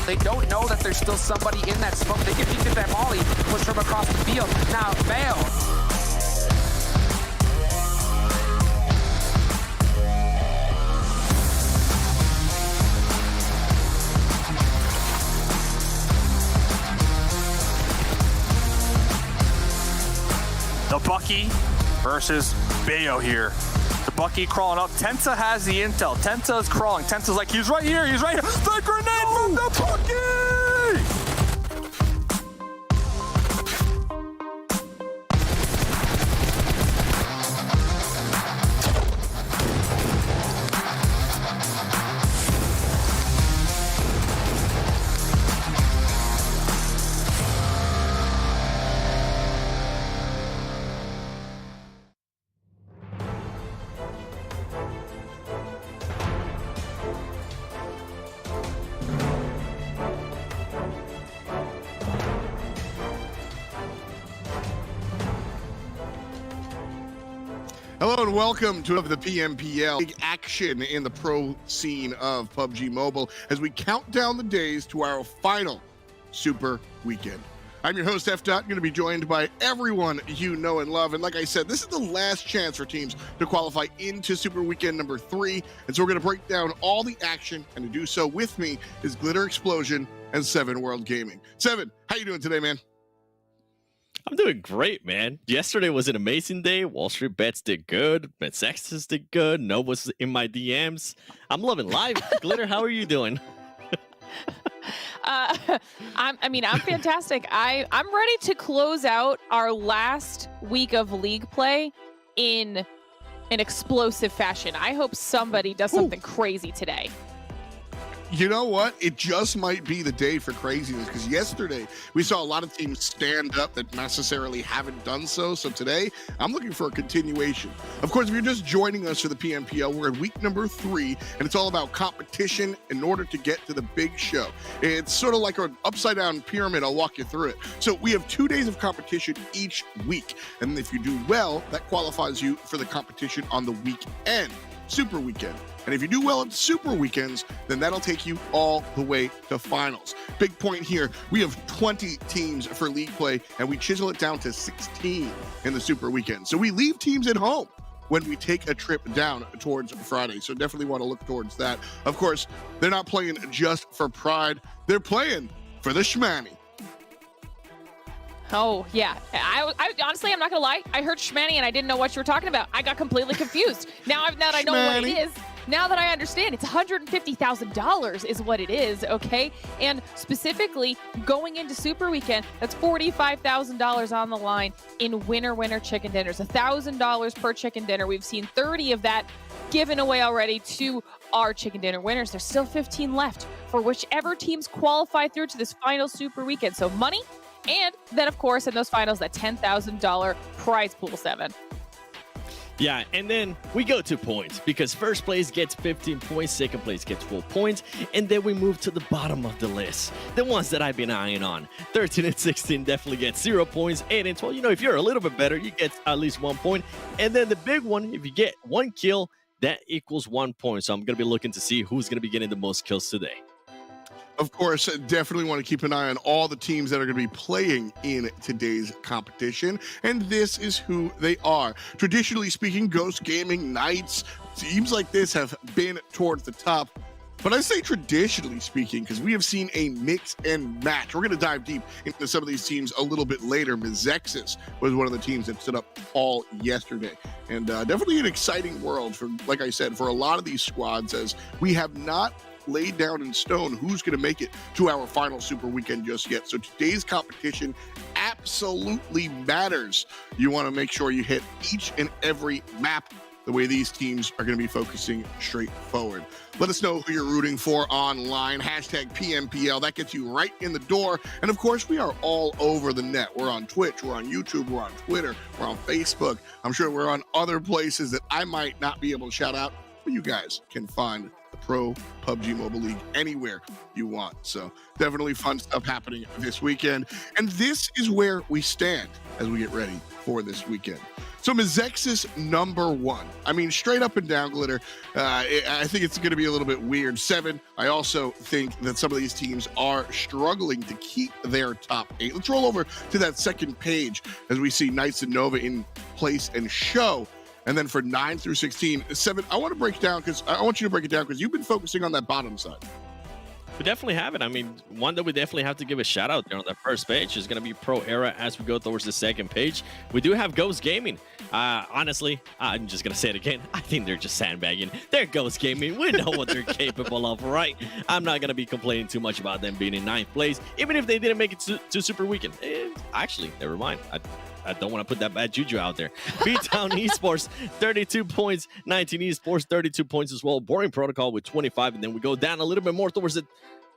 They don't know that there's still somebody in that smoke. They can get that molly, push from across the field. Now, fail. The Bucky versus Bayo here. The Bucky crawling up. Tensa has the intel. Tensa is crawling. Tensa's like, he's right here, he's right here. The grenade from the Bucky! Hello and welcome to the PMPL. Big action in the pro scene of PUBG Mobile as we count down the days to our final Super Weekend. I'm your host, F. Going to be joined by everyone you know and love. And like I said, this is the last chance for teams to qualify into Super Weekend number 3. And so we're going to break down all the action. And to do so with me is Glitter Explosion and Seven World Gaming. Seven, how you doing today, man? I'm doing great, man. Yesterday was an amazing day. WallStreetBets did good. Mezexis did good. Nova's in my DMs. I'm loving life. Glitter, how are you doing? I'm fantastic. I'm ready to close out our last week of league play in an explosive fashion. I hope somebody does something crazy today. You know what? It just might be the day for craziness because yesterday we saw a lot of teams stand up that necessarily haven't done so. So today I'm looking for a continuation. Of course, if you're just joining us for the PMPL, we're in week number 3 and it's all about competition in order to get to the big show. It's sort of like an upside down pyramid. I'll walk you through it. So we have 2 days of competition each week. And if you do well, that qualifies you for the competition on the weekend, Super Weekend. And if you do well at Super Weekends, then that'll take you all the way to finals. Big point here, we have 20 teams for league play, and we chisel it down to 16 in the Super Weekend. So we leave teams at home when we take a trip down towards Friday. So definitely want to look towards that. Of course, they're not playing just for pride. They're playing for the shmanny. Oh, yeah. I honestly, I'm not going to lie. I heard shmanny and I didn't know what you were talking about. I got completely confused. Now that I know what it is, now that I understand, it's $150,000 is what it is, okay? And specifically, going into Super Weekend, that's $45,000 on the line in winner chicken dinners. $1,000 per chicken dinner. We've seen 30 of that given away already to our chicken dinner winners. There's still 15 left for whichever teams qualify through to this final Super Weekend. So money, and then, of course, in those finals, that $10,000 prize pool, 7. Yeah, and then we go to points because first place gets 15 points, second place gets 4 points, and then we move to the bottom of the list. The ones that I've been eyeing on. 13 and 16 definitely get 0 points. 8 and 12, you know, if you're a little bit better, you get at least 1 point. And then the big one, if you get 1 kill, that equals 1 point. So I'm going to be looking to see who's going to be getting the most kills today. Of course, definitely want to keep an eye on all the teams that are going to be playing in today's competition. And this is who they are. Traditionally speaking, Ghost Gaming, Knights, teams like this have been towards the top. But I say traditionally speaking, because we have seen a mix and match. We're going to dive deep into some of these teams a little bit later. Mezexis was one of the teams that stood up tall yesterday. And definitely an exciting world for, like I said, for a lot of these squads, as we have not laid down in stone who's going to make it to our final Super Weekend just yet. So today's competition absolutely matters. You want to make sure you hit each and every map the way these teams are going to be focusing straight forward. Let us know who you're rooting for online. Hashtag PMPL. That gets you right in the door. And of course, we are all over the net. We're on Twitch, we're on YouTube, we're on Twitter, we're on Facebook. I'm sure we're on other places that I might not be able to shout out, but you guys can find the Pro PUBG Mobile League anywhere you want. So definitely fun stuff happening this weekend. And this is where we stand as we get ready for this weekend. So Mezexis #1. I mean, straight up and down, Glitter. I think it's going to be a little bit weird. 7. I also think that some of these teams are struggling to keep their top 8. Let's roll over to that second page as we see Knights and Nova in place and show. And then for 9 through 16, 7, I want to break down because I want you to break it down because you've been focusing on that bottom side. We definitely have it. I mean, one that we definitely have to give a shout out there on the first page is going to be Pro Era as we go towards the second page. We do have Ghost Gaming. Honestly, I'm just going to say it again. I think they're just sandbagging. They're Ghost Gaming. We know what they're capable of, right? I'm not going to be complaining too much about them being in 9th place, even if they didn't make it to Super Weekend. Actually, never mind. I don't want to put that bad juju out there. BTOWN Esports, 32 points. 19 Esports, 32 points as well. Boring Protocol with 25. And then we go down a little bit more towards the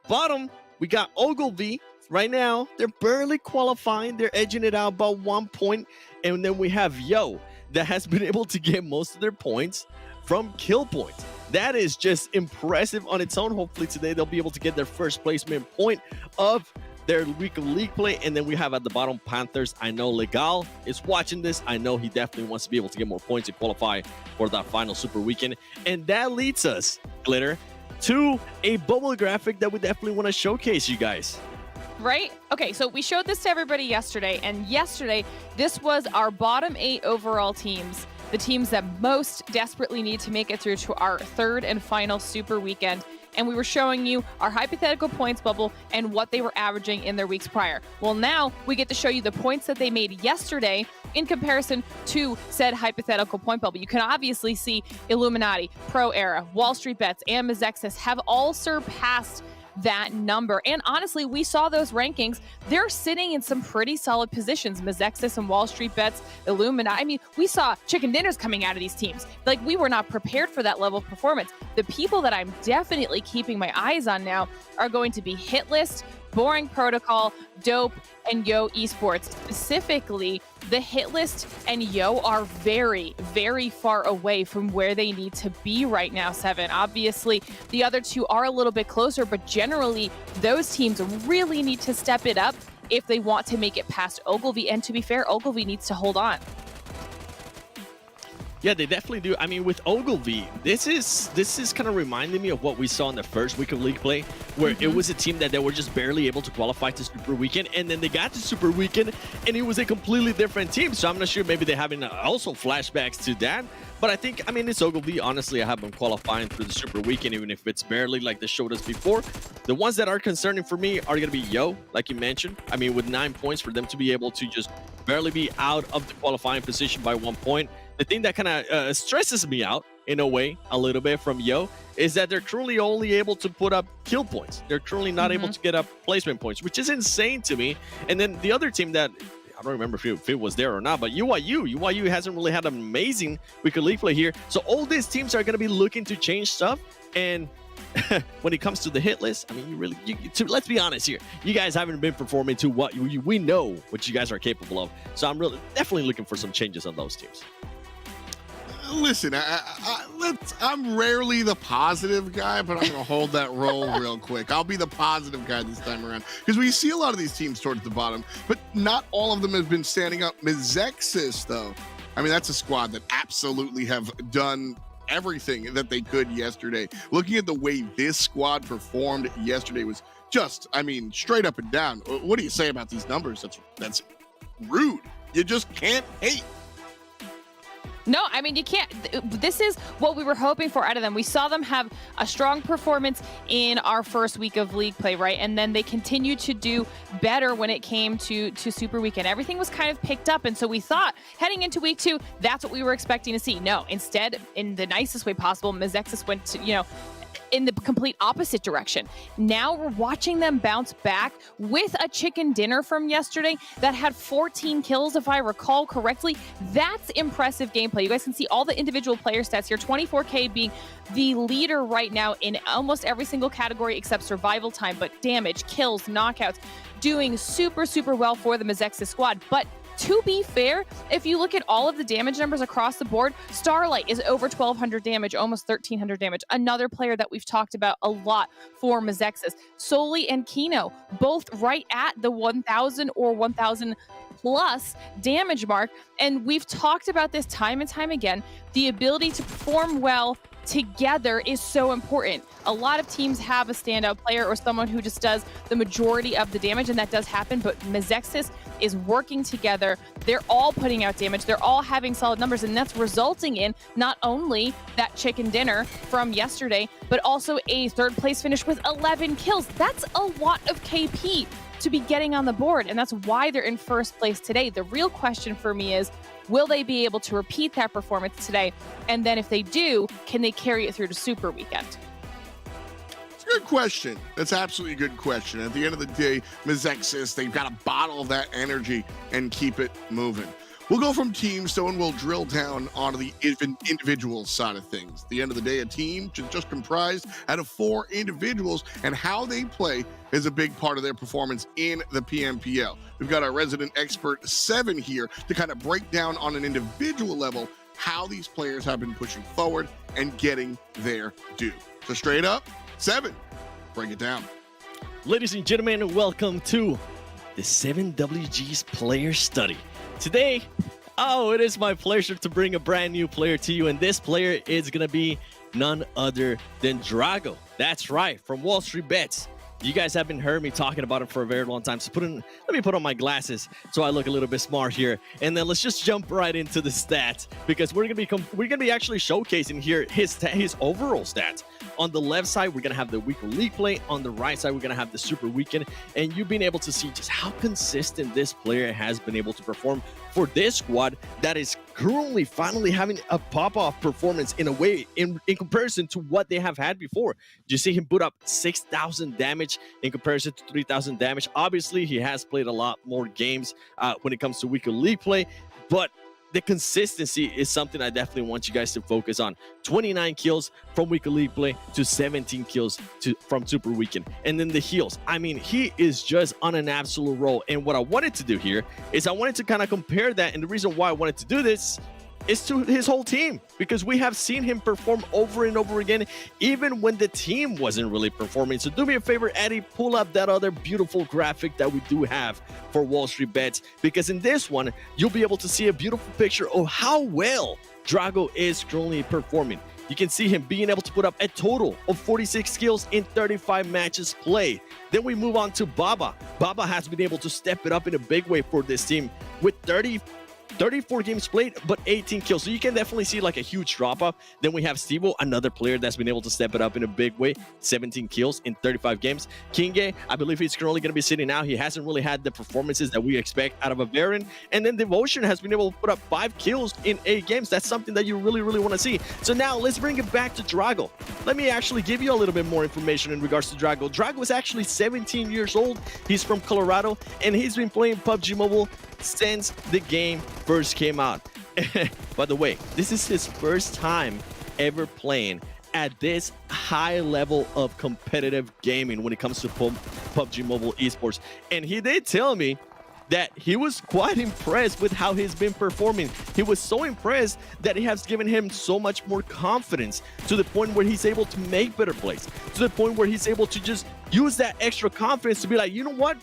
bottom. We got Ogilvy right now. They're barely qualifying. They're edging it out about 1 point. And then we have Yo that has been able to get most of their points from kill points. That is just impressive on its own. Hopefully today they'll be able to get their first placement point of their week of league play. And then we have at the bottom Panthers. I know Legal is watching this. I know he definitely wants to be able to get more points and qualify for that final Super Weekend. And that leads us, Glitter, to a bubble graphic that we definitely want to showcase you guys. Right? Okay, so we showed this to everybody yesterday, and yesterday, this was our bottom 8 overall teams, the teams that most desperately need to make it through to our third and final Super Weekend. And we were showing you our hypothetical points bubble and what they were averaging in their weeks prior. Well, now we get to show you the points that they made yesterday in comparison to said hypothetical point bubble. You can obviously see Illuminati, Pro Era, WallStreetBets, and Mezexis have all surpassed that number. And honestly, we saw those rankings. They're sitting in some pretty solid positions. Mezexis and WallStreetBets, Illuminati. I mean, we saw chicken dinners coming out of these teams. Like, we were not prepared for that level of performance. The people that I'm definitely keeping my eyes on now are going to be Hitlist, Boring Protocol, Dope, and Yo Esports. Specifically, the Hitlist and Yo are very, very far away from where they need to be right now, 7. Obviously, the other two are a little bit closer, but generally, those teams really need to step it up if they want to make it past Ogilvy. And to be fair, Ogilvy needs to hold on. Yeah, they definitely do. I mean, with Ogilvy, this is kind of reminding me of what we saw in the first week of league play, where it was a team that they were just barely able to qualify to Super Weekend, and then they got to Super Weekend, and it was a completely different team. So I'm not sure, maybe they're having also flashbacks to that. But I think, I mean, it's Ogilvy. Honestly, I have them qualifying through the Super Weekend, even if it's barely like they showed us before. The ones that are concerning for me are going to be Yo, like you mentioned. I mean, with 9 points, for them to be able to just barely be out of the qualifying position by 1 point. The thing that kind of stresses me out in a way a little bit from Yo is that they're currently only able to put up kill points. They're currently not able to get up placement points, which is insane to me. And then the other team that I don't remember if it was there or not, but UYU hasn't really had an amazing week of league play here. So all these teams are going to be looking to change stuff. And when it comes to the hit list, I mean, let's be honest here. You guys haven't been performing to what we know what you guys are capable of. So I'm definitely looking for some changes on those teams. Listen, I'm rarely the positive guy, but I'm going to hold that role real quick. I'll be the positive guy this time around because we see a lot of these teams towards the bottom, but not all of them have been standing up. Mezexis, though, I mean, that's a squad that absolutely have done everything that they could yesterday. Looking at the way this squad performed yesterday was just, I mean, straight up and down. What do you say about these numbers? That's rude. You just can't hate. No, I mean, you can't. This is what we were hoping for out of them. We saw them have a strong performance in our first week of league play, right? And then they continued to do better when it came to Super Weekend. Everything was kind of picked up. And so we thought heading into week 2, that's what we were expecting to see. No, instead, in the nicest way possible, Mezexis went to, in the complete opposite direction. Now we're watching them bounce back with a chicken dinner from yesterday that had 14 kills, if I recall correctly. That's impressive gameplay. You guys can see all the individual player stats here. 24K being the leader right now in almost every single category except survival time, but damage, kills, knockouts, doing super, super well for the Mezexis squad. But to be fair, if you look at all of the damage numbers across the board, Starlight is over 1,200 damage, almost 1,300 damage. Another player that we've talked about a lot for Mezexis. Soli and Kino, both right at the 1,000 or 1,000 plus damage mark. And we've talked about this time and time again. The ability to perform well together is so important. A lot of teams have a standout player or someone who just does the majority of the damage, and that does happen, but Mezexis is working together. They're all putting out damage. They're all having solid numbers, and that's resulting in not only that chicken dinner from yesterday, but also a third place finish with 11 kills. That's a lot of KP to be getting on the board, and that's why they're in first place today. The real question for me is, will they be able to repeat that performance today? And then if they do, can they carry it through to Super Weekend? It's a good question. That's absolutely a good question. At the end of the day, Mezexis, they've got to bottle that energy and keep it moving. We'll go from teams, so, and we'll drill down onto the individual side of things. At the end of the day, a team just comprised out of 4 individuals, and how they play is a big part of their performance in the PMPL. We've got our resident expert 7 here to kind of break down on an individual level how these players have been pushing forward and getting their due. So straight up, 7, break it down. Ladies and gentlemen, welcome to the 7WG's Player Study. Today, it is my pleasure to bring a brand new player to you, and this player is going to be none other than Drago. That's right, from WallStreetBets. You guys haven't heard me talking about it for a very long time, so let me put on my glasses so I look a little bit smart here, and then let's just jump right into the stats, because we're gonna be actually showcasing here his overall stats. On the left side, we're gonna have the weekly league play. On the right side, we're gonna have the Super Weekend, and you've been able to see just how consistent this player has been able to perform for this squad that is currently finally having a pop-off performance in a way in comparison to what they have had before. You see him put up 6,000 damage in comparison to 3,000 damage. Obviously, he has played a lot more games when it comes to weekly league play, but the consistency is something I definitely want you guys to focus on. 29 kills from weekly league play to 17 kills from Super Weekend. And then the heals. I mean, he is just on an absolute roll. And what I wanted to do here is I wanted to kind of compare that. And the reason why I wanted to do this is to his whole team, because we have seen him perform over and over again, even when the team wasn't really performing. So do me a favor, Eddie, pull up that other beautiful graphic that we do have for WallStreetBets, because in this one, you'll be able to see a beautiful picture of how well Drago is currently performing. You can see him being able to put up a total of 46 kills in 35 matches played. Then we move on to Baba. Baba has been able to step it up in a big way for this team with 34 games played, but 18 kills. So you can definitely see like a huge drop off. Then we have Stevo, another player that's been able to step it up in a big way. 17 kills in 35 games. Kinge, I believe he's currently going to be sitting out. He hasn't really had the performances that we expect out of a Baron. And then Devotion has been able to put up 5 kills in 8 games. That's something that you really, really want to see. So now let's bring it back to Drago. Let me actually give you a little bit more information in regards to Drago. Drago is actually 17 years old. He's from Colorado, and he's been playing PUBG Mobile since the game first came out. By the way, this is his first time ever playing at this high level of competitive gaming when it comes to PUBG Mobile Esports. And he did tell me that he was quite impressed with how he's been performing. He was so impressed that it has given him so much more confidence, to the point where he's able to make better plays, to the point where he's able to just use that extra confidence to be like, you know what?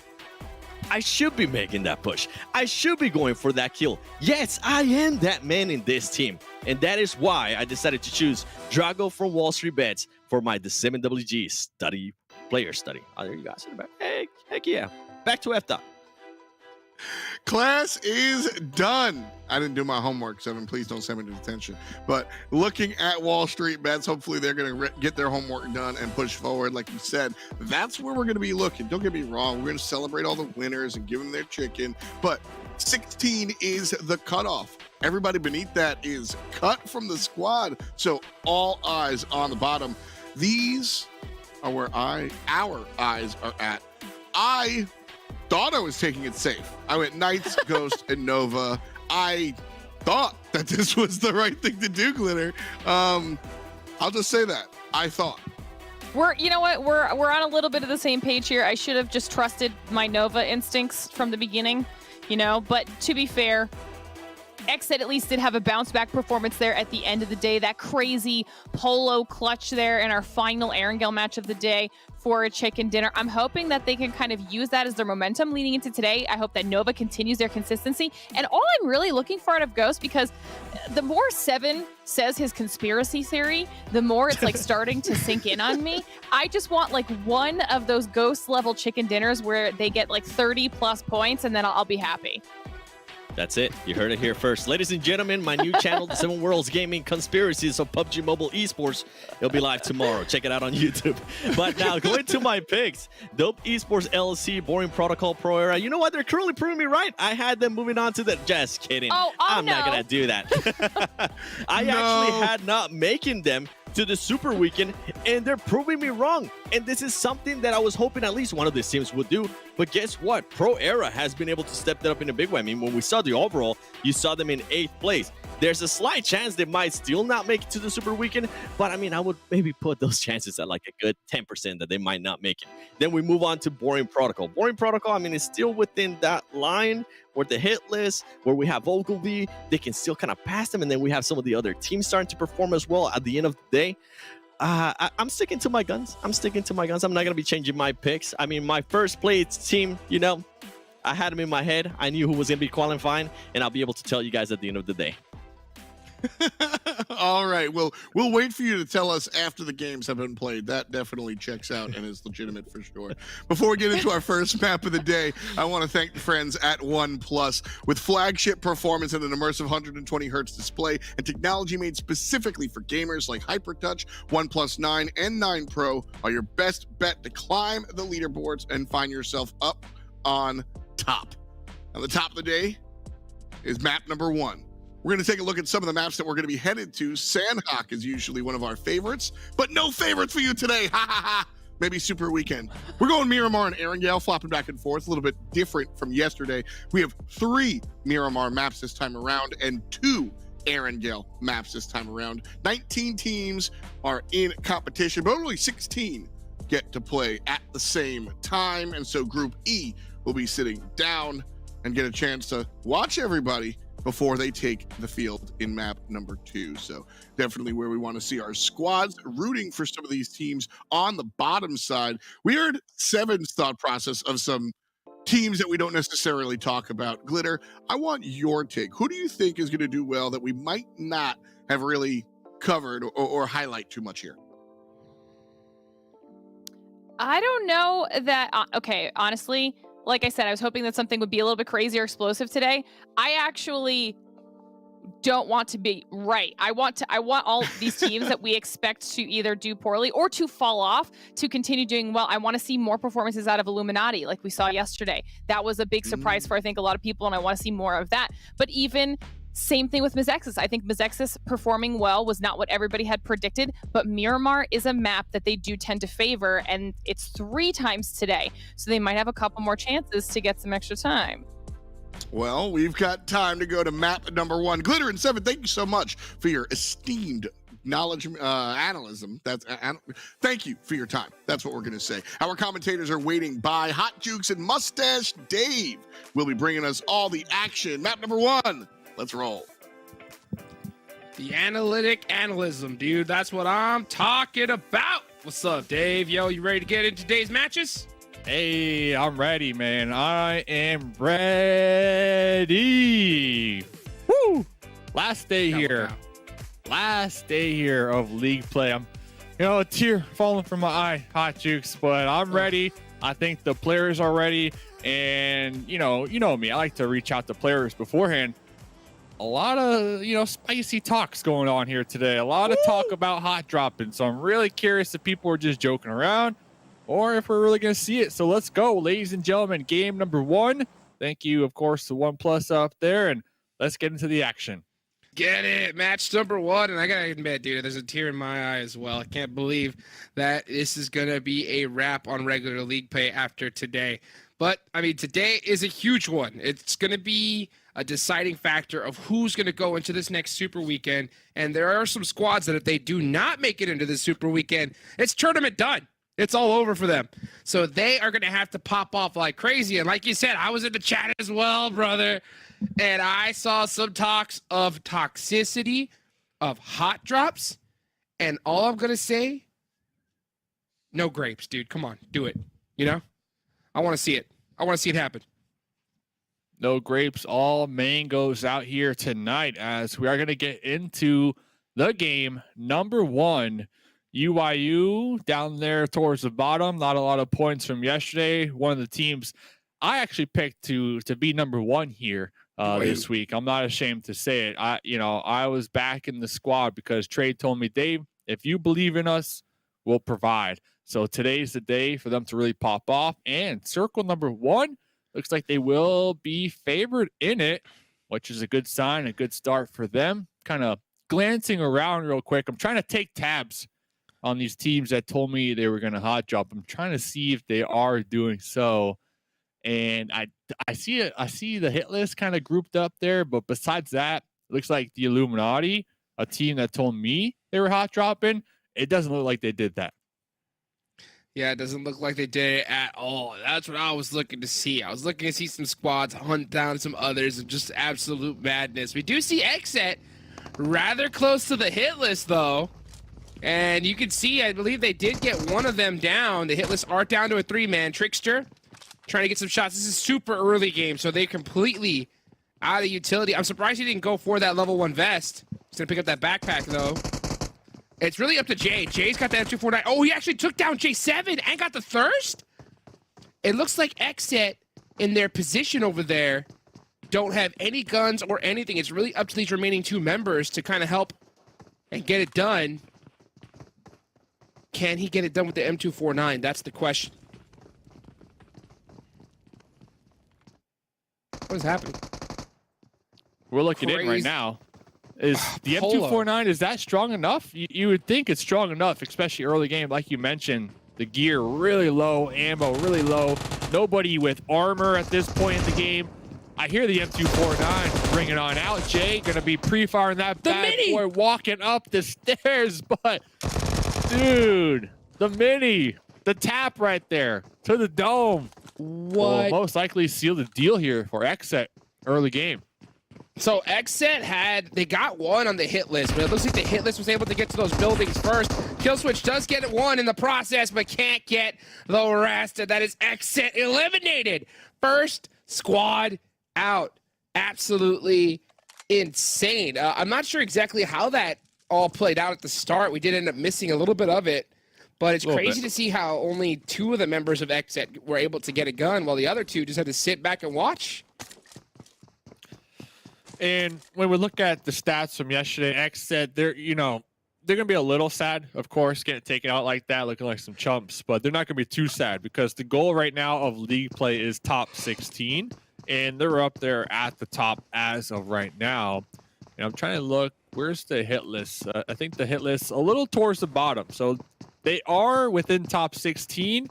I should be making that push. I should be going for that kill. Yes, I am that man in this team. And that is why I decided to choose Drago from WallStreetBets for my The 7WG player study. Oh, there you guys in the back. Hey, heck yeah. Back to F-Dot. Class is done. I didn't do my homework, Seven. Please don't send me to detention. But looking at WallStreetBets, hopefully they're going to get their homework done and push forward. Like you said, that's where we're going to be looking. Don't get me wrong. We're going to celebrate all the winners and give them their chicken. But 16 is the cutoff. Everybody beneath that is cut from the squad. So all eyes on the bottom. These are where our eyes are at. I thought I was taking it safe. I went Knights, Ghost, and Nova. I thought that this was the right thing to do, Glitter. I'll just say that. I thought. You know what? We're on a little bit of the same page here. I should have just trusted my Nova instincts from the beginning. But to be fair, XSET at least did have a bounce back performance there at the end of the day. That crazy polo clutch there in our final Erangel match of the day for a chicken dinner. I'm hoping that they can kind of use that as their momentum leading into today. I hope that Nova continues their consistency. And all I'm really looking for out of Ghost, because the more Seven says his conspiracy theory, the more it's like starting to sink in on me. I just want like one of those Ghost level chicken dinners where they get like 30 plus points, and then I'll be happy. That's it. You heard it here first. Ladies and gentlemen, my new channel, The Seven Worlds Gaming Conspiracies of PUBG Mobile Esports. It'll be live tomorrow. Check it out on YouTube. But now, going to my picks. Dope Esports LLC, Boring Protocol, Pro Era. You know what? They're currently proving me right. I had them moving on to the... Just kidding. I'm not going to do that. I actually had not making them to the Super Weekend, and they're proving me wrong. And this is something that I was hoping at least one of these teams would do. But guess what? Pro Era has been able to step that up in a big way. I mean, when we saw the overall, you saw them in 8th place. There's a slight chance they might still not make it to the Super Weekend, but I mean, I would maybe put those chances at like a good 10% that they might not make it. Then we move on to Boring Protocol. Boring Protocol, I mean, it's still within that line where the Hitlist, where we have Ogilvy, they can still kind of pass them, and then we have some of the other teams starting to perform as well at the end of the day. I'm sticking to my guns. I'm not going to be changing my picks. I mean, my first place team, I had them in my head. I knew who was going to be qualifying, and I'll be able to tell you guys at the end of the day. All right. Well, we'll wait for you to tell us after the games have been played. That definitely checks out and is legitimate for sure. Before we get into our first map of the day, I want to thank the friends at OnePlus. With flagship performance and an immersive 120 hertz display and technology made specifically for gamers like HyperTouch, OnePlus 9 and 9 Pro are your best bet to climb the leaderboards and find yourself up on top. Now, the top of the day is map number 1. We're going to take a look at some of the maps that we're going to be headed to. Sandhawk is usually one of our favorites, but no favorites for you today. Ha ha ha. Maybe Super Weekend. We're going Miramar and Erangel, flopping back and forth, a little bit different from yesterday. We have 3 Miramar maps this time around and 2 Erangel maps this time around. 19 teams are in competition, but only 16 get to play at the same time. And so Group E will be sitting down and get a chance to watch everybody before they take the field in map number 2. So definitely where we want to see our squads, rooting for some of these teams on the bottom side. We heard Seven's thought process of some teams that we don't necessarily talk about. Glitter, I want your take. Who do you think is going to do well that we might not have really covered or highlight too much here? I don't know that, okay, honestly, like I said, I was hoping that something would be a little bit crazy or explosive today. I actually don't want to be right. I want all these teams that we expect to either do poorly or to fall off to continue doing well. I want to see more performances out of Illuminati like we saw yesterday. That was a big surprise for, I think, a lot of people, and I want to see more of that. But even same thing with Mezexis. I think Mezexis performing well was not what everybody had predicted, but Miramar is a map that they do tend to favor, and it's 3 times today. So they might have a couple more chances to get some extra time. Well, we've got time to go to map number 1. Glitter and Seven, thank you so much for your esteemed knowledge, analysm. Thank you for your time. That's what we're going to say. Our commentators are waiting by. Hot Jukes and Mustache Dave will be bringing us all the action. Map number 1. Let's roll. The analytic analysm, dude. That's what I'm talking about. What's up, Dave? Yo, you ready to get into today's matches? Hey, I'm ready, man. I am ready. Woo! Last day here. Last day here of league play. I'm, a tear falling from my eye, Hot Jukes, but I'm ready. I think the players are ready. And, you know me. I like to reach out to players beforehand. A lot of, spicy talks going on here today. A lot of talk about hot dropping. So I'm really curious if people are just joking around or if we're really going to see it. So let's go, ladies and gentlemen. Game number 1. Thank you, of course, to OnePlus up there. And let's get into the action. Get it. Match number 1. And I got to admit, dude, there's a tear in my eye as well. I can't believe that this is going to be a wrap on regular league play after today. But, I mean, today is a huge one. It's going to be a deciding factor of who's going to go into this next Super Weekend. And there are some squads that if they do not make it into this Super Weekend, it's tournament done. It's all over for them. So they are going to have to pop off like crazy. And like you said, I was in the chat as well, brother. And I saw some talks of toxicity, of hot drops. And all I'm going to say, no grapes, dude. Come on, do it. You know? I want to see it. I want to see it happen. No grapes, all mangoes out here tonight as we are going to get into the game. Number 1, UYU down there towards the bottom. Not a lot of points from yesterday. One of the teams I actually picked to be number 1 here this week. I'm not ashamed to say it. I was back in the squad because Trey told me, Dave, if you believe in us, we'll provide. So today's the day for them to really pop off. And circle number 1. Looks like they will be favored in it, which is a good sign, a good start for them. Kind of glancing around real quick. I'm trying to take tabs on these teams that told me they were going to hot drop. I'm trying to see if they are doing so. And I see the hit list kind of grouped up there. But besides that, it looks like the Illuminati, a team that told me they were hot dropping, it doesn't look like they did that. Yeah, it doesn't look like they did it at all. That's what I was looking to see. I was looking to see some squads hunt down some others and just absolute madness. We do see XSET rather close to the hit list, though. And you can see, I believe they did get one of them down. The hit lists are down to a 3-man. Trickster trying to get some shots. This is super early game, so they're completely out of utility. I'm surprised he didn't go for that level 1 vest. He's going to pick up that backpack, though. It's really up to Jay. Jay's got that M249. Oh, he actually took down J7 and got the thirst? It looks like XSET in their position over there don't have any guns or anything. It's really up to these remaining 2 members to kind of help and get it done. Can he get it done with the M249? That's the question. What is happening? We're looking in right now. Is the M249, is that strong enough? You would think it's strong enough, especially early game. Like you mentioned, the gear really low, ammo really low. Nobody with armor at this point in the game. I hear the M249 bring it on out. Jay going to be pre-firing that bad boy walking up the stairs. But, dude, the mini, the tap right there to the dome. What? Will most likely seal the deal here for XSET early game. So XSET they got one on the hit list, but it looks like the hit list was able to get to those buildings first. Killswitch does get one in the process, but can't get the rest. And that is XSET eliminated. First squad out. Absolutely insane. I'm not sure exactly how that all played out at the start. We did end up missing a little bit of it, but it's crazy to see how only 2 of the members of XSET were able to get a gun while the other 2 just had to sit back and watch. And when we look at the stats from yesterday, XSET, they're going to be a little sad, of course, getting taken out like that, looking like some chumps, but they're not going to be too sad because the goal right now of league play is top 16, and they're up there at the top as of right now. And I'm trying to look, where's the hit list? I think the hit list a little towards the bottom. So they are within top 16,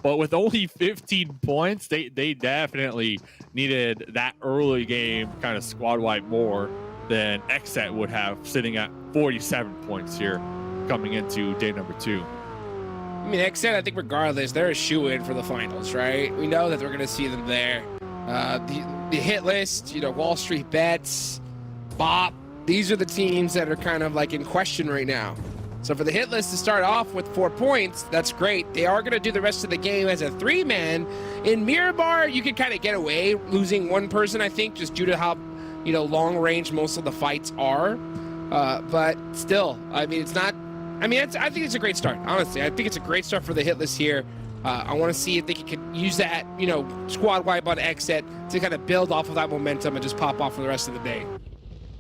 but with only 15 points, they definitely needed that early game kind of squad wipe more than XSET would have, sitting at 47 points here coming into day number 2. I mean, XSET, I think regardless, they're a shoe-in for the finals, right? We know that we're going to see them there. The hit list, WallStreetBets, Bop, these are the teams that are kind of like in question right now. So for the hit list to start off with 4 points, that's great. They are going to do the rest of the game as a 3-man. In Miramar, you can kind of get away losing 1 person, I think, just due to how, long range most of the fights are. But still, I mean, it's not. I mean, I think it's a great start. Honestly, I think it's a great start for the hit list here. I want to see if they can use that, squad wipe on XSET to kind of build off of that momentum and just pop off for the rest of the day.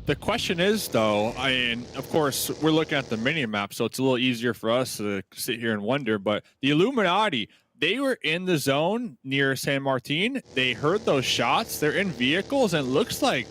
The question is, though, of course, we're looking at the mini map, so it's a little easier for us to sit here and wonder, but the Illuminati, they were in the zone near San Martin. They heard those shots. They're in vehicles, and it looks like,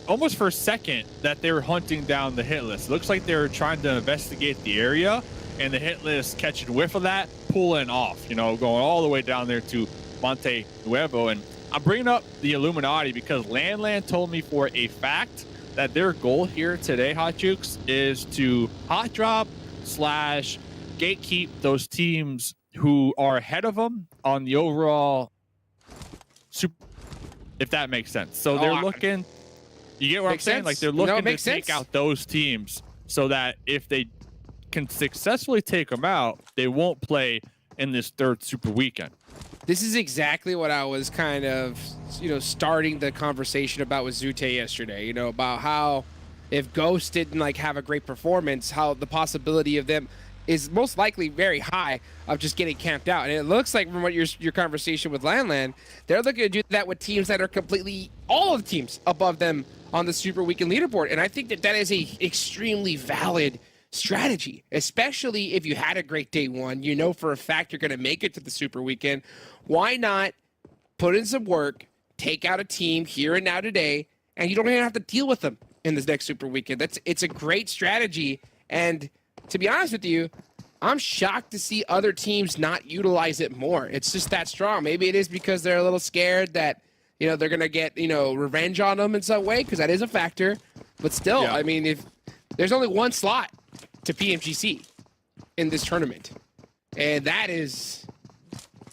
almost for a second, that they were hunting down the hit list. It looks like they were trying to investigate the area, and the hit list catching whiff of that, pulling off, going all the way down there to Monte Nuevo. And I'm bringing up the Illuminati because Landland told me for a fact that their goal here today, Hot Jukes, is to hot drop / gatekeep those teams who are ahead of them on the overall super, if that makes sense. So they're looking, you get what I'm saying? Like they're looking to take out those teams so that if they can successfully take them out, they won't play in this third super weekend. This is exactly what I was kind of, starting the conversation about with Zute yesterday, about how if Ghost didn't like have a great performance, how the possibility of them is most likely very high of just getting camped out. And it looks like from what your conversation with Landland, they're looking to do that with teams that are completely, all of the teams above them on the Super Weekend leaderboard. And I think that is a extremely valid strategy, especially if you had a great day one, for a fact you're going to make it to the Super Weekend. Why not put in some work, take out a team here and now today, and you don't even have to deal with them in this next Super Weekend. It's a great strategy. And to be honest with you, I'm shocked to see other teams not utilize it more. It's just that strong. Maybe it is because they're a little scared that, they're going to get, revenge on them in some way, because that is a factor. But still, I mean, if there's only one slot to PMGC in this tournament, and that is,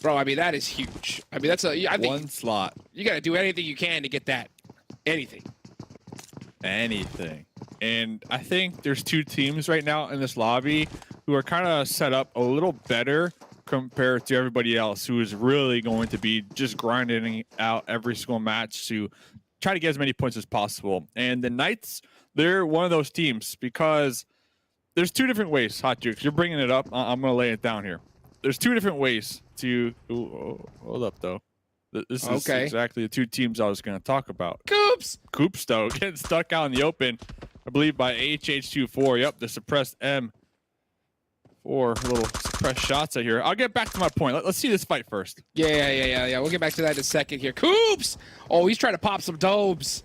bro, I mean, that is huge. I mean, I think one slot. You got to do anything you can to get that. Anything. And I think there's two teams right now in this lobby who are kind of set up a little better compared to everybody else, who is really going to be just grinding out every single match to try to get as many points as possible. And the Knights, they're one of those teams because there's two different ways. Hot Jukes, you're bringing it up. I'm going to lay it down here. There's two different ways to hold up though. This is exactly the two teams I was going to talk about. Coops though, getting stuck out in the open, I believe by HH24. Yep, the suppressed M4 little suppressed shots out here. I'll get back to my point. Let's see this fight first. Yeah. We'll get back to that in a second here. Coops! Oh, he's trying to pop some dobes.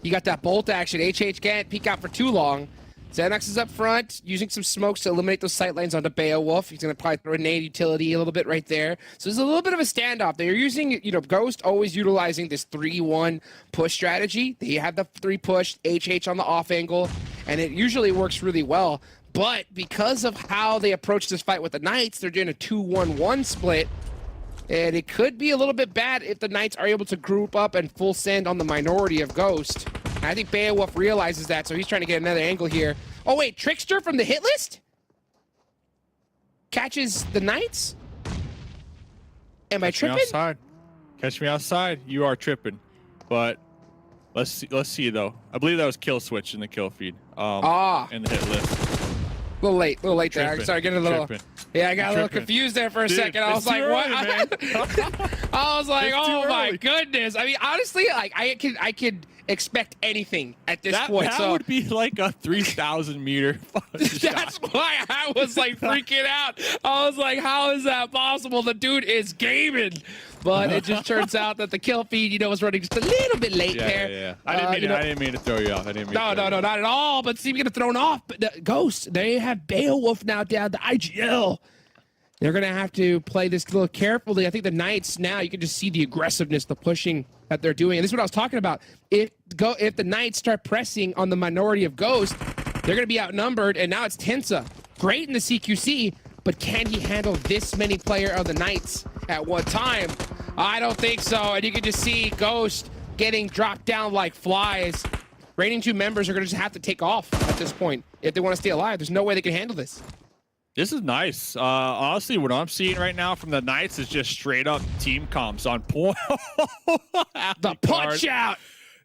He got that bolt action. HH can't peek out for too long. Xanax is up front, using some smokes to eliminate those sight lines onto Beowulf. He's going to probably throw a nade utility a little bit right there. So there's a little bit of a standoff. They're using, Ghost always utilizing this 3-1 push strategy. They have the 3 push, HH on the off angle, and it usually works really well. But because of how they approach this fight with the Knights, they're doing a 2-1-1 split. And it could be a little bit bad if the Knights are able to group up and full send on the minority of Ghost. I think Beowulf realizes that, so he's trying to get another angle here. Oh, wait, Trickster from the hit list? Catches the Knights? Am I tripping? Catch me outside. You are tripping. But let's see, though. I believe that was kill switch in the kill feed. In the hit list. A little late there. Sorry, getting a little... Yeah, I got a little confused there for a second. I was like, what? I was like, oh my goodness. I mean, honestly, like I could expect anything at this point. That would be like a 3,000 meter That's why I was like freaking out. I was like, how is that possible? The dude is gaming. But it just turns out that the kill feed, was running just a little bit late there. Yeah. I didn't mean to throw you off. No, not at all. But see, we get thrown off. But the Ghost, they have Beowulf now down the IGL. They're going to have to play this a little carefully. I think the Knights now, you can just see the aggressiveness, the pushing that they're doing. And this is what I was talking about. If the Knights start pressing on the minority of Ghost, they're going to be outnumbered. And now it's Tensa. Great in the CQC, but can he handle this many player of the Knights at one time? I don't think so. And you can just see Ghost getting dropped down like flies. Reigning 2 members are going to just have to take off at this point if they want to stay alive. There's no way they can handle this. This is nice. Honestly, what I'm seeing right now from the Knights is just straight up team comps on point. The punch out.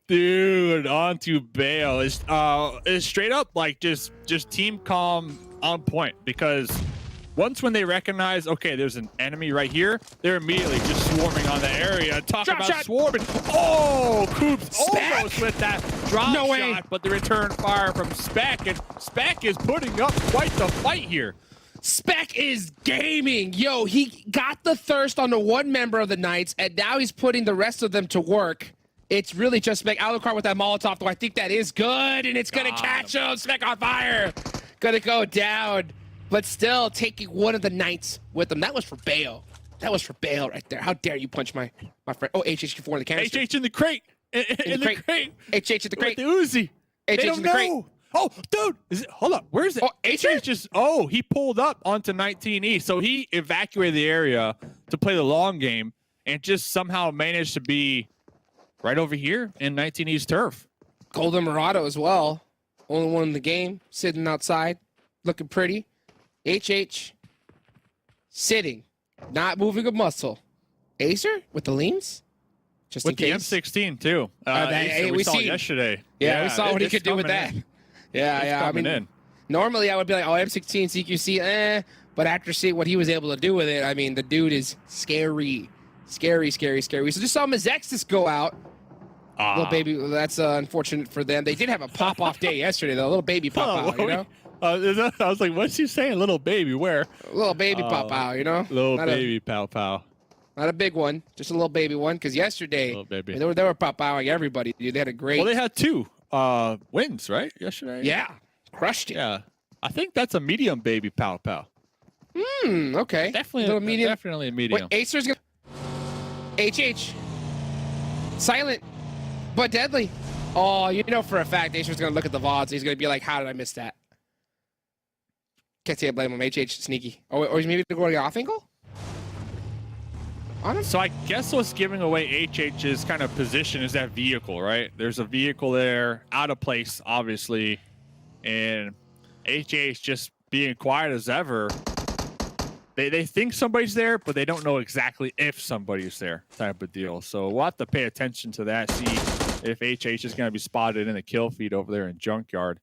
Dude, onto Bale. It's straight up like just team comm on point, because once when they recognize, okay, there's an enemy right here, they're immediately just swarming on the area. Talk about shot. Swarming. Oh, Coops almost with that drop shot, but the return fire from Spec, and Spec is putting up quite the fight here. Spec is gaming. Yo, he got the thirst on the one member of the Knights, and now he's putting the rest of them to work. It's really just Spec. Alucard with that Molotov, though. I think that is good, and it's going to catch him. Spec on fire. Going to go down, but still taking one of the Knights with him. That was for Bale. That was for Bale right there. How dare you punch my friend. Oh, HH4 in the canister. HH in the crate. In the crate. HH in the crate. With the Uzi. HH in the crate. Oh, dude, hold up. Where's it? Oh, H8? He pulled up onto 19E. So he evacuated the area to play the long game and just somehow managed to be right over here in 19E's turf. Golden Murado as well. Only one in the game, sitting outside, looking pretty. HH, sitting, not moving a muscle. Acer with the leans? Just With in the case. M16 too. We saw it yesterday. Yeah, we saw what he it's could do with that. coming Yeah. I mean, in. normally I would be like, oh, M16 CQC, but after seeing what he was able to do with it, I mean, the dude is scary. Scary. So just saw Mezexis go out. Little baby, that's unfortunate for them. They did have a pop-off day yesterday, though. A little baby pop-out, you know? I was like, what's he saying? Little baby, where? A little baby pop-out, you know? Little Not baby pow. Not a big one, just a little baby one. Because yesterday, Little baby. they were pop-outing everybody, dude. They had a great... Well, they had 2 wins, right? Yesterday? Yeah, crushed it. Yeah. I think that's a medium baby pow. Okay. Definitely, Little medium. definitely a medium. Wait, Acer's gonna... HH. Silent, but deadly. Oh, you know for a fact Acer's gonna look at the VODs. He's gonna be like, how did I miss that? Can't say I blame him. HH sneaky. Or maybe to go to the off angle? So I guess what's giving away HH's kind of position is that vehicle, right? There's a vehicle there, out of place, obviously, and HH just being quiet as ever. They think somebody's there, but they don't know exactly if somebody's there, type of deal. So we'll have to pay attention to that, see if HH is going to be spotted in the kill feed over there in Junkyard.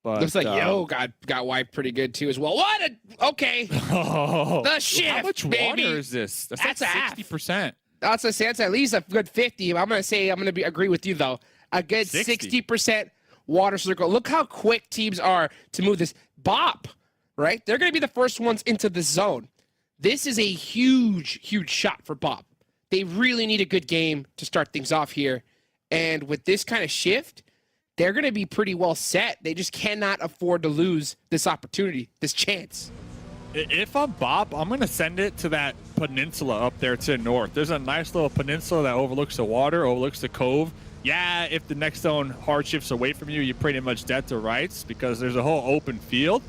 But looks like Yo got wiped pretty good too as well. What a okay. The shift. How much baby. water is this? That's like half. 60%. That's at least a good 50. I'm gonna agree with you though. A good 60. 60% water circle. Look how quick teams are to move this. Bop, right? They're gonna be the first ones into the zone. This is a huge shot for Bop. They really need a good game to start things off here. And with this kind of shift, they're going to be pretty well set. They just cannot afford to lose this opportunity, this chance. If I'm Bob, I'm going to send it to that peninsula up there to the north. There's a nice little peninsula that overlooks the water, overlooks the cove. Yeah, if the next zone hard shifts away from you, you're pretty much dead to rights because there's a whole open field.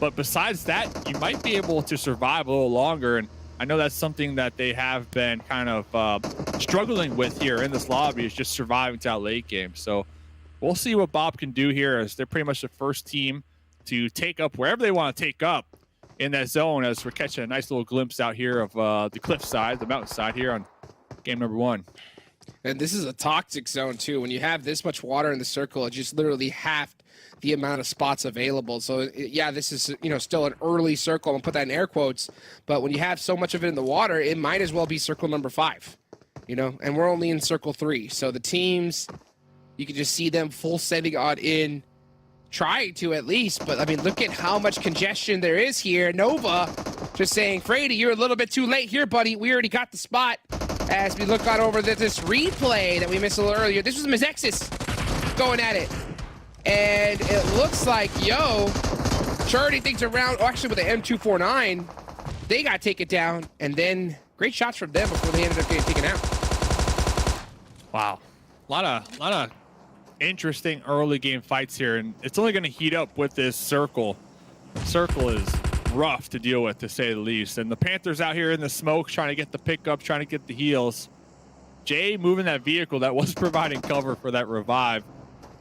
But besides that, you might be able to survive a little longer. And I know that's something that they have been kind of struggling with here in this lobby, is just surviving to that late game. So we'll see what Bob can do here, as they're pretty much the first team to take up wherever they want to take up in that zone, as we're catching a nice little glimpse out here of the cliff side, the mountain side here on game number 1. And this is a toxic zone too. When you have this much water in the circle, it just literally halved the amount of spots available. So yeah, this is, you know, still an early circle, and put that in air quotes, but when you have so much of it in the water, it might as well be circle number 5, you know, and we're only in circle 3. So the teams, you can just see them full sending on in, trying to at least, but I mean, look at how much congestion there is here. Nova just saying, Frady, you're a little bit too late here, buddy. We already got the spot. As we look on over this replay that we missed a little earlier, this was Mezexis going at it. And it looks like, Yo, turning things around, actually with the M249, they got taken down, and then great shots from them before they ended up getting taken out. Wow. A lot of interesting early game fights here, and it's only going to heat up with this circle. Circle is rough to deal with, to say the least. And the Panthers out here in the smoke, trying to get the pickup, trying to get the heals. Jay moving that vehicle that was providing cover for that revive,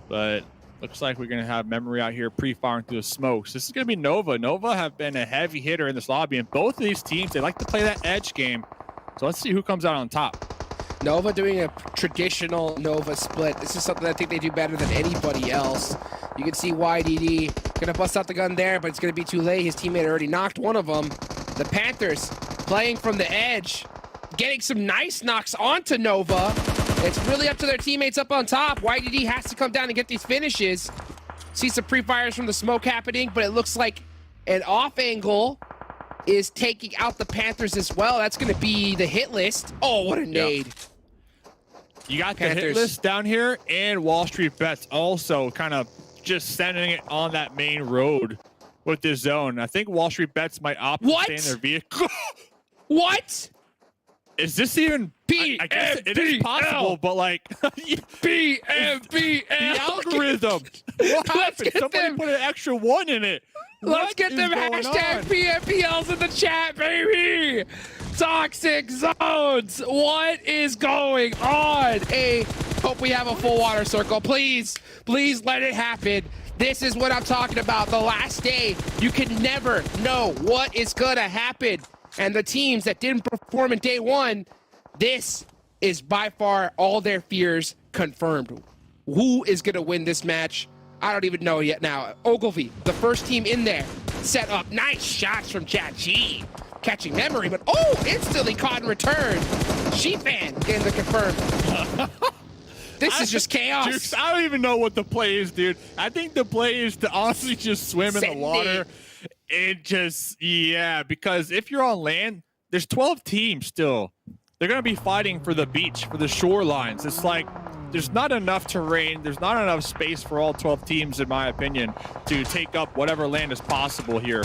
but looks like we're going to have Memory out here pre-firing through the smokes. This is going to be Nova. Nova have been a heavy hitter in this lobby, and both of these teams, they like to play that edge game. So let's see who comes out on top. Nova doing a traditional Nova split. This is something I think they do better than anybody else. You can see YDD gonna bust out the gun there, but it's gonna be too late. His teammate already knocked one of them. The Panthers playing from the edge, getting some nice knocks onto Nova. It's really up to their teammates up on top. YDD has to come down and get these finishes. See some pre-fires from the smoke happening, but it looks like an off angle is taking out the Panthers as well. That's going to be the hit list. Oh, what a nade. You got Panthers. the hit list down here, and WallStreetBets also kind of just sending it on that main road with this zone. I think WallStreetBets might opt to stay in their vehicle. What? Is this even? I guess it is possible, but like PMPL. the algorithm. What happened? Somebody put an extra 1 in it. Let's What get is them going hashtag on? PMPLs in the chat, baby. Toxic zones. What is going on? Hope we have a full water circle. Please let it happen. This is what I'm talking about. The last day, you can never know what is gonna happen. And the teams that didn't perform in day one, this is by far all their fears confirmed. Who is gonna win this match? I don't even know yet now. Ogilvy, the first team in there, set up nice shots from Chat G. Catching memory, but instantly caught in return. She-Fan getting the confirmed. This is just chaos. Jukes, I don't even know what the play is, dude. I think the play is to honestly just swim in the water. It just, yeah, because if you're on land, there's 12 teams still. They're going to be fighting for the beach, for the shorelines. It's like there's not enough terrain. There's not enough space for all 12 teams, in my opinion, to take up whatever land is possible here.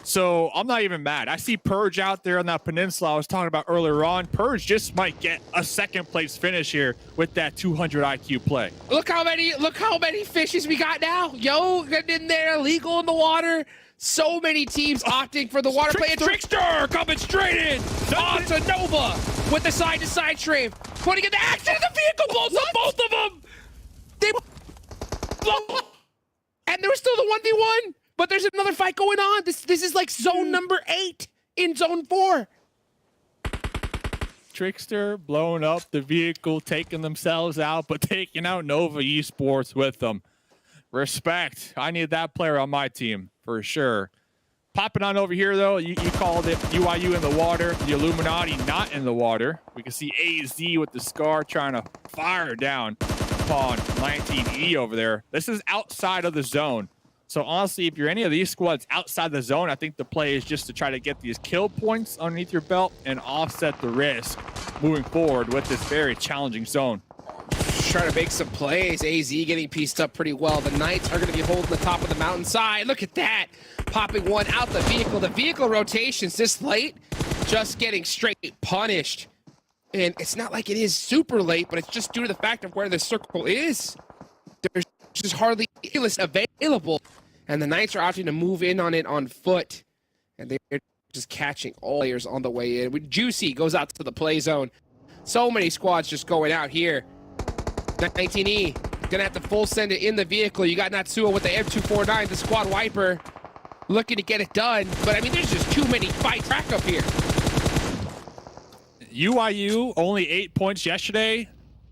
So I'm not even mad. I see Purge out there on that peninsula I was talking about earlier on. Purge just might get a second place finish here with that 200 IQ play. Look how many fishes we got now. Yo, getting in there, legal in the water. So many teams opting for the water play. And Trickster coming straight in. Onto Nova with the side-to-side strafe. Putting in the action. The vehicle blows up both of them. They blow. And there was still the 1v1. But there's another fight going on. This is like zone number 8 in zone 4. Trickster blowing up the vehicle, taking themselves out, but taking out Nova Esports with them. Respect. I need that player on my team for sure. Popping on over here, though, you called it UIU in the water, the Illuminati not in the water. We can see AZ with the scar trying to fire down upon 19E over there. This is outside of the zone. So honestly, if you're any of these squads outside the zone, I think the play is just to try to get these kill points underneath your belt and offset the risk moving forward with this very challenging zone. Trying to make some plays. AZ getting pieced up pretty well. The Knights are going to be holding the top of the mountainside. Look at that. Popping one out the vehicle. The vehicle rotations this late, just getting straight punished. And it's not like it is super late, but it's just due to the fact of where the circle is. There's just hardly Hitlist available. And the Knights are opting to move in on it on foot. And they're just catching all players on the way in. Juicy goes out to the play zone. So many squads just going out here. 19E gonna have to full send it in the vehicle. You got Natsuo with the M249, the squad wiper, looking to get it done. But I mean, there's just too many fights track up here. UIU only 8 points yesterday.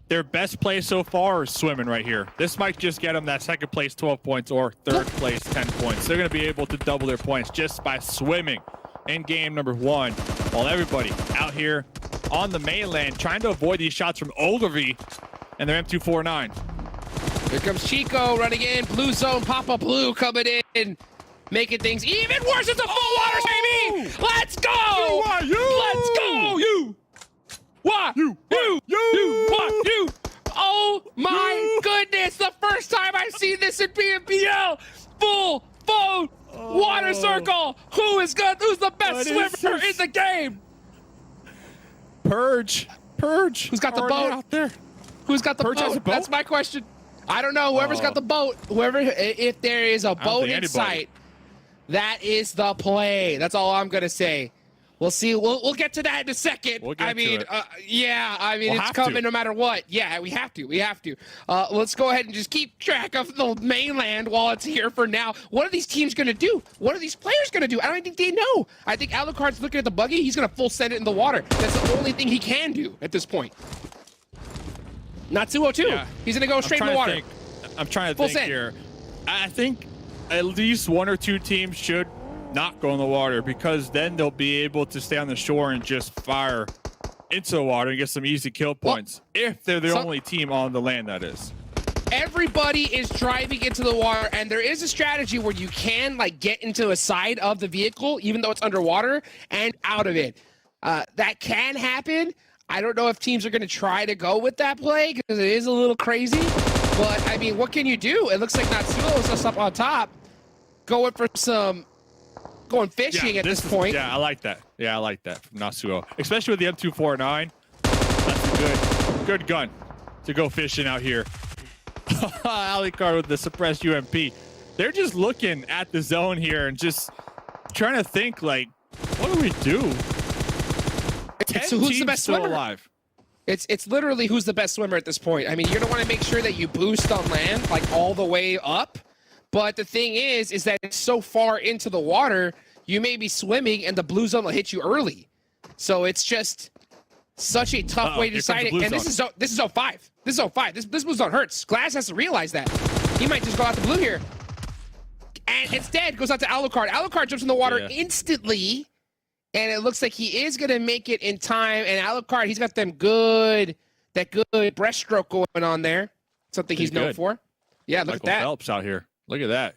Their best play so far is swimming right here. This might just get them that second place 12 points or third place 10 points. They're going to be able to double their points just by swimming in game number 1, while everybody out here on the mainland trying to avoid these shots from Ogilvy and their M249. Here comes Chico running in. Blue zone, Papa Blue coming in, making things even worse. It's a full waters, baby. Let's go. Let's go. You. Oh my goodness, the first time I've seen this in PMPL. Full phone water circle. Who's the best swimmer in the game? Purge. Who's got the boat out there? Who's got the Purge has boat? a boat? That's my question. I don't know. Whoever's got the boat, if there is a boat in anybody. sight, that is the play. That's all I'm gonna say. We'll see. We'll get to that in a second. We'll get to it. Yeah. I mean, We'll it's have coming to. no matter what. Yeah, we have to. Let's go ahead and just keep track of the mainland while it's here for now. What are these teams gonna do? What are these players gonna do? I don't think they know. I think Alucard's looking at the buggy. He's gonna full send it in the water. That's the only thing he can do at this point. Natsuo too. Yeah. He's gonna go straight in the water. I'm trying to Full think send. here. I think at least 1 or 2 teams should not go in the water, because then they'll be able to stay on the shore and just fire into the water and get some easy kill points. If they're the only team on the land, that is. Everybody is driving into the water, and there is a strategy where you can like get into a side of the vehicle, even though it's underwater, and out of it. That can happen. I don't know if teams are going to try to go with that play because it is a little crazy. But I mean, what can you do? It looks like Natsuo is just up on top, going fishing at this point. Yeah, I like that. Yeah, I like that from Nasuo, especially with the M249. That's a good gun to go fishing out here. Alucard with the suppressed UMP. They're just looking at the zone here and just trying to think, like, what do we do? So who's the best swimmer? Alive. It's literally who's the best swimmer at this point. I mean, you're gonna want to make sure that you boost on land, like all the way up. But the thing is that it's so far into the water, you may be swimming and the blue zone will hit you early. So it's just such a tough way to decide it. And this is 05. This is 05. This blue zone hurts. Glass has to realize that. He might just go out the blue here. And it's dead. Goes out to Alucard. Alucard jumps in the water instantly. And it looks like he is going to make it in time. And Alucard, he's got that good breaststroke going on there. Something he's known for. Yeah, look at that. Phelps out here. Look at that.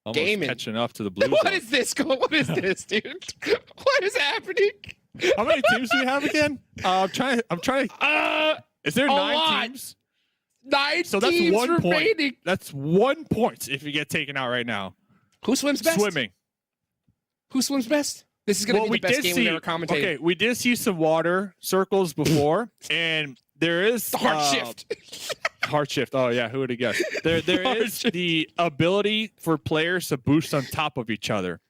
Almost Gaming. Catching up to the blue What zone. is this? What is this, dude? What is happening? How many teams do we have again? I'm trying. Is there 9 teams? 9 So that's teams 1 remaining. point. That's 1 point if you get taken out right now. Who swims best? Swimming. Who swims best? This is going to be the best game we've ever commentated. Okay, we did see some water circles before, and there is The hard shift. Hard shift. Oh yeah, who would have guessed? There is the ability for players to boost on top of each other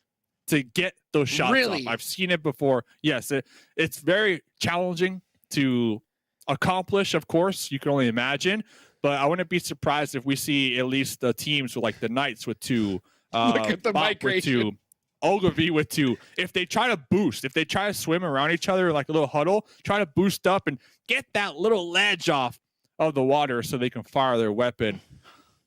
to get those shots Really? off. I've seen it before. Yes, it's very challenging to accomplish. Of course, you can only imagine, but I wouldn't be surprised if we see at least the teams with like the Knights with 2. Look at the Bot migration. with 2. Ogilvy with 2. If they try to boost, if they try to swim around each other like a little huddle, try to boost up and get that little ledge off of the water so they can fire their weapon.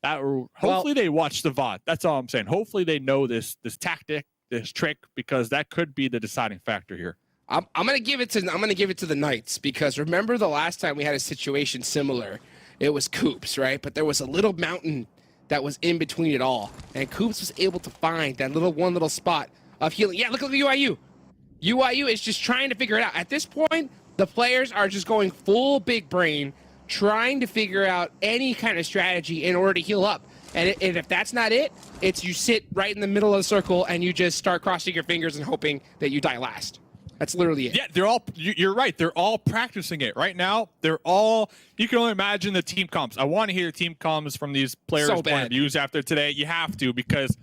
Hopefully they watch the VOD. That's all I'm saying. Hopefully they know this tactic, this trick, because that could be the deciding factor here. I'm gonna give it to the Knights, because remember the last time we had a situation similar, it was Coops, right? But there was a little mountain that was in between it all, and Coops was able to find that one little spot of healing. Yeah, look at UIU. UIU is just trying to figure it out. At this point, the players are just going full big brain, trying to figure out any kind of strategy in order to heal up. And if that's not it, it's you sit right in the middle of the circle and you just start crossing your fingers and hoping that you die last. That's literally it. Yeah, you're right. They're all practicing it right now. You can only imagine the team comps. I want to hear team comps from these players' point of views after today. You have to, because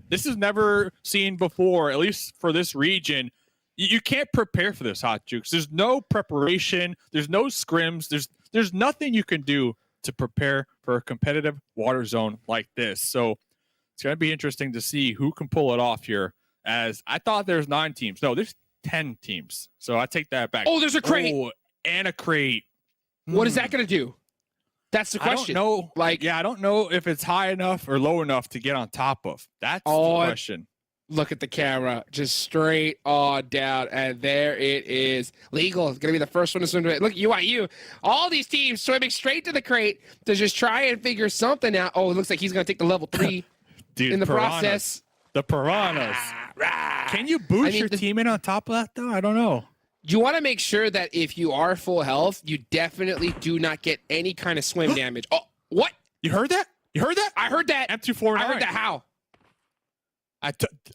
this is never seen before, at least for this region. You can't prepare for this, Hot Jukes. There's no preparation. There's no scrims. There's nothing you can do to prepare for a competitive water zone like this. So it's going to be interesting to see who can pull it off here, as I thought there's 9 teams. No, there's 10 teams. So I take that back. Oh, there's a crate. Oh, and a crate. What is that going to do? That's the question. I don't know. I don't know if it's high enough or low enough to get on top of. That's the question. Look at the camera. Just straight on down. And there it is. Legal is going to be the first one to swim to it. Look, UIU. All these teams swimming straight to the crate to just try and figure something out. Oh, it looks like he's going to take the level 3 Dude, in the piranhas. process. The piranhas. Can you boost your team in on top of that, though? I don't know. You want to make sure that if you are full health, you definitely do not get any kind of swim damage. Oh, what? You heard that? You heard that? I heard that. M249. I heard that. How?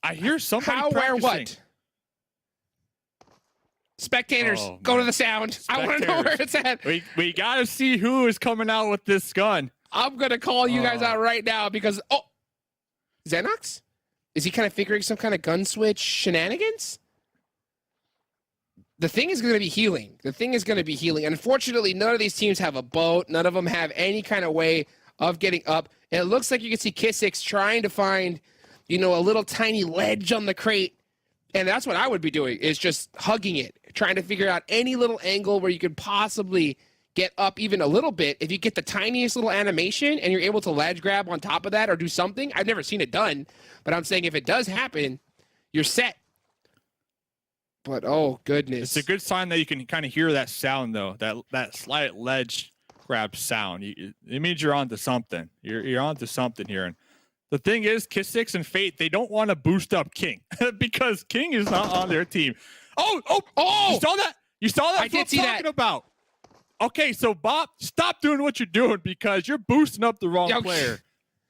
I hear somebody How, practicing. where, what? Spectators, go to the sound. I want to know where it's at. We got to see who is coming out with this gun. I'm going to call you guys out right now because, Xenox? Is he kind of figuring some kind of gun switch shenanigans? The thing is going to be healing. Unfortunately, none of these teams have a boat. None of them have any kind of way of getting up. And it looks like you can see Kissix trying to find, a little tiny ledge on the crate. And that's what I would be doing, is just hugging it, trying to figure out any little angle where you could possibly get up even a little bit. If you get the tiniest little animation and you're able to ledge grab on top of that or do something, I've never seen it done, but I'm saying if it does happen, you're set. But oh goodness, it's a good sign that you can kind of hear that sound though, that slight ledge grab sound. It means you're onto something. You're onto something here. And the thing is, Kissix and Fate, they don't want to boost up King because King is not on their team. Oh! You saw that? You saw that? I did see that. About. Okay, so Bob, stop doing what you're doing because you're boosting up the wrong player.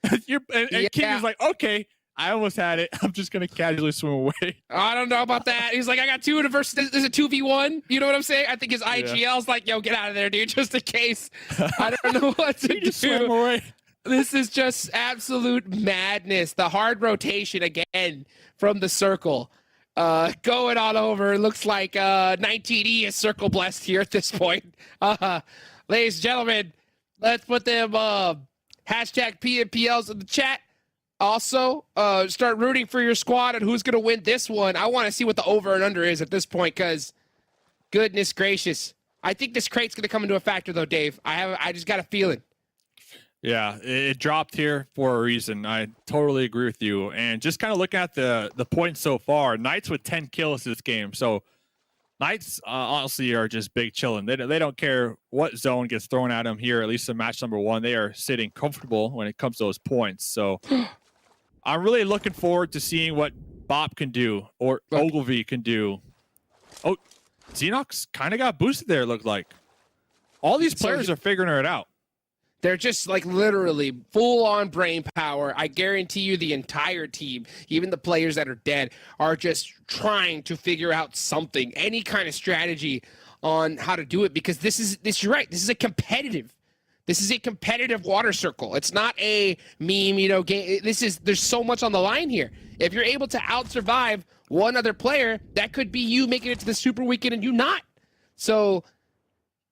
King is like, okay, I almost had it. I'm just gonna casually swim away. I don't know about that. He's like, I got 2 in a versus. There's a 2v1. You know what I'm saying? I think his IGL's like, yo, get out of there, dude, just in case. I don't know what to Just swim do. away. This is just absolute madness. The hard rotation again from the circle. Going on over. It looks like 19E is circle blessed here at this point. Ladies and gentlemen, let's put them hashtag PMPLs in the chat. Also, start rooting for your squad and who's going to win this one. I want to see what the over and under is at this point because, goodness gracious. I think this crate's going to come into a factor, though, Dave. I just got a feeling. Yeah, it dropped here for a reason. I totally agree with you. And just kind of looking at the points so far, Knights with 10 kills this game. So Knights, honestly, are just big chilling. They don't care what zone gets thrown at them here, at least in match number 1. They are sitting comfortable when it comes to those points. So I'm really looking forward to seeing what Bop can do or Ogilvy can do. Oh, Xenox kind of got boosted there, it looked like. All these players are figuring it out. They're just like literally full-on brain power. I guarantee you the entire team, even the players that are dead, are just trying to figure out something, any kind of strategy on how to do it because you're right, this is a competitive water circle. It's not a meme, game. There's so much on the line here. If you're able to out-survive one other player, that could be you making it to the Super Weekend and you not. So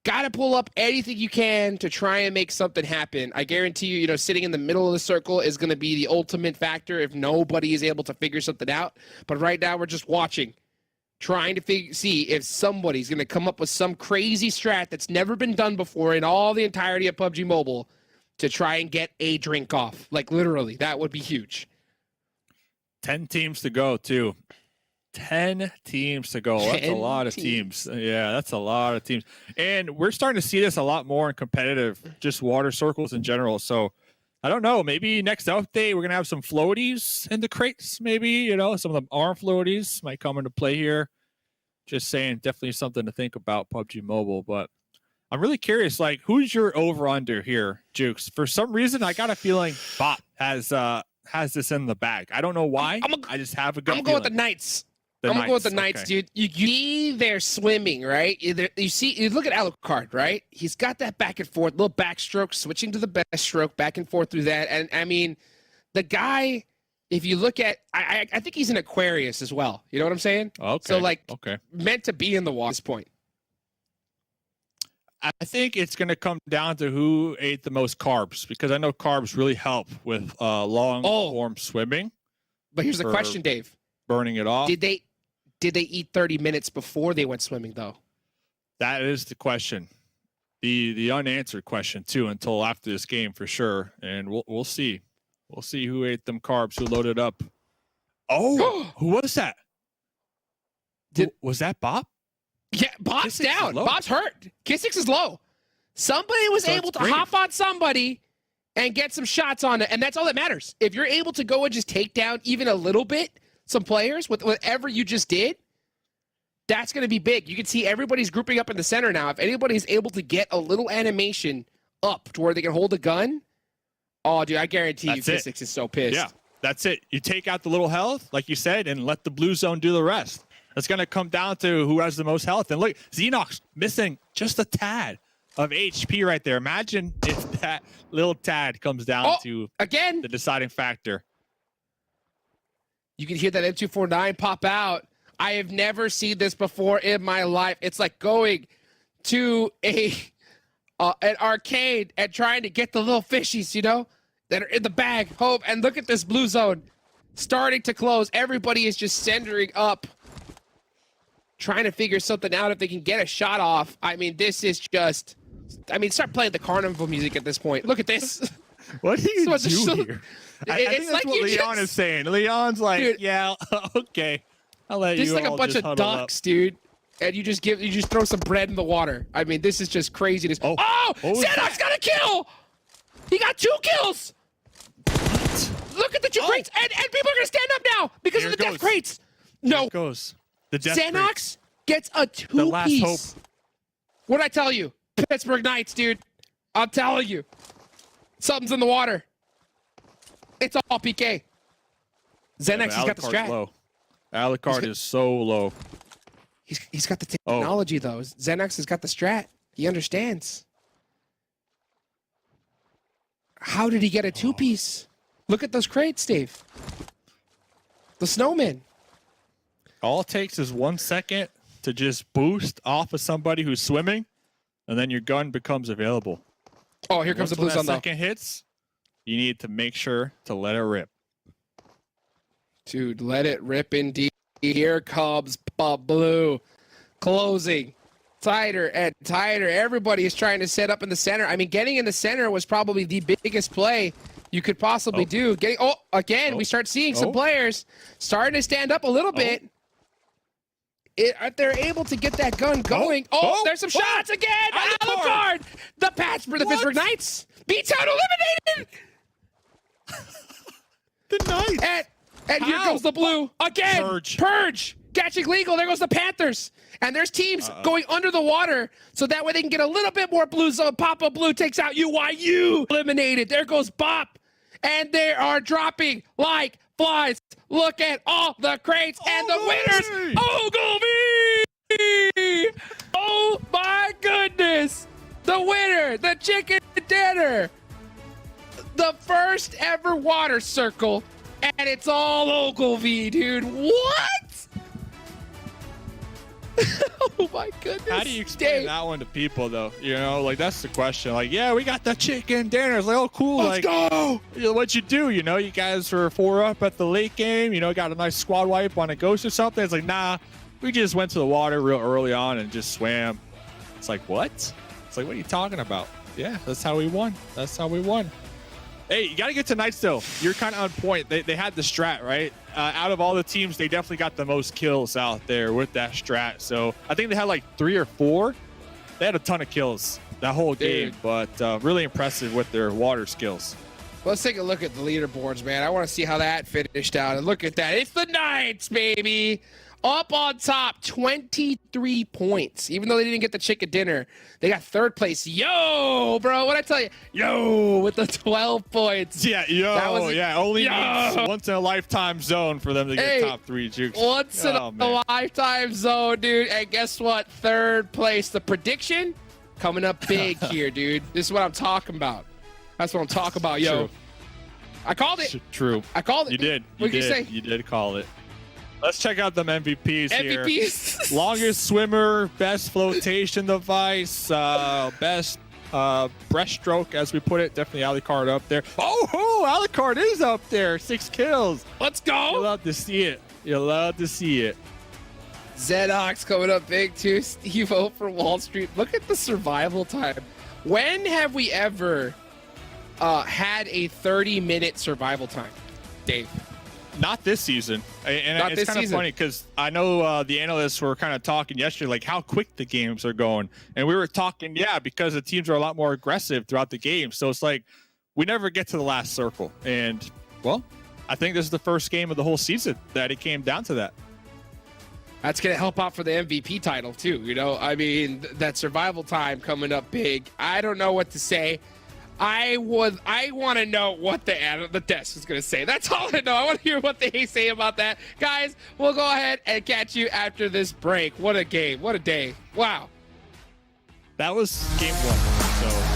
got to pull up anything you can to try and make something happen. I guarantee you, sitting in the middle of the circle is going to be the ultimate factor if nobody is able to figure something out. But right now we're just watching, trying to see if somebody's going to come up with some crazy strat that's never been done before in all the entirety of PUBG Mobile to try and get a drink off. Like literally, that would be huge. 10 teams to go, too. 10 teams to go. That's a lot of teams. Yeah, that's a lot of teams. And we're starting to see this a lot more in competitive, just water circles in general. So I don't know. Maybe next update, we're going to have some floaties in the crates. Maybe, some of the arm floaties might come into play here. Just saying, definitely something to think about PUBG Mobile. But I'm really curious, like, who's your over-under here, Jukes? For some reason, I got a feeling Bop has this in the bag. I don't know why. I just have a gut I'm going with the Knights. I'm going to go with the Knights, dude. You see they're swimming, right? You look at Alucard, right? He's got that back and forth, little backstroke, switching to the best stroke, back and forth through that. And, I mean, the guy, if you look at, I think he's an Aquarius as well. You know what I'm saying? Okay. So, meant to be in the water at this point. I think it's going to come down to who ate the most carbs, because I know carbs really help with long-form swimming. But here's the question, Dave. Burning it off. Did they eat 30 minutes before they went swimming, though? That is the question. The unanswered question, too, until after this game for sure. And we'll see. We'll see who ate them carbs, who loaded up. Oh, who was that? Was that Bop? Yeah, Bop's down. Bop's hurt. K6 is low. Somebody was able to hop on somebody and get some shots on it, and that's all that matters. If you're able to go and just take down even a little bit some players with whatever you just did, that's going to be big. You can see everybody's grouping up in the center now. If anybody's able to get a little animation up to where they can hold a gun, oh, dude, I guarantee you K6 is so pissed. Yeah, that's it. You take out the little health, like you said, and let the blue zone do the rest. It's going to come down to who has the most health. And look, Xenox missing just a tad of HP right there. Imagine if that little tad comes down to again the deciding factor. You can hear that M249 pop out. I have never seen this before in my life. It's like going to an arcade and trying to get the little fishies, that are in the bag. Hope, and look at this blue zone starting to close. Everybody is just centering up, trying to figure something out if they can get a shot off. I mean, this is just... start playing the carnival music at this point. Look at this. What do you do here? I think that's like what Leon is saying. Leon's like, dude, yeah, okay. I'll let you like a bunch of ducks, dude. And you just throw some bread in the water. I mean, this is just craziness. Oh, Xenox got a kill! He got 2 kills! What? Look at the 2 crates! And people are going to stand up now because of the death crates! No. Here goes. The death Xenox gets a 2-piece. The last hope. What'd I tell you? Pittsburgh Knights, dude. I'm telling you. Something's in the water. It's all PK. Xenex has got the strat. Low. Alucard is so low. He's got the technology though. Xenex has got the strat. He understands. How did he get a two-piece? Look at those crates, Dave. The snowman. All it takes is 1 second to just boost off of somebody who's swimming, and then your gun becomes available. Oh, here comes the blue zone, though. Second hits, you need to make sure to let it rip. Dude, let it rip indeed. Here comes blue. Closing. Tighter and tighter. Everybody is trying to set up in the center. I mean, getting in the center was probably the biggest play you could possibly do. We start seeing some players starting to stand up a little bit. They're able to get that gun going. There's some shots again. Alucard. The patch for the Pittsburgh Knights. BTOWN eliminated. The Knights. And here comes the blue again. Purge. Catching legal. There goes the Panthers. And there's teams going under the water so that way they can get a little bit more blue zone. Papa Blue takes out UYU. Eliminated. There goes Bop. And they are dropping like flies. Look at all the crates and the winners. Ogilvy! Oh my goodness. The winner, the chicken dinner. The first ever water circle. And it's all Ogilvy, dude. What? Oh my goodness. How do you explain that one to people, though? You know, like, that's the question. Like, yeah, we got the chicken dinners. Like, oh, cool. Let's go. What'd you do? You know, you guys were 4 up at the late game. You know, got a nice squad wipe on a ghost or something. It's like, nah, we just went to the water real early on and just swam. It's like, what? It's like, what are you talking about? Yeah, that's how we won. That's how we won. Hey, you got to get to Knights, though. You're kind of on point. They had the strat, right? Out of all the teams, they definitely got the most kills out there with that strat. So I think they had like 3 or 4. They had a ton of kills that whole game, but really impressive with their water skills. Let's take a look at the leaderboards, man. I want to see how that finished out. And look at that. It's the Knights, baby. Up on top, 23 points. Even though they didn't get the chicken dinner, they got 3rd place. Yo, bro, what'd I tell you? Yo, with the 12 points. Yeah, only needs once in a lifetime zone for them to get top 3 jukes. Once in a lifetime zone, dude. And guess what? 3rd place. The prediction coming up big here, dude. This is what I'm talking about. That's what I'm talking about, yo. True. I called it. True. I called it. You did. What did you say? You did call it. Let's check out them MVPs here. MVPs. Longest swimmer, best flotation device, best breaststroke, as we put it. Definitely Alucard up there. Oh, Alucard is up there. 6 kills. Let's go. You love to see it. You love to see it. Zedox coming up big too. Steve-O for Wall Street. Look at the survival time. When have we ever had a 30-minute survival time, Dave? Not this season. And it's kind of funny because I know the analysts were kind of talking yesterday, like how quick the games are going. And we were talking, because the teams are a lot more aggressive throughout the game. So it's like we never get to the last circle. And, well, I think this is the first game of the whole season that it came down to that. That's going to help out for the MVP title, too. You know, I mean, that survival time coming up big. I don't know what to say. I want to know what the desk is going to say. That's all I know. I want to hear what they say about that. Guys, we'll go ahead and catch you after this break. What a game. What a day. Wow. That was game 1. So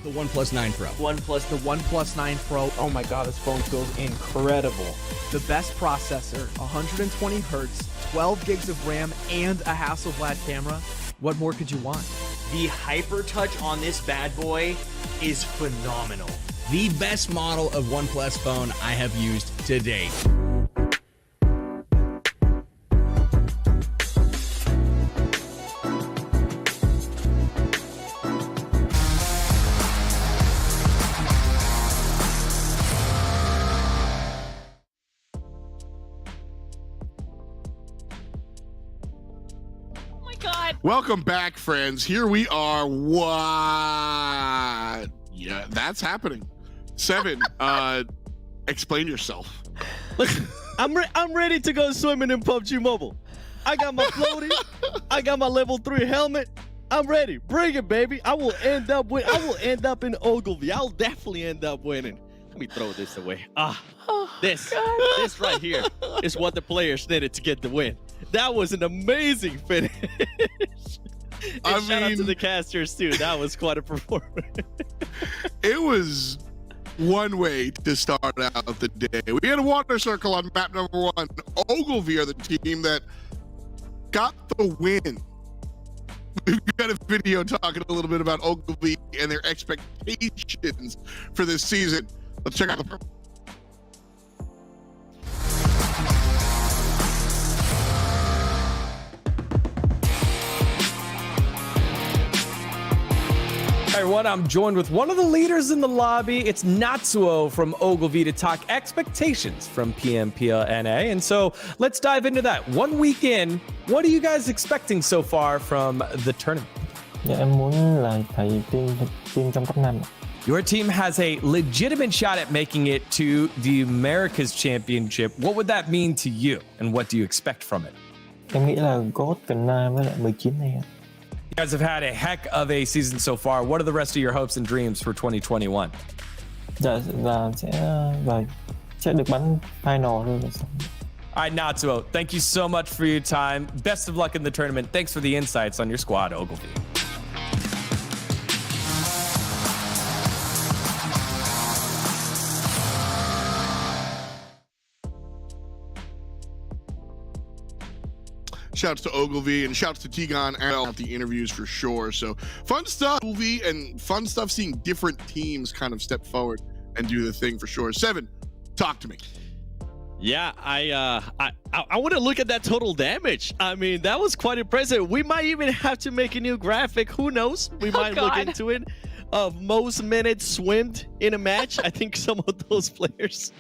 The OnePlus 9 Pro. The OnePlus 9 Pro. Oh my god, this phone feels incredible. The best processor, 120 hertz, 12 gigs of RAM, and a Hasselblad camera. What more could you want? The Hyper Touch on this bad boy is phenomenal. The best model of OnePlus phone I have used to date. Welcome back, friends. Here we are. What? Yeah, that's happening. 7, explain yourself. Listen, I'm ready to go swimming in PUBG Mobile. I got my floaty. I got my level 3 helmet. I'm ready. Bring it, baby. I will end up in Ogilvy. I'll definitely end up winning. Let me throw this away. This right here is what the players needed to get the win. That was an amazing finish. And shout out to the casters too. That was quite a performance. It was one way to start out the day. We had a water circle on map number 1. Ogilvy are the team that got the win. We've got a video talking a little bit about Ogilvy and their expectations for this season. Let's check out the. Hey everyone, I'm joined with one of the leaders in the lobby. It's Natsuo from Ogilvy to talk expectations from PMPL NA. And so let's dive into that. 1 week in, what are you guys expecting so far from the tournament? Em muốn là phải team trong top 5. Your team has a legitimate shot at making it to the Americas Championship. What would that mean to you, and what do you expect from it? Em nghĩ là GOAT Cần Na với lại 19 này. You guys have had a heck of a season so far. What are the rest of your hopes and dreams for 2021? Dạ là sẽ được bắn final luôn rồi. All right, Natsuo, thank you so much for your time. Best of luck in the tournament. Thanks for the insights on your squad, Ogilvy. Shouts to Ogilvy and shouts to Tigon and the interviews for sure. So fun stuff, Ogilvy, and fun stuff seeing different teams kind of step forward and do the thing for sure. 7, talk to me. Yeah, I want to look at that total damage. I mean, that was quite impressive. We might even have to make a new graphic. Who knows? We might look into it. Of most minutes swimmed in a match. I think some of those players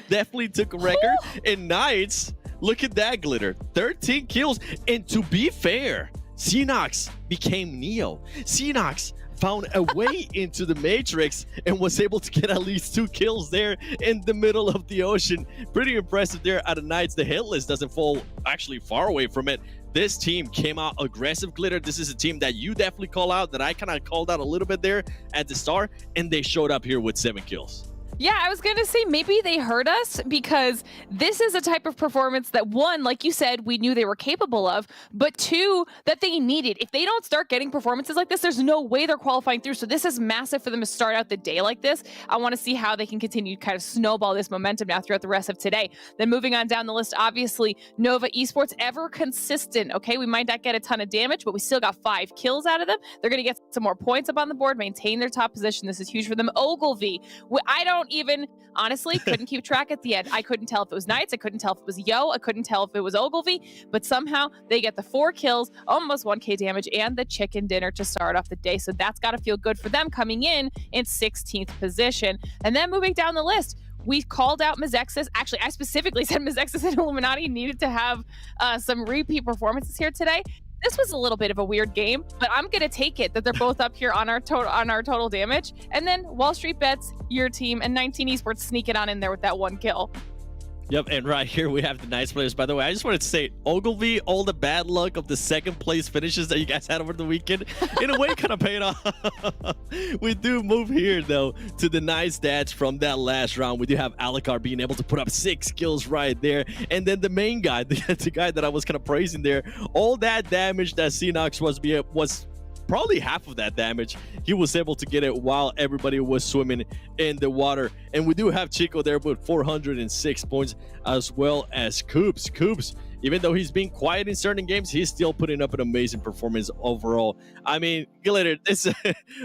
definitely took a record. And Knights, look at that glitter. 13 kills. And to be fair, Xenox became Neo. Xenox found a way into the Matrix and was able to get at least 2 kills there in the middle of the ocean. Pretty impressive there out of Knights. The Hitlist doesn't fall actually far away from it. This team came out aggressive, Glitter. This is a team that you definitely call out, that I kind of called out a little bit there at the start, and they showed up here with 7 kills. Yeah, I was going to say maybe they heard us, because this is a type of performance that, one, like you said, we knew they were capable of, but 2, that they needed. If they don't start getting performances like this, there's no way they're qualifying through. So this is massive for them to start out the day like this. I want to see how they can continue to kind of snowball this momentum now throughout the rest of today. Then moving on down the list, obviously, Nova Esports, ever consistent. Okay, we might not get a ton of damage, but we still got 5 kills out of them. They're going to get some more points up on the board, maintain their top position. This is huge for them. Ogilvy, I don't even, honestly, couldn't keep track at the end. I couldn't tell if it was Knights. I couldn't tell if it was Yo. I couldn't tell if it was Ogilvy. But somehow they get the 4 kills, almost 1k damage, and the chicken dinner to start off the day. So that's got to feel good for them coming in 16th position. And then moving down the list, we called out Mezexis. Actually, I specifically said Mezexis and Illuminati needed to have some repeat performances here today. This was a little bit of a weird game, but I'm gonna take it that they're both up here on our total damage. And then WallStreetBets, your team, and 19 Esports sneaking on in there with that 1 kill. Yep, and right here we have the nice players. By the way, I just wanted to say, Ogilvy, all the bad luck of the 2nd place finishes that you guys had over the weekend, in a way, kind of paid off. We do move here, though, to the nice stats from that last round. We do have Alucard being able to put up 6 kills right there. And then the main guy, the guy that I was kind of praising there, all that damage that Xenox was probably half of that damage. He was able to get it while everybody was swimming in the water. And we do have Chico there with 406 points, as well as Coops. Even though he's been quiet in certain games, he's still putting up an amazing performance overall. I mean, Glitter,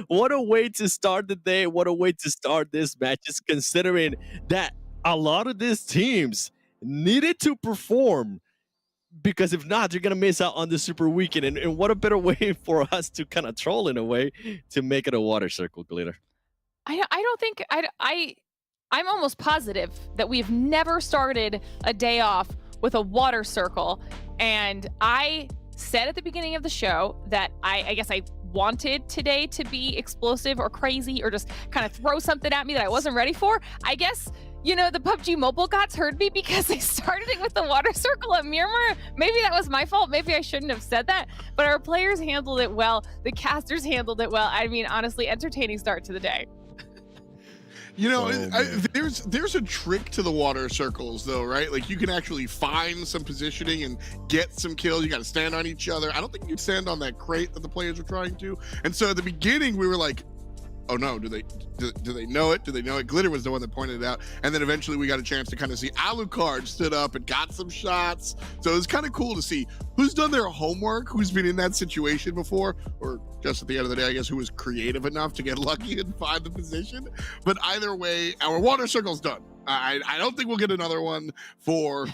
what a way to start the day. What a way to start this match, just considering that a lot of these teams needed to perform, because if not, you're going to miss out on the Super Weekend. And what a better way for us to kind of troll in a way to make it a water circle, Glitter. I don't think, I'm almost positive that we've never started a day off with a water circle. And I said at the beginning of the show that I guess I wanted today to be explosive or crazy or just kind of throw something at me that I wasn't ready for. I guess, you know, the PUBG Mobile gods heard me because they started it with the water circle at Miramar. Maybe that was my fault. Maybe I shouldn't have said that. But our players handled it well. The casters handled it well. I mean, honestly, entertaining start to the day. You know, there's a trick to the water circles, though, right? Like, you can actually find some positioning and get some kills. You got to stand on each other. I don't think you can stand on that crate that the players were trying to. And so at the beginning, we were like, oh no, do they know it? Do they know it? Glitter was the one that pointed it out. And then eventually we got a chance to kind of see Alucard stood up and got some shots. So it was kind of cool to see who's done their homework, who's been in that situation before, or just at the end of the day, I guess, who was creative enough to get lucky and find the position. But either way, our water circle's done. I don't think we'll get another one for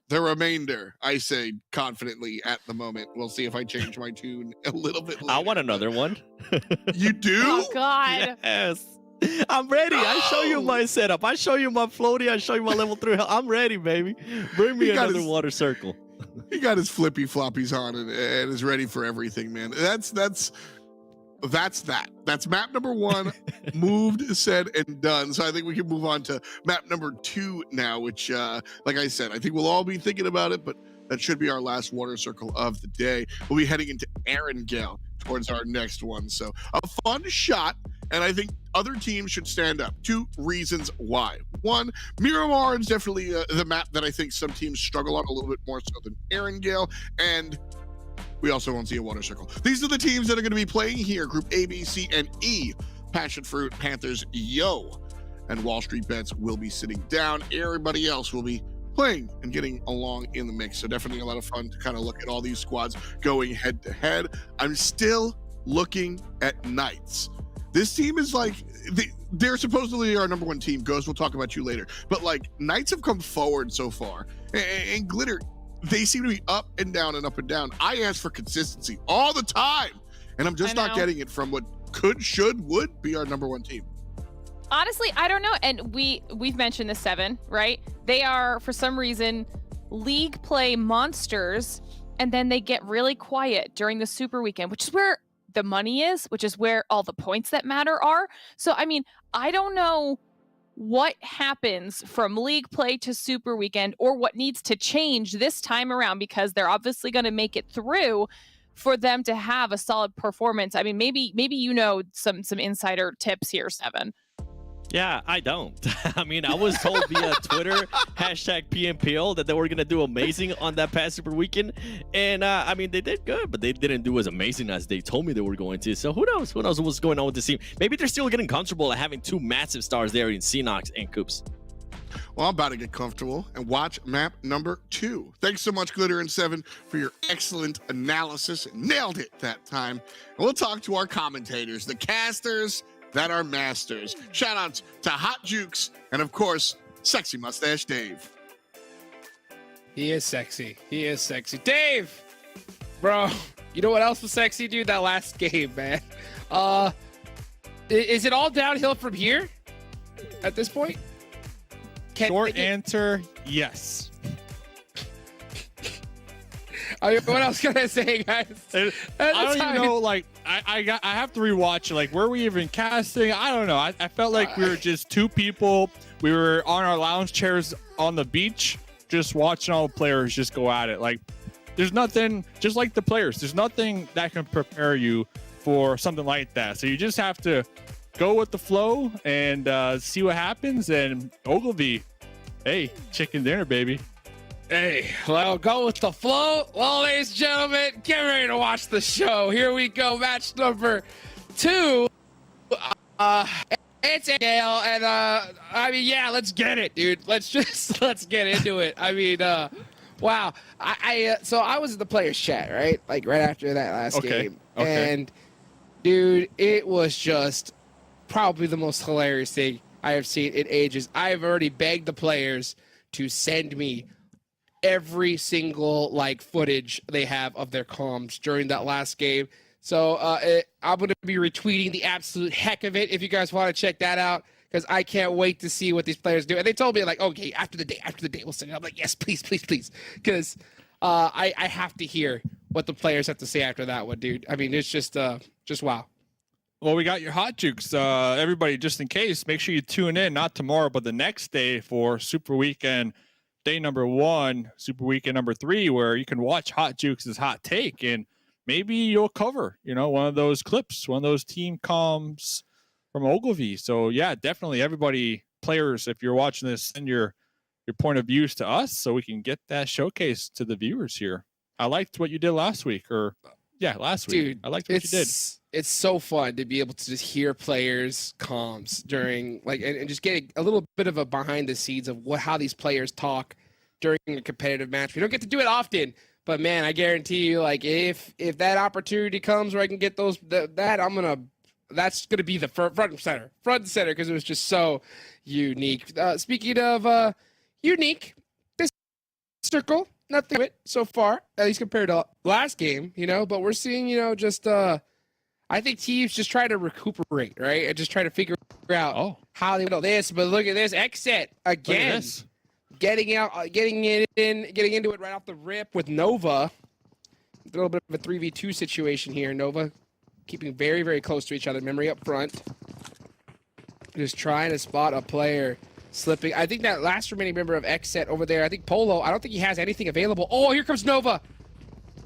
the remainder, I say confidently at the moment. We'll see if I change my tune a little bit later. I want another one. You do? Oh, God. Yes. I'm ready. I show you my setup. I show you my floaty. I show you my level 3. I'm ready, baby. Bring me another water circle. He got his flippy floppies on and is ready for everything, man. That's that. That's map number 1, moved, said, and done. So I think we can move on to map number 2 now, which, like I said, I think we'll all be thinking about it, but that should be our last water circle of the day. We'll be heading into Erangel towards our next one. So a fun shot, and I think other teams should stand up. 2 reasons why. 1, Miramar is definitely the map that I think some teams struggle on a little bit more so than Erangel, and we also won't see a water circle. These are the teams that are going to be playing here. Group A, B, C, and E. Passionfruit, Panthers, Yo, and WallStreetBets will be sitting down. Everybody else will be playing and getting along in the mix. So definitely a lot of fun to kind of look at all these squads going head to head. I'm still looking at Knights. This team is like, they're supposedly our number 1 team. Ghost, we'll talk about you later. But like, Knights have come forward so far. And Glitter, they seem to be up and down and up and down. I ask for consistency all the time, and I'm just not getting it from what could, should, would be our number 1 team. Honestly, I don't know. And we've mentioned the 7, right? They are, for some reason, league play monsters, and then they get really quiet during the Super Weekend, which is where the money is, which is where all the points that matter are. So, I mean, I don't know what happens from league play to Super Weekend, or what needs to change this time around, because they're obviously going to make it through for them to have a solid performance. I mean, maybe you know some insider tips here, 7. Yeah, I don't. I mean, I was told via Twitter, #PMPL, that they were going to do amazing on that past Super Weekend. And, I mean, they did good, but they didn't do as amazing as they told me they were going to. So who knows? Who knows what's going on with this team? Maybe they're still getting comfortable at having 2 massive stars there in Xenox and Coops. Well, I'm about to get comfortable and watch map number 2. Thanks so much, Glitter and 7, for your excellent analysis. Nailed it that time. And we'll talk to our commentators, the casters that are masters. Shout outs to Hot Jukes and, of course, Sexy Mustache Dave. He is sexy. He is sexy. Dave! Bro, you know what else was sexy, dude? That last game, man. Is it all downhill from here at this point? Short answer, yes. I mean, what else can I say, guys? I don't even know, like, I have to rewatch it. Like, were we even casting? I don't know. I felt like we were just 2 people. We were on our lounge chairs on the beach, just watching all the players just go at it. Like, there's nothing, just like the players, there's nothing that can prepare you for something like that. So you just have to go with the flow and see what happens. And Ogilvy, hey, chicken dinner, baby. Hey, well, go with the flow. Well, ladies and gentlemen, get ready to watch the show. Here we go, match number 2. It's Erangel, and I mean, yeah, let's get it, dude. Let's get into it. I mean, wow. So I was in the players chat, right? Like right after that last game, and dude, it was just probably the most hilarious thing I have seen in ages. I've already begged the players to send me every single like footage they have of their comms during that last game. So I'm going to be retweeting the absolute heck of it if you guys want to check that out, because I can't wait to see what these players do. And they told me like, okay, after the day, we'll send it. I'm like, yes, please, because I have to hear what the players have to say after that one, dude. I mean, it's just wow. Well, we got your hot jukes. Everybody, just in case, make sure you tune in, not tomorrow, but the next day for Super Weekend day number 1, Super Weekend number 3, where you can watch Hot Jukes' hot take, and maybe you'll cover, one of those clips, one of those team comms from Ogilvy. So yeah, definitely everybody, players, if you're watching this, send your point of views to us so we can get that showcase to the viewers here. I liked what you did last week, last week. Dude, I liked what you did. It's so fun to be able to just hear players' comms during and just getting a little bit of a behind the scenes of how these players talk during a competitive match. We don't get to do it often, but man, I guarantee you, like if that opportunity comes where I can get that's gonna be the front and center, because it was just so unique. Speaking of unique, this circle, nothing to it so far, at least compared to last game, but we're seeing, I think teams just try to recuperate, right? And just try to figure out how they do this. But look at this, XSET again, getting into it right off the rip with Nova. A little bit of a 3v2 situation here. Nova keeping very, very close to each other. Memory up front, just trying to spot a player slipping. I think that last remaining member of XSET over there, I think Polo, I don't think he has anything available. Oh, here comes Nova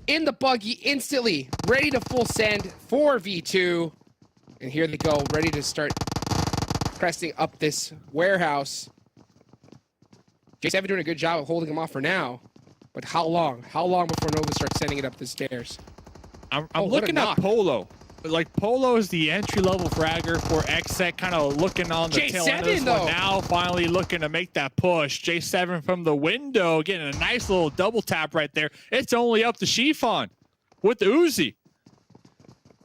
in the buggy instantly, ready to full send 4v2. And here they go, ready to start pressing up this warehouse. J7 doing a good job of holding him off for now. But how long? How long before Nova starts sending it up the stairs? I'm looking at Polo. Like, Polo is the entry-level fragger for XSET, kind of looking on the tail end of this one now, finally looking to make that push. J7 from the window, getting a nice little double tap right there. It's only up to Chiffon with the Uzi.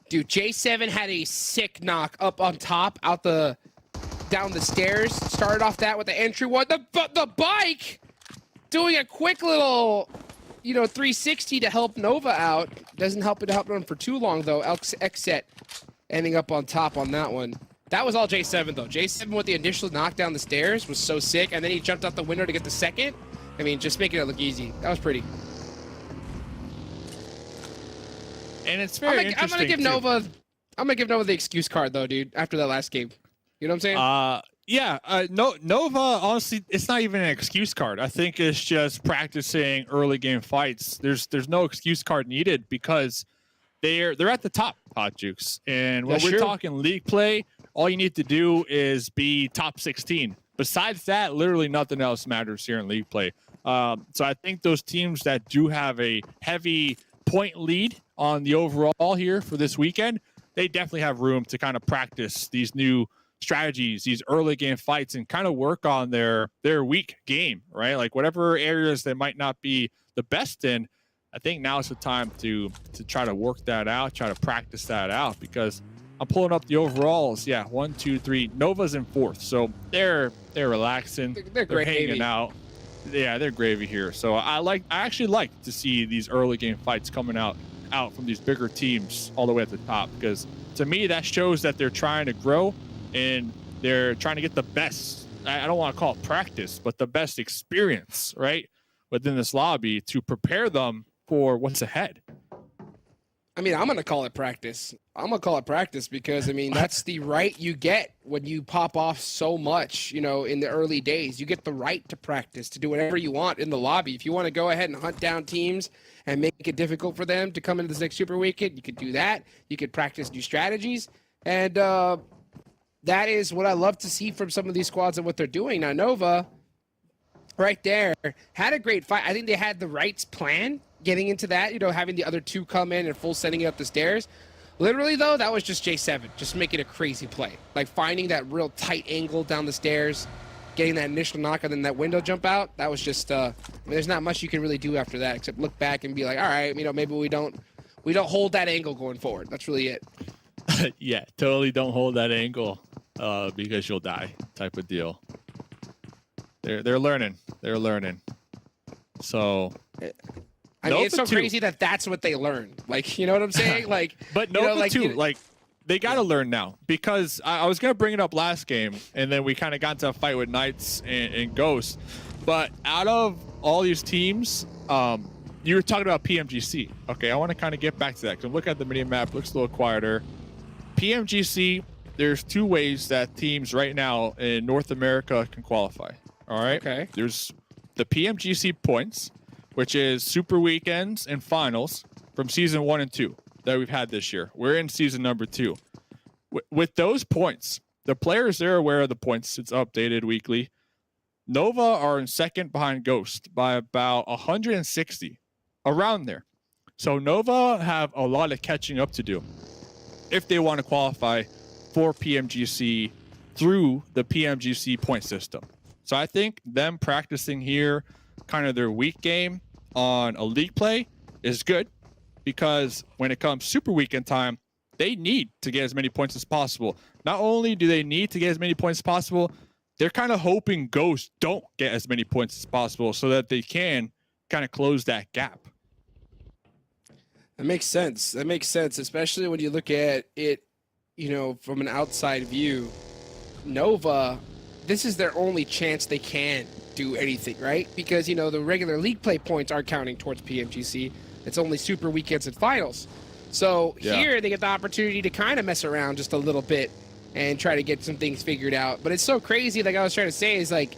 Dude, J7 had a sick knock up on top, down the stairs. Started off that with the entry one. The bike doing a quick little 360 to help Nova out. Doesn't help them for too long, though. XSET ending up on top on that one. That was all J7, though. J7 with the initial knock down the stairs was so sick, and then he jumped out the window to get the second. I mean, just making it look easy. That was pretty. And it's very interesting, I'm gonna give Nova the excuse card, though, dude, after that last game. You know what I'm saying? Nova, honestly, it's not even an excuse card. I think it's just practicing early game fights. There's no excuse card needed because they're at the top, Hot Jukes. And when we're talking league play, all you need to do is be top 16. Besides that, literally nothing else matters here in league play. So I think those teams that do have a heavy point lead on the overall here for this weekend, they definitely have room to kind of practice these new strategies, these early game fights, and kind of work on their weak game, right? Like whatever areas they might not be the best in, I think now's the time to try to work that out, try to practice that out, because I'm pulling up the overalls. Yeah, 1, 2, 3. Nova's in 4th, so they're relaxing. They're hanging out. Yeah, they're gravy here. So I actually like to see these early game fights coming out from these bigger teams all the way at the top, because to me that shows that they're trying to grow and they're trying to get the best. I don't want to call it practice, but the best experience, right, within this lobby to prepare them for what's ahead. I mean, I'm going to call it practice. I'm going to call it practice because, I mean, that's the right you get when you pop off so much, in the early days. You get the right to practice, to do whatever you want in the lobby. If you want to go ahead and hunt down teams and make it difficult for them to come into this next Super Weekend, you could do that. You could practice new strategies. And that is what I love to see from some of these squads and what they're doing. Now, Nova, right there had a great fight. I think they had the right plan getting into that, having the other two come in and full sending it up the stairs. Literally, though, that was just J7, just making a crazy play. Like finding that real tight angle down the stairs, getting that initial knock, and then that window jump out. That was just, there's not much you can really do after that except look back and be like, all right, maybe we don't hold that angle going forward. That's really it. Yeah, totally don't hold that angle because you'll die type of deal. They're learning. They're learning. So I mean, it's so crazy that that's what they learn. Like, you know what I'm saying? Like, but Nova too, like they got to learn now, because I was going to bring it up last game and then we kind of got into a fight with Knights and Ghosts. But out of all these teams, you were talking about PMGC. Okay, I want to kind of get back to that because look at the mini map, looks a little quieter. PMGC, there's two ways that teams right now in North America can qualify. All right. Okay. There's the PMGC points, which is Super Weekends and Finals from Season 1 and 2 that we've had this year. We're in Season number 2. With those points, the players, they're aware of the points. It's updated weekly. Nova are in second behind Ghost by about 160, around there. So Nova have a lot of catching up to do if they want to qualify for PMGC through the PMGC point system. So I think them practicing here, kind of their week game on a league play is good, because when it comes Super Weekend time, they need to get as many points as possible. Not only do they need to get as many points as possible, they're kind of hoping Ghosts don't get as many points as possible so that they can kind of close that gap. That makes sense. That makes sense, especially when you look at it, from an outside view. Nova, this is their only chance they can do anything, right? Because, the regular league play points aren't counting towards PMGC. It's only Super Weekends and Finals. So here they get the opportunity to kind of mess around just a little bit and try to get some things figured out. But it's so crazy, like I was trying to say, is like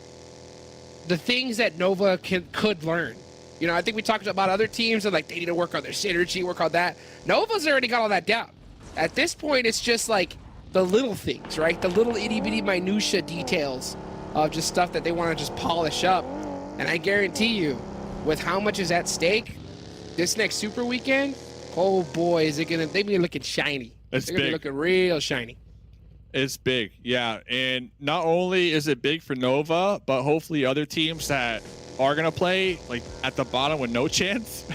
the things that Nova could learn. I think we talked about other teams and like they need to work on their synergy, work on that. Nova's already got all that down. At this point, it's just like the little things, right? The little itty-bitty minutia details of just stuff that they want to just polish up. And I guarantee you, with how much is at stake, this next Super Weekend, oh boy, is it gonna, they're gonna be looking shiny. They're gonna be looking real shiny. It's big, yeah. And not only is it big for Nova, but hopefully other teams that are gonna play like at the bottom with no chance,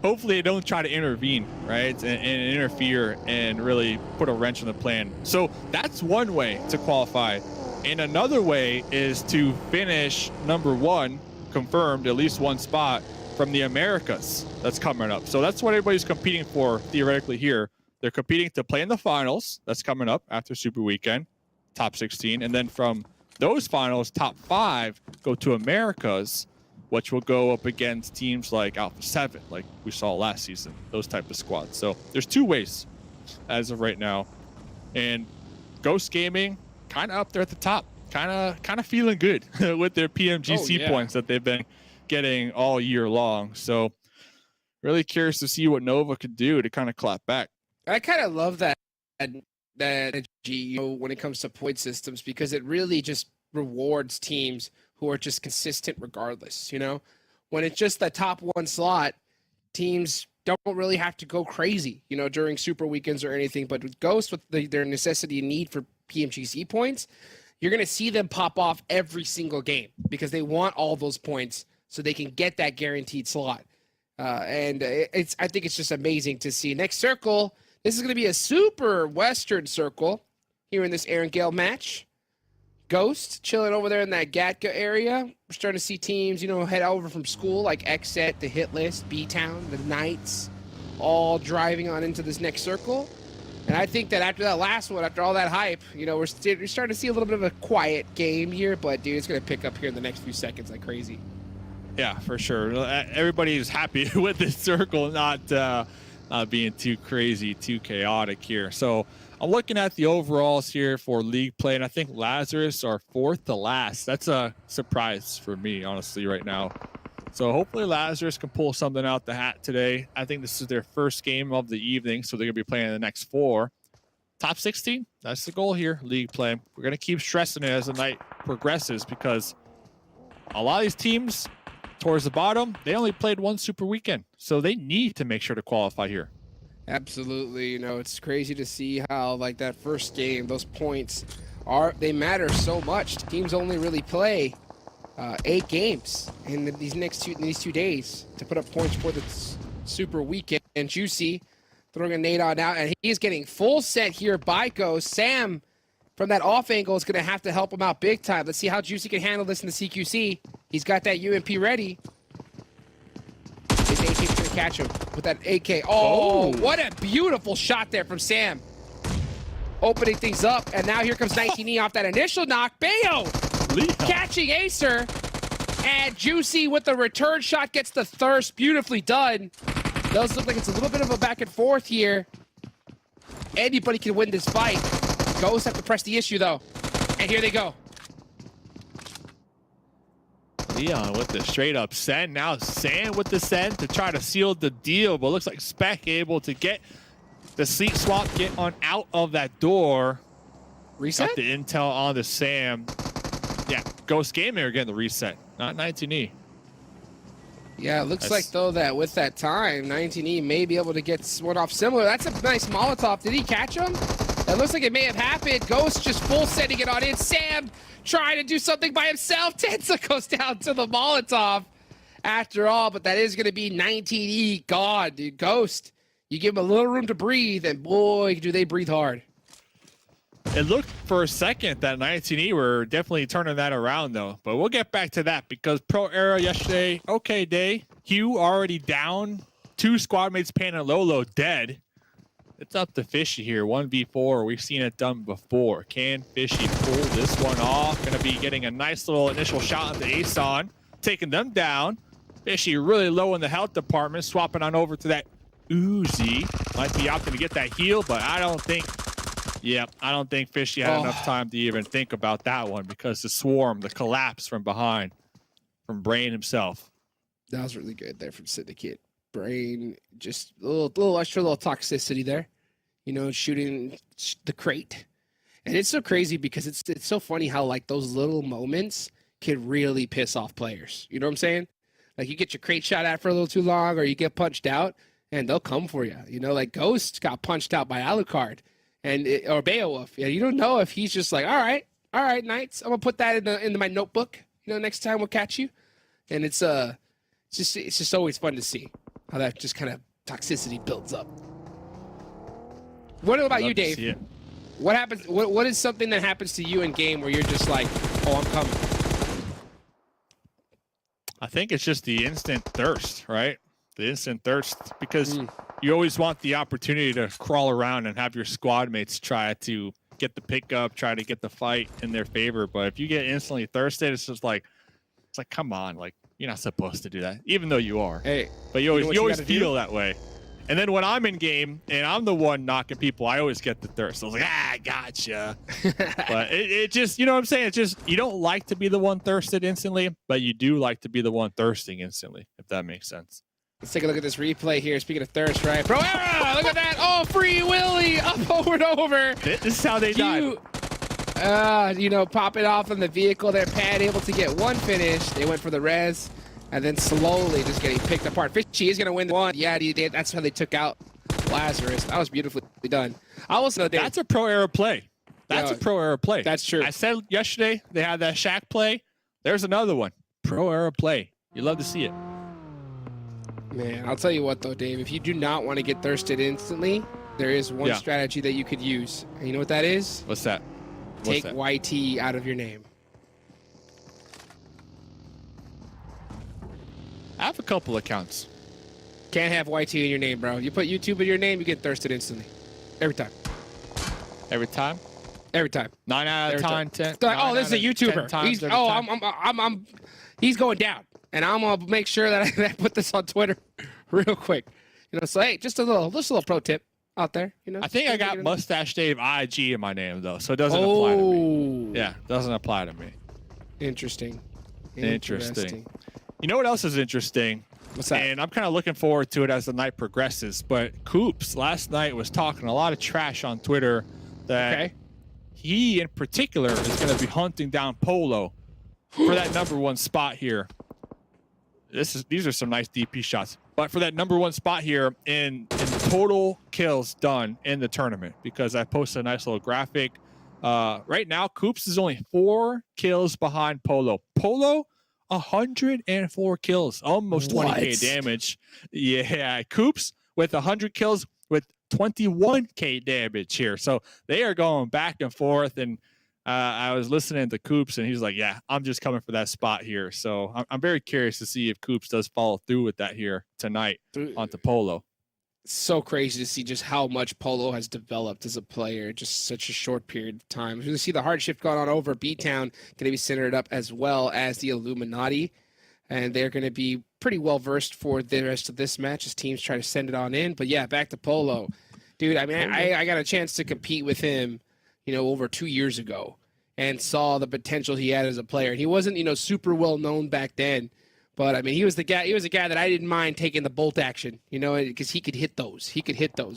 hopefully they don't try to intervene, right? And interfere and really put a wrench in the plan. So that's one way to qualify. And another way is to finish number 1, confirmed, at least one spot from the Americas that's coming up. So that's what everybody's competing for theoretically here. They're competing to play in the finals. That's coming up after Super Weekend, top 16. And then from those finals, top 5 go to Americas, which will go up against teams like Alpha 7, like we saw last season, those type of squads. So there's two ways as of right now. And Ghost Gaming kind of up there at the top, kind of feeling good with their PMGC points that they've been getting all year long. So really curious to see what Nova could do to kind of clap back. I kind of love that when it comes to point systems, because it really just rewards teams who are just consistent regardless. When it's just the top 1 slot, teams don't really have to go crazy, during Super Weekends or anything. But with Ghost, with their necessity and need for PMGC points, you're going to see them pop off every single game because they want all those points so they can get that guaranteed slot. I think it's just amazing to see. Next circle, this is going to be a super Western circle here in this Erangel match. Ghost chilling over there in that Gatka area. We're starting to see teams, head over from school like XSET, the Hitlist, BTOWN, the Knights, all driving on into this next circle. And I think that after that last one, after all that hype, we're starting to see a little bit of a quiet game here. But, dude, it's going to pick up here in the next few seconds like crazy. Yeah, for sure. Everybody's happy with this circle not being too crazy, too chaotic here. So I'm looking at the overalls here for league play, and I think Lazarus are 4th to last. That's a surprise for me, honestly, right now. So hopefully Lazarus can pull something out the hat today. I think this is their first game of the evening, so they're going to be playing the next 4. Top 16, that's the goal here, league play. We're going to keep stressing it as the night progresses because a lot of these teams towards the bottom, they only played one super weekend. So they need to make sure to qualify here. Absolutely. You know, it's crazy to see how like that first game, those points they matter so much. Teams only really play 8 games in these these 2 days to put up points for the super weekend. And Juicy throwing a nade on out, and he is getting full set here by Ghost. Sam from that off angle is going to have to help him out big time. Let's see how Juicy can handle this in the CQC. He's got that UMP ready. His AK's going to catch him with that AK. Oh, what a beautiful shot there from Sam. Opening things up, and now here comes 19E off that initial knock. Bayo catching Acer, and Juicy with the return shot gets the thirst. Beautifully done. Does look like it's a little bit of a back and forth here. Anybody can win this fight. Ghosts have to press the issue, though. And here they go. Leon with the straight up send. Now Sam with the send to try to seal the deal, but looks like Spec able to get the Sleep Swap, get on out of that door. Reset? Got the intel on the Sam. Yeah, Ghost Gaming are getting the reset, not 19E. Yeah, it looks like, though, that with that time, 19E may be able to get one off similar. That's a nice Molotov. Did he catch him? That looks like it may have happened. Ghost just full setting it on in. Sam trying to do something by himself. Tensa goes down to the Molotov after all, but that is going to be 19E. God, dude, Ghost. You give them a little room to breathe, and boy, do they breathe hard. It looked for a second that 19E were definitely turning that around, though. But we'll get back to that because Pro Era yesterday, okay day. Hugh already down. 2 squad mates, Pan and Lolo, dead. It's up to Fishy here. 1v4. We've seen it done before. Can Fishy pull this one off? Going to be getting a nice little initial shot on the Ason, taking them down. Fishy really low in the health department, swapping on over to that Uzi. Might be opting to get that heal, but I don't think Fishy had enough time to even think about that one because the swarm, the collapse from behind, from Brain himself. That was really good there from Syndicate. Brain, just a little extra little toxicity there. You know, shooting the crate. And it's so crazy because it's so funny how like those little moments can really piss off players. You know what I'm saying? Like you get your crate shot at for a little too long or you get punched out and they'll come for you. You know, like Ghost got punched out by Alucard. Or Beowulf. Yeah, you don't know if he's just like, all right, Knights, I'm gonna put that into my notebook. You know, next time we'll catch you. And it's just always fun to see how that just kind of toxicity builds up. What about you, Dave? What happens? What is something that happens to you in game where you're just like, oh, I'm coming? I think it's just the instant thirst, right? The instant thirst because you always want the opportunity to crawl around and have your squad mates try to get the pickup, try to get the fight in their favor. But if you get instantly thirsted, it's just like, come on, like you're not supposed to do that, even though you are. Hey, but you always feel that way. And then when I'm in game and I'm the one knocking people, I always get the thirst. I was like, I gotcha. But it just, you know what I'm saying? It's just, you don't like to be the one thirsted instantly, but you do like to be the one thirsting instantly, if that makes sense. Let's take a look at this replay here. Speaking of thirst, right? Pro Era! Look at that! Oh, Free Willy! Up over and over! This is how they died. You know, pop it off in the vehicle there. Pad able to get one finish. They went for the res. And then slowly just getting picked apart. Fishy is going to win the one. Yeah, that's how they took out Lazarus. That was beautifully done. I also know that's a Pro Era play. That's a Pro Era play. That's true. I said yesterday they had that Shaq play. There's another one. Pro Era play. You love to see it. Man, I'll tell you what, though, Dave. If you do not want to get thirsted instantly, there is one strategy that you could use. And you know what that is? What's that? Take YT out of your name. I have a couple accounts. Can't have YT in your name, bro. You put YouTube in your name, you get thirsted instantly. Every time. Every time? Every time. 9 out of 10. 10 oh, this is a YouTuber. He's going down. And I'm gonna make sure that I put this on Twitter real quick. You know, so hey, just a little pro tip out there. You know, I think I got Mustache Dave IG in my name though, so it doesn't apply to me. Yeah, it doesn't apply to me. Interesting. You know what else is interesting? What's that? And I'm kind of looking forward to it as the night progresses. But Coops last night was talking a lot of trash on Twitter that he in particular is going to be hunting down Polo for that #1 spot here, these are some nice DP shots. But for that #1 spot here in total kills done in the tournament, because I posted a nice little graphic. Right now, Coops is only 4 kills behind Polo. Polo, 104 kills, almost 20k damage. Yeah, Coops with 100 kills with 21k damage here. So they are going back and forth. And I was listening to Coops, and he's like, yeah, I'm just coming for that spot here. So I'm very curious to see if Coops does follow through with that here tonight onto Polo. So crazy to see just how much Polo has developed as a player in just such a short period of time. We're going to see the hard shift going on over BTOWN, going to be centered up as well as the Illuminati. And they're going to be pretty well versed for the rest of this match as teams try to send it on in. But yeah, back to Polo. Dude, I mean, I got a chance to compete with him, over 2 years ago, and saw the potential he had as a player. And he wasn't, super well known back then. But I mean, he was the guy that I didn't mind taking the bolt action, because he could hit those.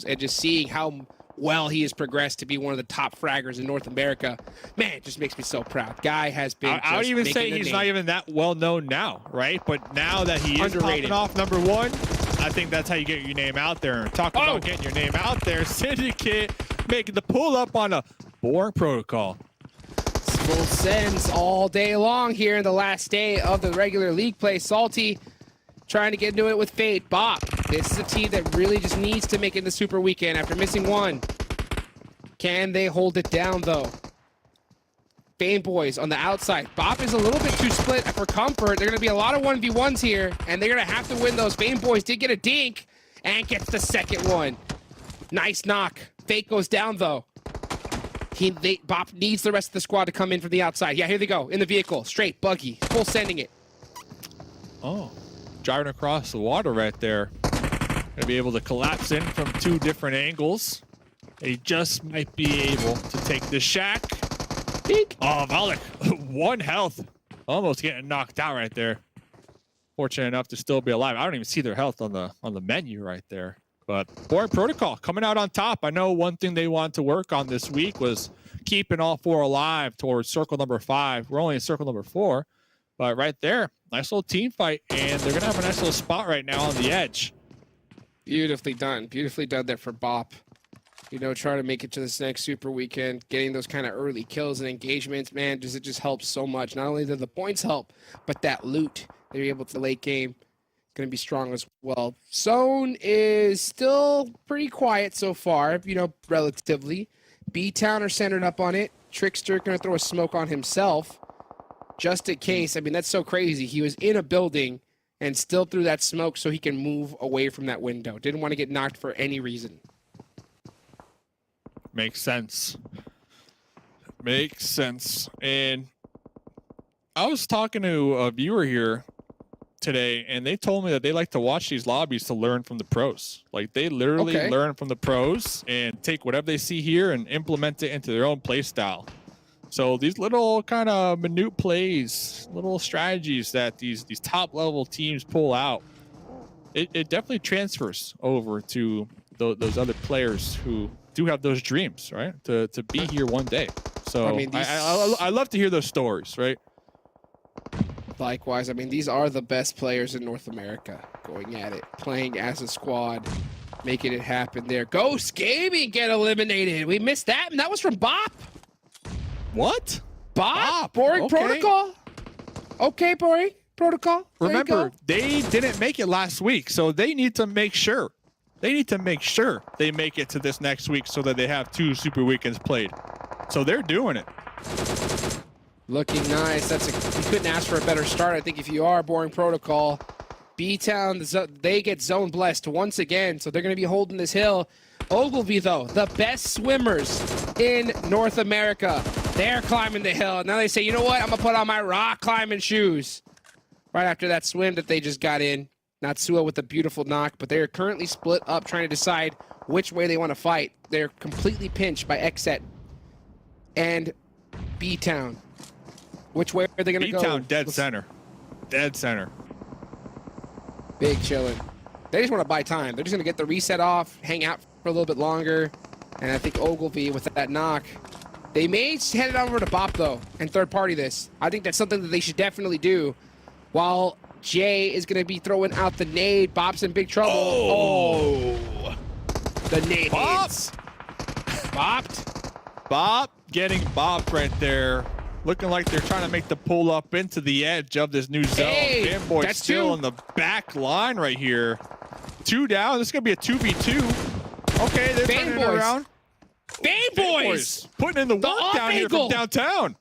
And just seeing how well he has progressed to be one of the top fraggers in North America, man, it just makes me so proud. Guy has been. I would even say he's not even that well known now, right? But now that he is popping off #1, I think that's how you get your name out there. Talk about getting your name out there. Syndicate making the pull up on a boring protocol. Full sends all day long here in the last day of the regular league play. Salty trying to get into it with Fate. Bop. This is a team that really just needs to make it the Super Weekend after missing 1. Can they hold it down, though? Bane Boys on the outside. Bop is a little bit too split for comfort. They're going to be a lot of 1v1s here, and they're going to have to win those. Bane Boys did get a dink and gets the second one. Nice knock. Fate goes down, though. Bop needs the rest of the squad to come in from the outside. Yeah, here they go. In the vehicle. Straight. Buggy. Full sending it. Oh. Driving across the water right there. Gonna be able to collapse in from 2 different angles. They just might be able to take the shack. Oh, Malik. 1 health. Almost getting knocked out right there. Fortunate enough to still be alive. I don't even see their health on the menu right there. But Boring Protocol coming out on top. I know one thing they wanted to work on this week was keeping all 4 alive towards circle number 5. We're only in circle number 4. But right there, nice little team fight. And they're going to have a nice little spot right now on the edge. Beautifully done. Beautifully done there for Bop. Trying to make it to this next Super Weekend. Getting those kind of early kills and engagements, man, it just helps so much. Not only do the points help, but that loot they're able to late game. Going to be strong as well. Zone is still pretty quiet so far, relatively. BTOWN are centered up on it. Trickster going to throw a smoke on himself just in case. I mean, that's so crazy. He was in a building and still threw that smoke so he can move away from that window. Didn't want to get knocked for any reason. Makes sense. Makes sense. And I was talking to a viewer here today, and they told me that they like to watch these lobbies to learn from the pros. Like, they literally learn from the pros and take whatever they see here and implement it into their own play style. So these little kind of minute plays, little strategies that these top level teams pull out, it definitely transfers over to those other players who do have those dreams, right? To be here one day. So I love to hear those stories, right? Likewise, I mean, these are the best players in North America going at it, playing as a squad, making it happen there. Ghost Gaming get eliminated. We missed that, and that was from Bop. What? Bop? Boring Protocol? Okay, Boring Protocol. Remember, they didn't make it last week, so they need to make sure. They need to make sure they make it to this next week so that they have 2 Super Weekends played. So they're doing it. Looking nice. You couldn't ask for a better start, I think, if you are Boring Protocol. BTOWN, they get zone blessed once again, so they're going to be holding this hill. Ogilvy, though, the best swimmers in North America. They're climbing the hill. Now they say, you know what? I'm going to put on my rock climbing shoes. Right after that swim that they just got in. Natsuo with a beautiful knock, but they are currently split up trying to decide which way they want to fight. They're completely pinched by XSET and BTOWN. Which way are they going to go? BTOWN dead center. Dead center. Big chillin'. They just want to buy time. They're just going to get the reset off, hang out for a little bit longer. And I think Ogilvy with that knock They may head it over to Bop, though, and third-party this. I think that's something that they should definitely do. While Jay is going to be throwing out the nade, Bop's in big trouble. Oh! The nade Bop! hits. Bopped. Bop getting bopped right there. Looking like they're trying to make the pull up into the edge of this new zone. Hey, Fanboy that's still two. in the back line right here. 2 down. This is going to be a 2v2. Okay, they're turning it Fanboys. around. Fanboys Putting in the work off down here from angle. downtown.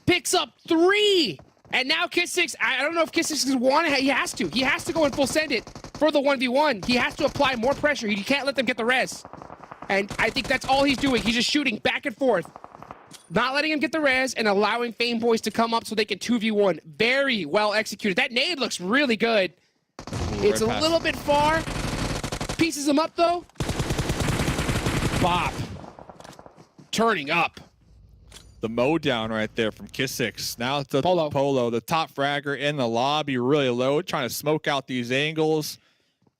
picks up 3. And now K6, I don't know if K6 is one. He has to. He has to go and full send it for the 1v1. He has to apply more pressure. He can't let them get the res. And I think that's all he's doing. He's just shooting back and forth. Not letting him get the res and allowing Fame Boys to come up so they can 2v1. Very well executed. That nade looks really good. It's a little bit far. Pieces him up, though. Bop. Turning up. The mow down right there from K6. Now it's the Polo, the top fragger in the lobby, really low, trying to smoke out these angles,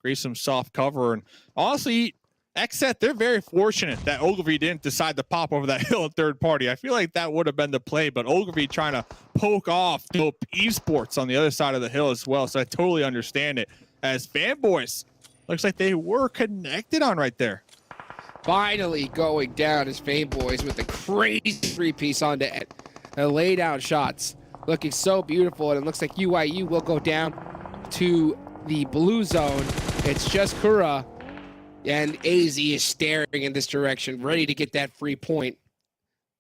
create some soft cover. And honestly, XSET, they're very fortunate that Ogilvy didn't decide to pop over that hill in third party. I feel like that would have been the play, but Ogilvy trying to poke off Dope Esports on the other side of the hill as well. So I totally understand it. As Fanboys, looks like they were connected on right there. Finally going down as Fame Boys with a crazy three-piece on the lay down shots. Looking so beautiful, and it looks like UIU will go down to the blue zone. It's just Kura, and AZ is staring in this direction, ready to get that free point.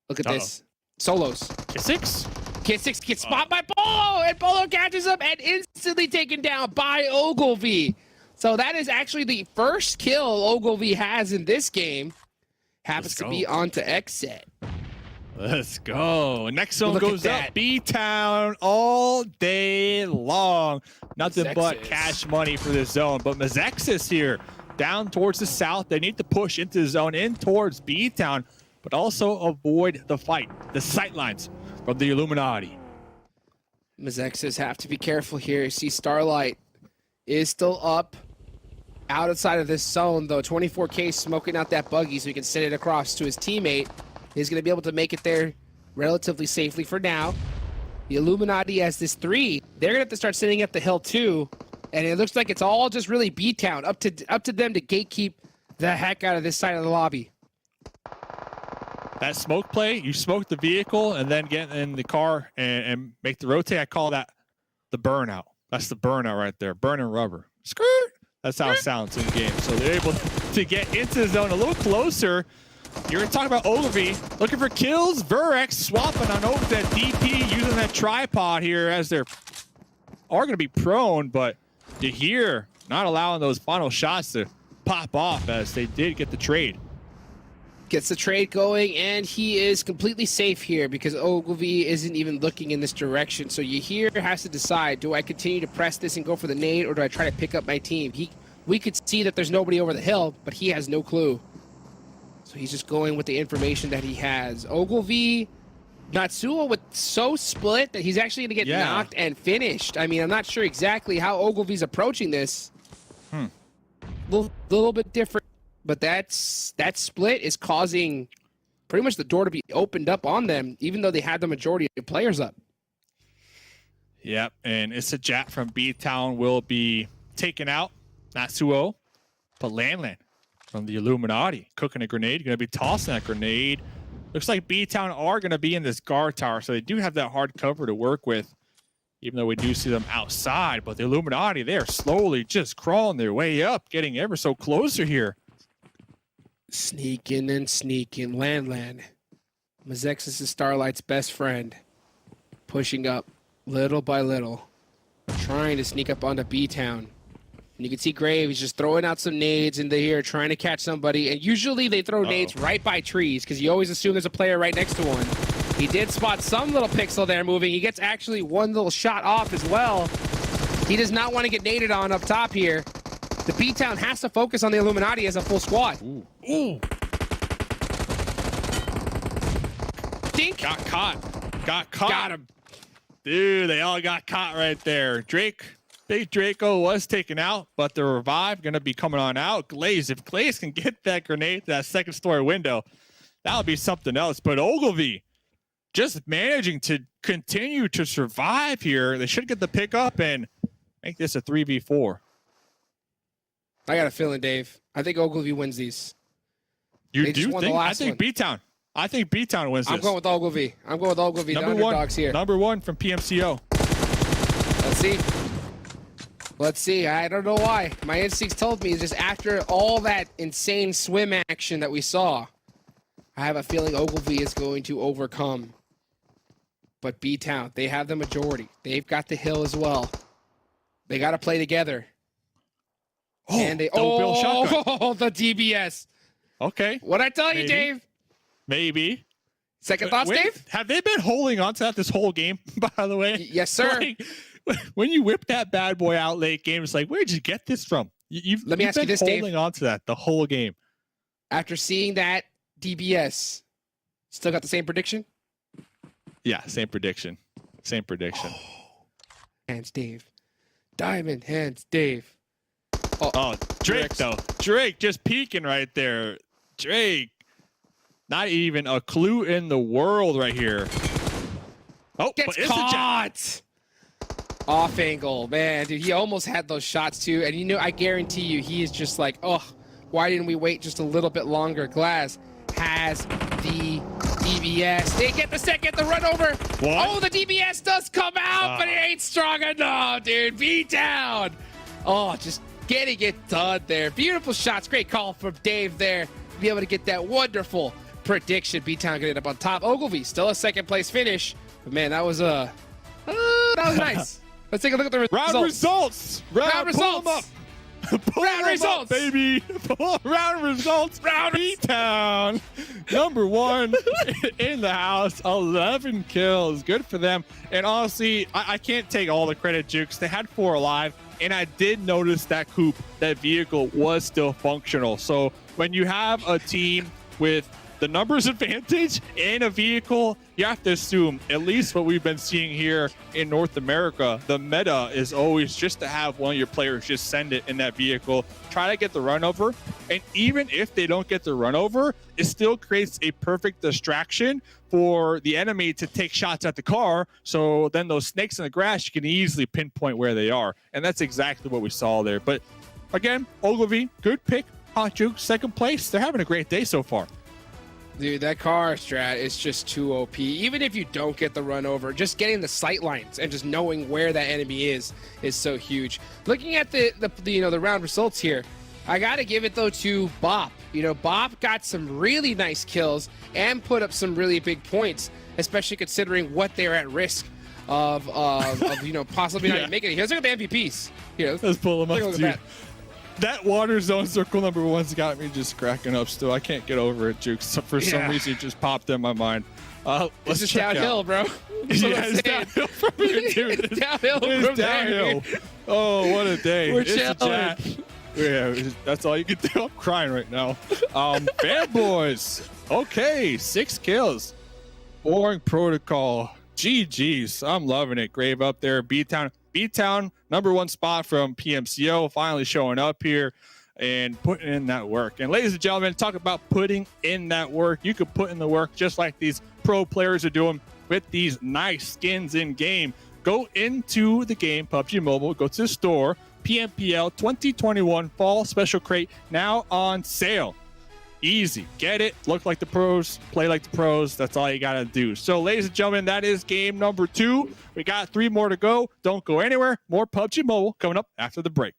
Look at this. Solos. K6? K6 gets spot by Polo, and Polo catches up and instantly taken down by Ogilvy. So that is actually the first kill Ogilvy has in this game. Happens to be onto XSET. Let's go. Next zone Look goes at up. that. BTOWN all day long. Nothing but Mezexis. cash money for this zone. But Mezexis here, down towards the south. They need to push into the zone, in towards BTOWN, but also avoid the fight, the sightlines from the Illuminati. Mezexis have to be careful here. You see Starlight is still up outside of this zone, though. 24K smoking out that buggy so he can send it across to his teammate. He's going to be able to make it there relatively safely for now. The Illuminati has this 3. They're going to have to start sending up the hill too, and it looks like it's all just really BTOWN. Up to them to gatekeep the heck out of this side of the lobby. That smoke play, you smoke the vehicle and then get in the car and make the rotate. I call that the burnout. That's the burnout right there. Burning rubber. Skirt. That's how it sounds in game. So they're able to get into the zone a little closer. You're going to talk about Ogilvy looking for kills. Vurex swapping on over that DP, using that tripod here as they're going to be prone, but you hear not allowing those final shots to pop off as they did get the trade. Gets the trade going, and he is completely safe here because Ogilvy isn't even looking in this direction. So Yahir has to decide, do I continue to press this and go for the nade, or do I try to pick up my team? We could see that there's nobody over the hill, but he has no clue. So he's just going with the information that he has. Ogilvy, Natsuo with so split that he's actually going to get knocked and finished. I mean, I'm not sure exactly how Ogilvy's approaching this. Little bit different. But that split is causing pretty much the door to be opened up on them, even though they had the majority of players up. Yep, and it's a Jat from BTOWN will be taken out. Natsuo, but Landland from the Illuminati cooking a grenade, going to be tossing that grenade. Looks like BTOWN are going to be in this guard tower, so they do have that hard cover to work with, even though we do see them outside. But the Illuminati, they are slowly just crawling their way up, getting ever so closer here. Sneaking and sneaking. Landland. Mezexis is Starlight's best friend. Pushing up little by little. Trying to sneak up onto BTOWN. And you can see Graves just throwing out some nades into here, trying to catch somebody. And usually they throw nades right by trees because you always assume there's a player right next to one. He did spot some little pixel there moving. He gets actually one little shot off as well. He does not want to get naded on up top here. The BTOWN has to focus on the Illuminati as a full squad. Ooh. Dink. Got caught. Got him. Dude, they all got caught right there. Big Draco was taken out, but the revive going to be coming on out. Glaze, if Glaze can get that grenade to that second story window, that would be something else. But Ogilvy just managing to continue to survive here. They should get the pick up and make this a 3v4. I got a feeling, Dave. I think Ogilvy wins these. You do think? I think BTOWN. I think BTOWN wins this. I'm going with Ogilvy. I'm going with Ogilvy. The underdogs here. Number one from PMCO. Let's see. Let's see. I don't know why. My instincts told me just after all that insane swim action that we saw, I have a feeling Ogilvy is going to overcome. But BTOWN, they have the majority. They've got the hill as well. They got to play together. Oh, and they the DBS. Okay. What'd I tell Maybe. you, Dave? Maybe. Second thoughts, Dave? Have they been holding on to that this whole game, by the way? Yes, sir. Like, when you whip that bad boy out late game, it's like, where'd you get this from? Let me ask you this, Dave. Holding on to that the whole game. After seeing that DBS, still got the same prediction? Yeah, same prediction. Same prediction. Hands, Dave. Diamond hands, Dave. Oh, Drake, though. Drake just peeking right there. Drake. Not even a clue in the world right here. Oh, gets caught. Off angle, man. Dude, he almost had those shots, too. And, you know, I guarantee you, he is just like, oh, why didn't we wait just a little bit longer? Glass has the DBS. They get the run over. What? Oh, the DBS does come out, but it ain't strong enough, dude. BTOWN. Oh, just getting it done there. Beautiful shots. Great call from Dave there to be able to get that wonderful prediction. BTOWN getting up on top. Ogilvy still a second place finish. But man, that was that was nice. Let's take a look at the results. Round results. Round results. Round results, baby. Round results. BTOWN, number one in the house. 11 kills. Good for them. And honestly, I can't take all the credit, Jukes. They had 4 alive. And I did notice that coupe, that vehicle was still functional. So when you have a team with the numbers advantage in a vehicle, you have to assume, at least what we've been seeing here in North America, the meta is always just to have one of your players just send it in that vehicle, try to get the run over. And even if they don't get the run over, it still creates a perfect distraction for the enemy to take shots at the car. So then those snakes in the grass, you can easily pinpoint where they are. And that's exactly what we saw there. But again, Ogilvy, good pick. Hot Juke, second place. They're having a great day so far. Dude, that car strat is just too OP. Even if you don't get the run over, just getting the sight lines and just knowing where that enemy is so huge. Looking at the round results here, I got to give it though to Bop. You know, Bop got some really nice kills and put up some really big points, especially considering what they're at risk of possibly not even making it. Let's look at the MVPs. Let's pull them up, dude. That. That water zone circle number one's got me just cracking up still. I can't get over it, Juke. So for some reason, it just popped in my mind. It's just downhill, bro. It's downhill from here, dude. It's downhill from downhill. There. Oh, what a day. We're it's chilling. Yeah, that's all you can do. I'm crying right now. Fanboys. Okay, 6 kills. Boring protocol. GG's. I'm loving it. Grave up there. BTOWN, number one spot from PMCO, finally showing up here and putting in that work. And ladies and gentlemen, talk about putting in that work. You could put in the work just like these pro players are doing with these nice skins in game. Go into the game, PUBG Mobile, go to the store, PMPL 2021 Fall Special Crate now on sale. Easy. Get it. Look like the pros. Play like the pros. That's all you got to do. So, ladies and gentlemen, that is game number 2. We got 3 more to go. Don't go anywhere. More PUBG Mobile coming up after the break.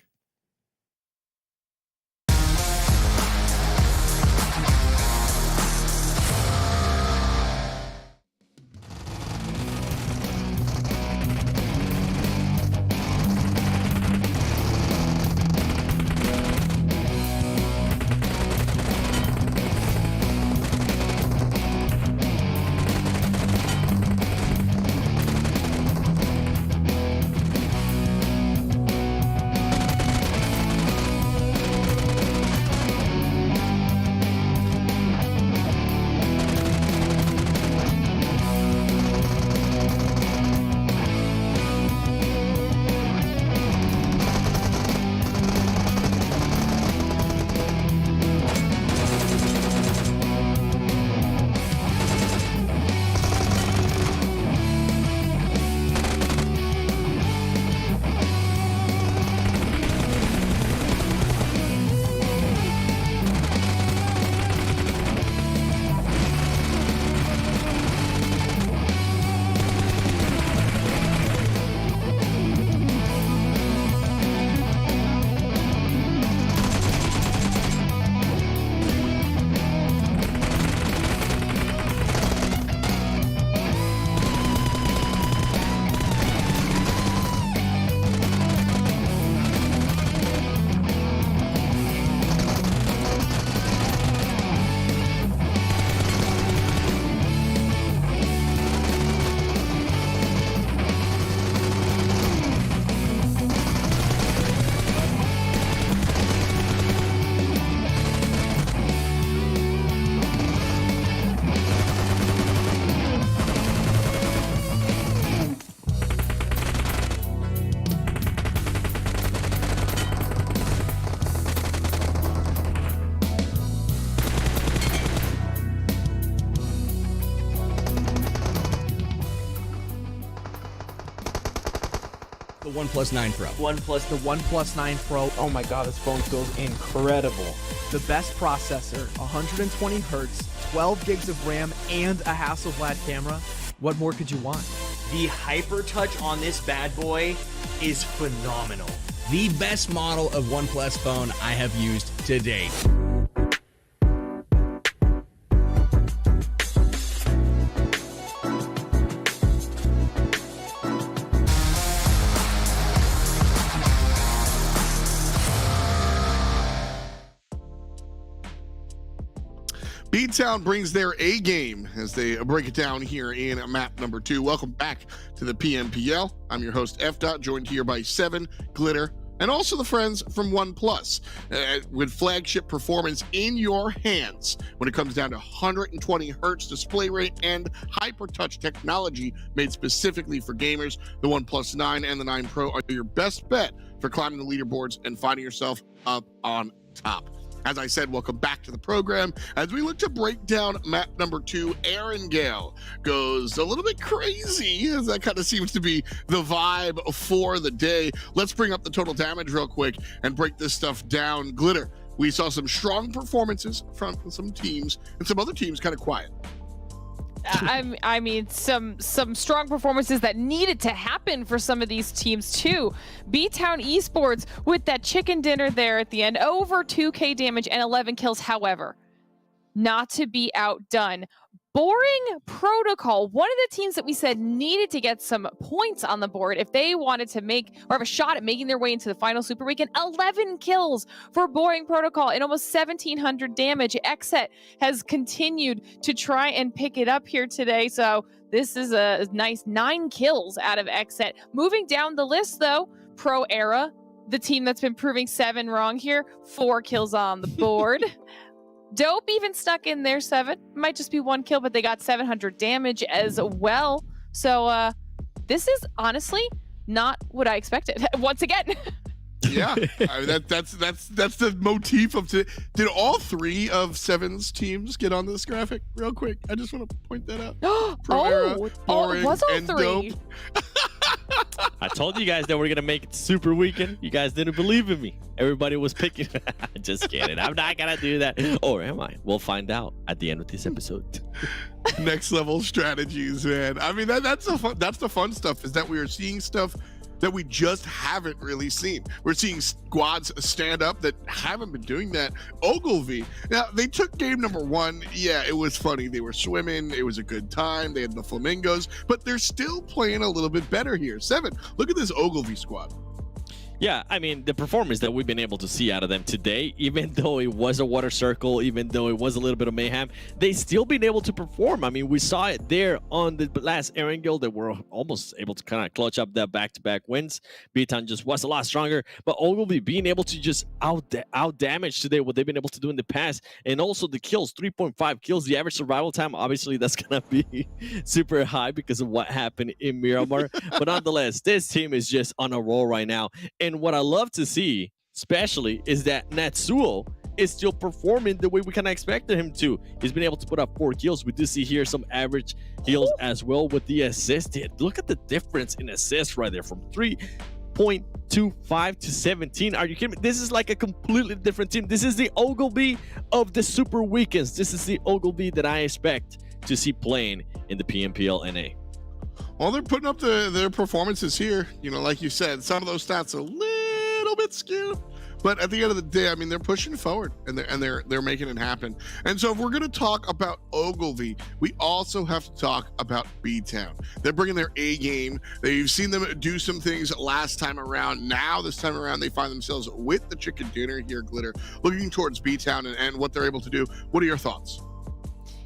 The OnePlus 9 Pro. OnePlus, The OnePlus 9 Pro. Oh my god, this phone feels incredible. The best processor, 120 hertz, 12 gigs of RAM, and a Hasselblad camera. What more could you want? the hyper touch on this bad boy is phenomenal. The best model of OnePlus phone I have used to date. BTOWN brings their A game as they break it down here in map number 2. Welcome back to the PMPL. I'm your host, F. joined here by Seven, Glitter, and also the friends from OnePlus. With flagship performance in your hands when it comes down to 120 hertz display rate and hyper touch technology made specifically for gamers, the OnePlus 9 and the 9 Pro are your best bet for climbing the leaderboards and finding yourself up on top. As I said, welcome back to the program. As we look to break down map number 2, Erangel goes a little bit crazy, as that kind of seems to be the vibe for the day. Let's bring up the total damage real quick and break this stuff down. Glitter, we saw some strong performances from some teams, and some other teams kind of quiet. I mean, some strong performances that needed to happen for some of these teams too. BTOWN Esports with that chicken dinner there at the end, over 2k damage and 11 kills. However, not to be outdone, Boring Protocol, one of the teams that we said needed to get some points on the board if they wanted to make or have a shot at making their way into the final Super Weekend. 11 kills for Boring Protocol and almost 1,700 damage. XSET has continued to try and pick it up here today. So this is a nice 9 kills out of XSET. Moving down the list though, Pro Era, the team that's been proving 7 wrong here, 4 kills on the board. Dope even stuck in there, 7. Might just be 1 kill, but they got 700 damage as well. So this is honestly not what I expected. Once again. Yeah, I mean, that's the motif of today. Did all 3 of Seven's teams get on this graphic real quick? I just want to point that out. It was all 3. Dope. I told you guys that we're gonna make it Super Weekend. You guys didn't believe in me. Everybody was picking. Just kidding. I'm not gonna do that. Or am I? We'll find out at the end of this episode. Next level strategies, man. I mean, that's the fun stuff, is that we are seeing stuff that we just haven't really seen. We're seeing squads stand up that haven't been doing that. Ogilvy, now they took game number 1. Yeah, it was funny. They were swimming. It was a good time. They had the flamingos, but they're still playing a little bit better here. 7, look at this Ogilvy squad. Yeah, I mean, the performance that we've been able to see out of them today, even though it was a water circle, even though it was a little bit of mayhem, they still been able to perform. I mean, we saw it there on the last Erangel that were almost able to kind of clutch up that back-to-back wins. BTOWN just was a lot stronger, but Ogilvy being able to just out damage today what they've been able to do in the past, and also the kills, 3.5 kills, the average survival time, obviously that's going to be super high because of what happened in Miramar. But nonetheless, this team is just on a roll right now. And what I love to see, especially, is that Natsuo is still performing the way we kind of expected him to. He's been able to put up 4 kills. We do see here some average kills as well with the assist. Look at the difference in assists right there from 3.25 to 17. Are you kidding me? This is like a completely different team. This is the Ogilvy of the Super Weekends. This is the Ogilvy that I expect to see playing in the PMPL NA. Well, they're putting up their performances here. You know, like you said, some of those stats are a little bit skewed, but at the end of the day, I mean, they're pushing forward and they're making it happen. And so, if we're going to talk about Ogilvy, we also have to talk about BTOWN. They're bringing their A game. They've seen them do some things last time around. Now, this time around, they find themselves with the chicken dinner here, Glitter, looking towards BTOWN and what they're able to do. What are your thoughts?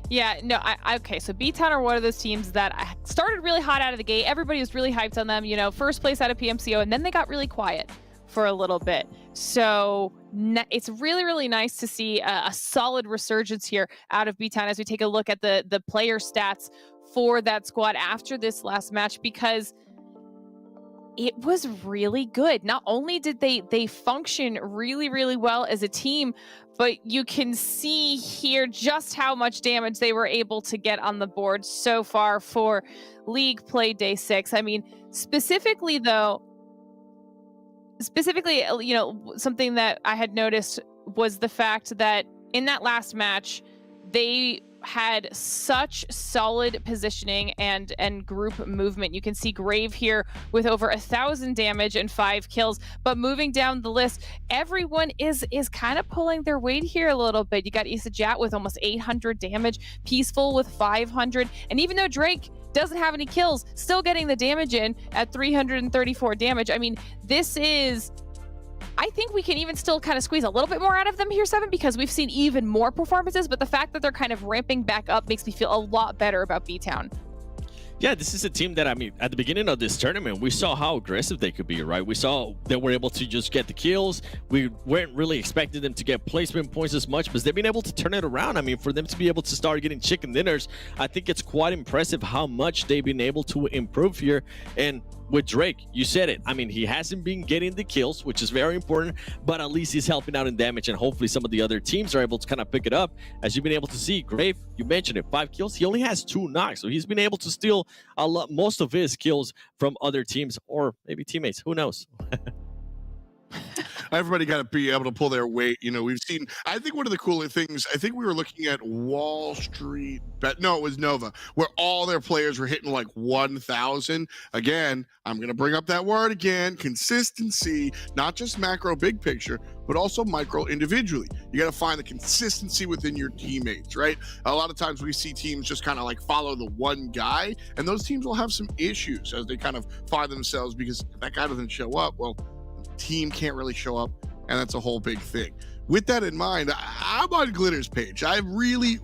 Yeah, no, okay, so BTOWN are one of those teams that started really hot out of the gate. Everybody was really hyped on them, you know, first place out of PMCO, and then they got really quiet for a little bit. So it's really, really nice to see a solid resurgence here out of BTOWN as we take a look at the player stats for that squad after this last match, because it was really good. Not only did they function really, really well as a team, but you can see here just how much damage they were able to get on the board so far for League Play Day 6. I mean, specifically though, specifically, you know, something that I had noticed was the fact that in that last match, they had such solid positioning and group movement. You can see Grave here with over 1,000 damage and 5 kills, but moving down the list, everyone is kind of pulling their weight here a little bit. You got Isajat with almost 800 damage, Peaceful with 500, and even though Drake doesn't have any kills, still getting the damage in at 334 damage. I mean, this is, I think we can even still kind of squeeze a little bit more out of them here, Seven, because we've seen even more performances, but the fact that they're kind of ramping back up makes me feel a lot better about BTOWN. Yeah, this is a team that, I mean, at the beginning of this tournament, we saw how aggressive they could be, right? We saw they were able to just get the kills. We weren't really expecting them to get placement points as much, but they've been able to turn it around. I mean, for them to be able to start getting chicken dinners, I think it's quite impressive how much they've been able to improve here. And with Drake, you said it. I mean, he hasn't been getting the kills, which is very important, but at least he's helping out in damage, and hopefully some of the other teams are able to kind of pick it up. As you've been able to see, Grave, you mentioned it, 5 kills. He only has 2 knocks, so he's been able to steal most of his kills from other teams or maybe teammates. Who knows? Everybody got to be able to pull their weight. You know, we've seen, I think one of the cooler things, I think we were looking at WallStreetBets. No, it was Nova, where all their players were hitting like 1,000. Again, I'm going to bring up that word again, consistency, not just macro big picture, but also micro individually. You got to find the consistency within your teammates, right? A lot of times we see teams just kind of like follow the one guy, and those teams will have some issues as they kind of find themselves because if that guy doesn't show up, well, team can't really show up, and that's a whole big thing. With that in mind, I'm on Glitter's page. I've really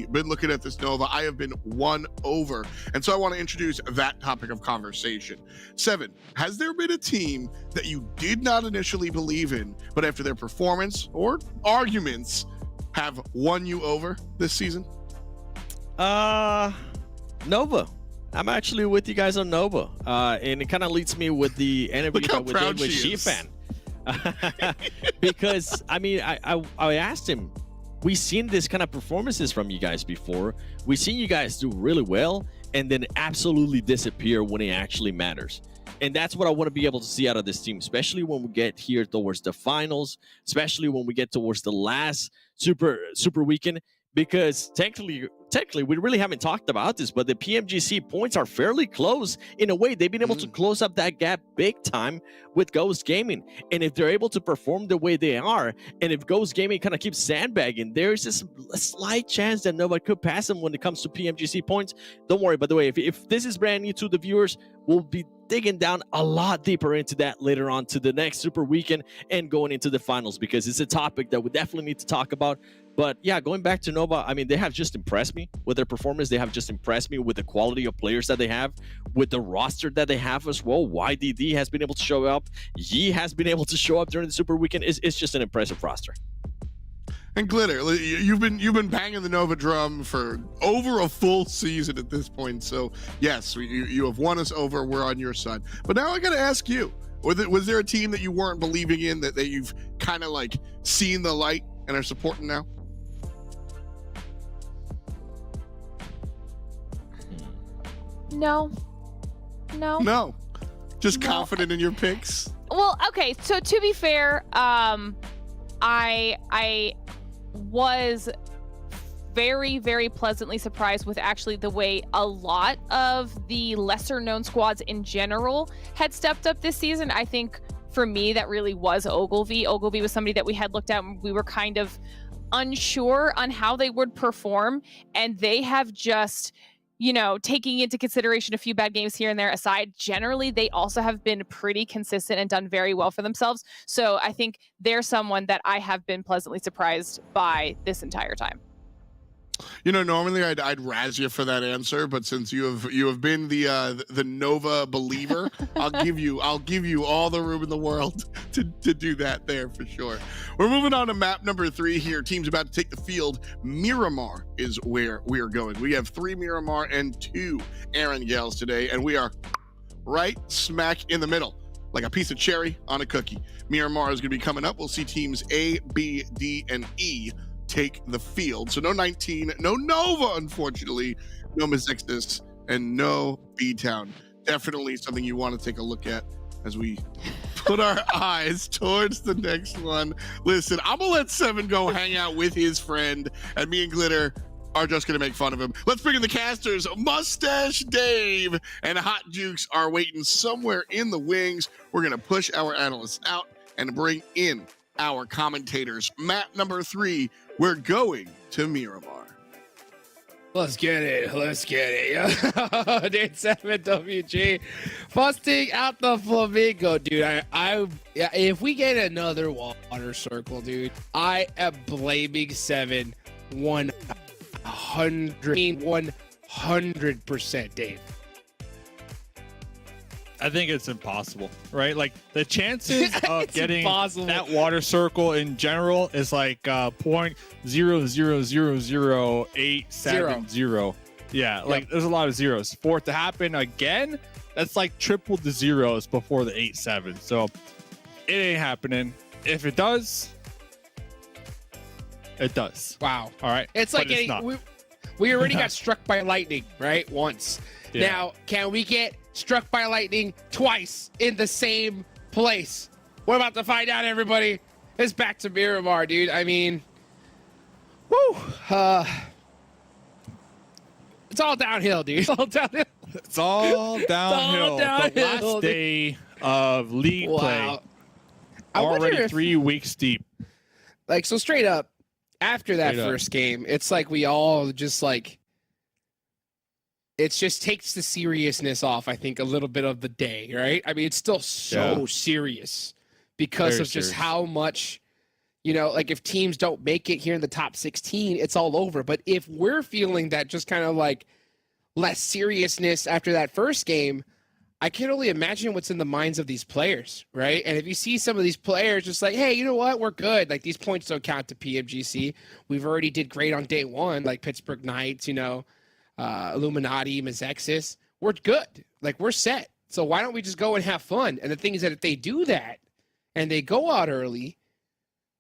been looking at this Nova. I have been won over, and so I want to introduce that topic of conversation. Seven, has there been a team that you did not initially believe in, but after their performance or arguments have won you over this season? Nova. I'm actually with you guys on Nova, and it kind of leads me with the interview that we did with Shifan. Because, I mean, I asked him, we've seen this kind of performances from you guys before. We've seen you guys do really well and then absolutely disappear when it actually matters. And that's what I want to be able to see out of this team, especially when we get here towards the finals, especially when we get towards the last super weekend. Because technically, we really haven't talked about this, but the PMGC points are fairly close. In a way, they've been able to close up that gap big time with Ghost Gaming. And if they're able to perform the way they are, and if Ghost Gaming kind of keeps sandbagging, there's just a slight chance that nobody could pass them when it comes to PMGC points. Don't worry, by the way, if this is brand new to the viewers, we'll be digging down a lot deeper into that later on to the next super weekend and going into the finals, because it's a topic that we definitely need to talk about. But yeah, going back to Nova, I mean, they have just impressed me with their performance. They have just impressed me with the quality of players that they have, with the roster that they have as well. YDD has been able to show up. Yi has been able to show up during the super weekend. It's just an impressive roster. And Glitter, you've been banging the Nova drum for over a full season at this point. So yes, you have won us over. We're on your side. But now I got to ask you: was there a team that you weren't believing in that you've kind of like seen the light and are supporting now? No. Just confident in your picks. Well, okay. So to be fair, I was very pleasantly surprised with actually the way a lot of the lesser known squads in general had stepped up this season. I think for me, that really was Ogilvy. Ogilvy was somebody that we had looked at and we were kind of unsure on how they would perform. And they have just, you know, taking into consideration a few bad games here and there aside, generally, they also have been pretty consistent and done very well for themselves. So I think they're someone that I have been pleasantly surprised by this entire time. You know, normally I'd razz you for that answer, but since you have been the Nova believer, I'll give you all the room in the world to do that there for sure. We're moving on to map number 3 here. Team's about to take the field. Miramar is where we are going. We have 3 Miramar and 2 Erangels today, and we are right smack in the middle, like a piece of cherry on a cookie. Miramar is going to be coming up. We'll see teams A, B, D, and E take the field. So no 19, no Nova, unfortunately, no Mezexis, and no BTOWN. Definitely something you want to take a look at as we put our eyes towards the next one. Listen, I'm gonna let Seven go hang out with his friend, and me and Glitter are just gonna make fun of him. Let's bring in the casters. Mustache Dave and Hot Jukes are waiting somewhere in the wings. We're gonna push our analysts out and bring in our commentators. Map number 3, we're going to Miramar. Let's get it. Let's get it. Dude, 7 WG. Busting out the flamingo, dude. Yeah, if we get another water circle, dude, I am blaming 7 100%, Dave. I think it's impossible, right? Like the chances of getting impossible. that water circle in general is like 0.0000870. Yeah, like there's a lot of zeros. For it to happen again, that's like triple the zeros before the 8-7. So it ain't happening. If it does, it does. Wow. All right. It's like we already got struck by lightning, right? Once. Yeah. Now, can we get struck by lightning twice in the same place? We're about to find out, everybody. It's back to Miramar, dude. I mean, woo. It's all downhill, dude. It's all downhill. It's all downhill. The last day of league play. Already 3 weeks deep. Like, so straight up, after that first game, it's like we all just like, it just takes the seriousness off, I think, a little bit of the day, right? I mean, it's still so serious because of just how much, you know, like if teams don't make it here in the top 16, it's all over. But if we're feeling that just kind of like less seriousness after that first game, I can only imagine what's in the minds of these players, right? And if you see some of these players just like, hey, you know what? We're good. Like, these points don't count to PMGC. We've already did great on day one, like Pittsburgh Knights, you know, Illuminati, Mezexis. We're good. Like, we're set. So why don't we just go and have fun? And the thing is that if they do that and they go out early,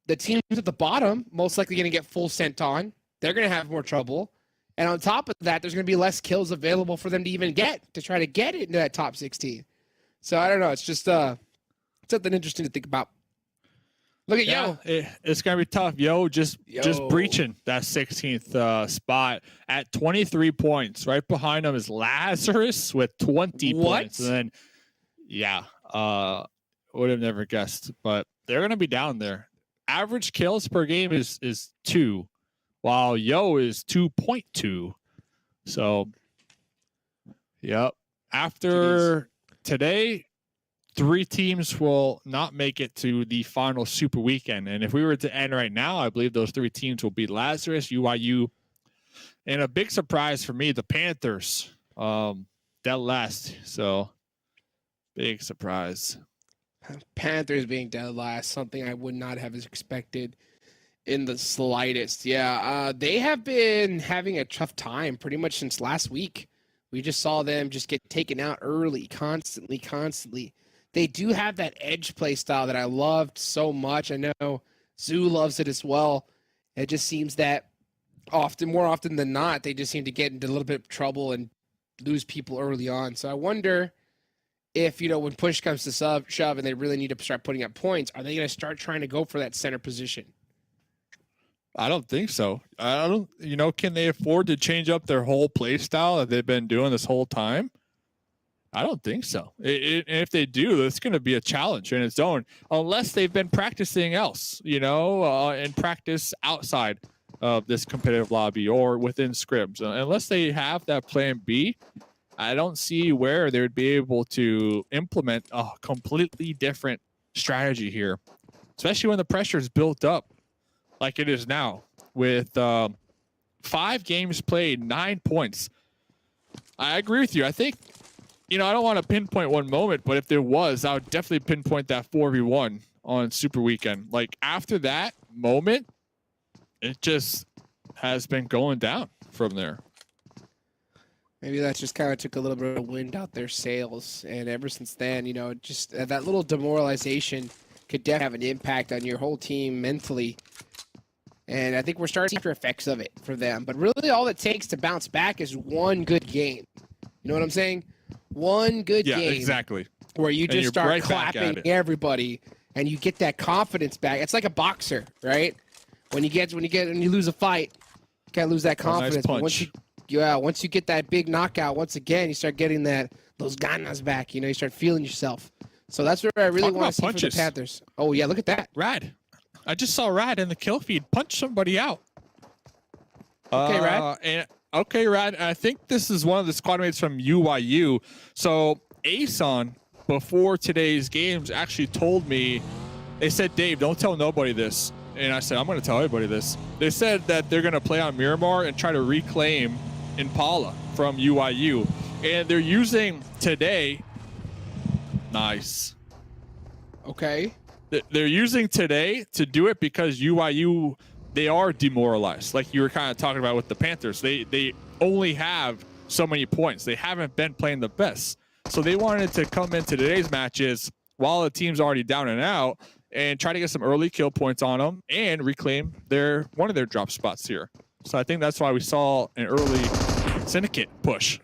the teams at the bottom most likely going to get full sent on. They're going to have more trouble. And on top of that, there's going to be less kills available for them to even get, to try to get into that top 16. So I don't know. It's just something interesting to think about. Look at Yo. It's going to be tough. Yo just breaching that 16th spot at 23 points. Right behind him is Lazarus with 20 points. And then, would have never guessed. But they're going to be down there. Average kills per game is 2. While Yo is 2.2. So, yep. After today, 3 teams will not make it to the final Super Weekend. And if we were to end right now, I believe those 3 teams will be Lazarus, UIU, and a big surprise for me, the Panthers. Dead last. So, big surprise. Panthers being dead last, something I would not have expected in the slightest. They have been having a tough time pretty much since last week. We just saw them just get taken out early, constantly. They do have that edge play style that I loved so much. I know Zoo loves it as well. It just seems that more often than not, they just seem to get into a little bit of trouble and lose people early on. So I wonder if, you know, when push comes to shove and they really need to start putting up points, are they going to start trying to go for that center position? I don't think so. Can they afford to change up their whole play style that they've been doing this whole time? I don't think so. If they do, it's going to be a challenge in its own, unless they've been practicing else, and practice outside of this competitive lobby or within scrims. Unless they have that plan B, I don't see where they would be able to implement a completely different strategy here, especially when the pressure is built up like it is now with 5 games played, 9 points. I agree with you. I think, I don't want to pinpoint one moment, but if there was, I would definitely pinpoint that 4v1 on Super Weekend. Like, after that moment, it just has been going down from there. Maybe that just kind of took a little bit of wind out their sails. And ever since then, just that little demoralization could definitely have an impact on your whole team mentally. And I think we're starting to see after effects of it for them. But really all it takes to bounce back is one good game. You know what I'm saying? One good game. Yeah, exactly. where you just start right back at clapping it. everybody and you get that confidence back. It's like a boxer, right? When you lose a fight, you can't lose that confidence. But once you get that big knockout, once again, you start getting those ganas back. You start feeling yourself. So that's where I really want to see punches. for the Panthers. Oh yeah, look at that. Rad. I just saw Rad in the kill feed punch somebody out. Okay, Rad. Okay, Rad. I think this is one of the squad mates from UYU. So Ason, before today's games, actually told me, they said, Dave, don't tell nobody this. And I said, I'm going to tell everybody this. They said that they're going to play on Miramar and try to reclaim Impala from UYU. And they're using today. Nice. Okay. They're using today to do it because UYU, they are demoralized. Like you were kind of talking about with the Panthers. They only have so many points. They haven't been playing the best. So they wanted to come into today's matches while the team's already down and out and try to get some early kill points on them and reclaim one of their drop spots here. So I think that's why we saw an early Syndicate push.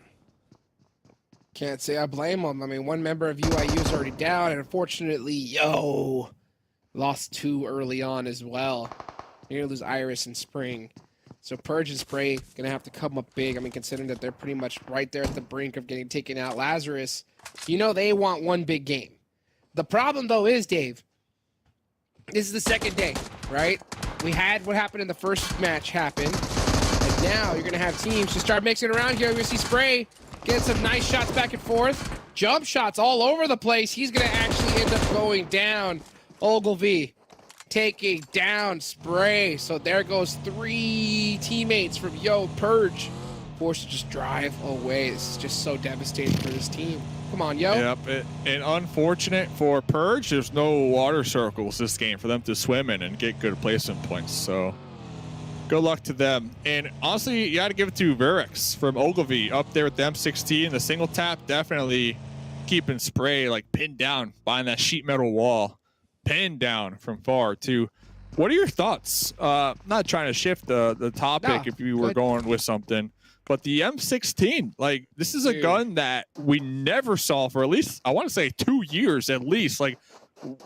Can't say I blame them. I mean, one member of UIU is already down, and unfortunately, lost 2 early on as well. You're gonna lose Iris and Spring. So Purge and Spray gonna have to come up big. I mean, considering that they're pretty much right there at the brink of getting taken out. Lazarus, they want one big game. The problem though is, Dave, this is the second day, right? We had what happened in the first match happen, and now you're gonna have teams just start mixing around here. You're gonna see Spray get some nice shots back and forth. Jump shots all over the place. He's going to actually end up going down. Ogilvy taking down Spray. So there goes 3 teammates from Purge. Forced to just drive away. This is just so devastating for this team. Come on, Yep, and unfortunate for Purge, there's no water circles this game for them to swim in and get good placement points. So good luck to them. And honestly, you got to give it to Verix from Ogilvy up there with the M16. The single tap definitely keeping Spray like pinned down behind that sheet metal wall. Pinned down from far too. What are your thoughts? Not trying to shift the topic if you were going with something, but the M16, like this is a gun that we never saw for at least, I want to say 2 years at least. Like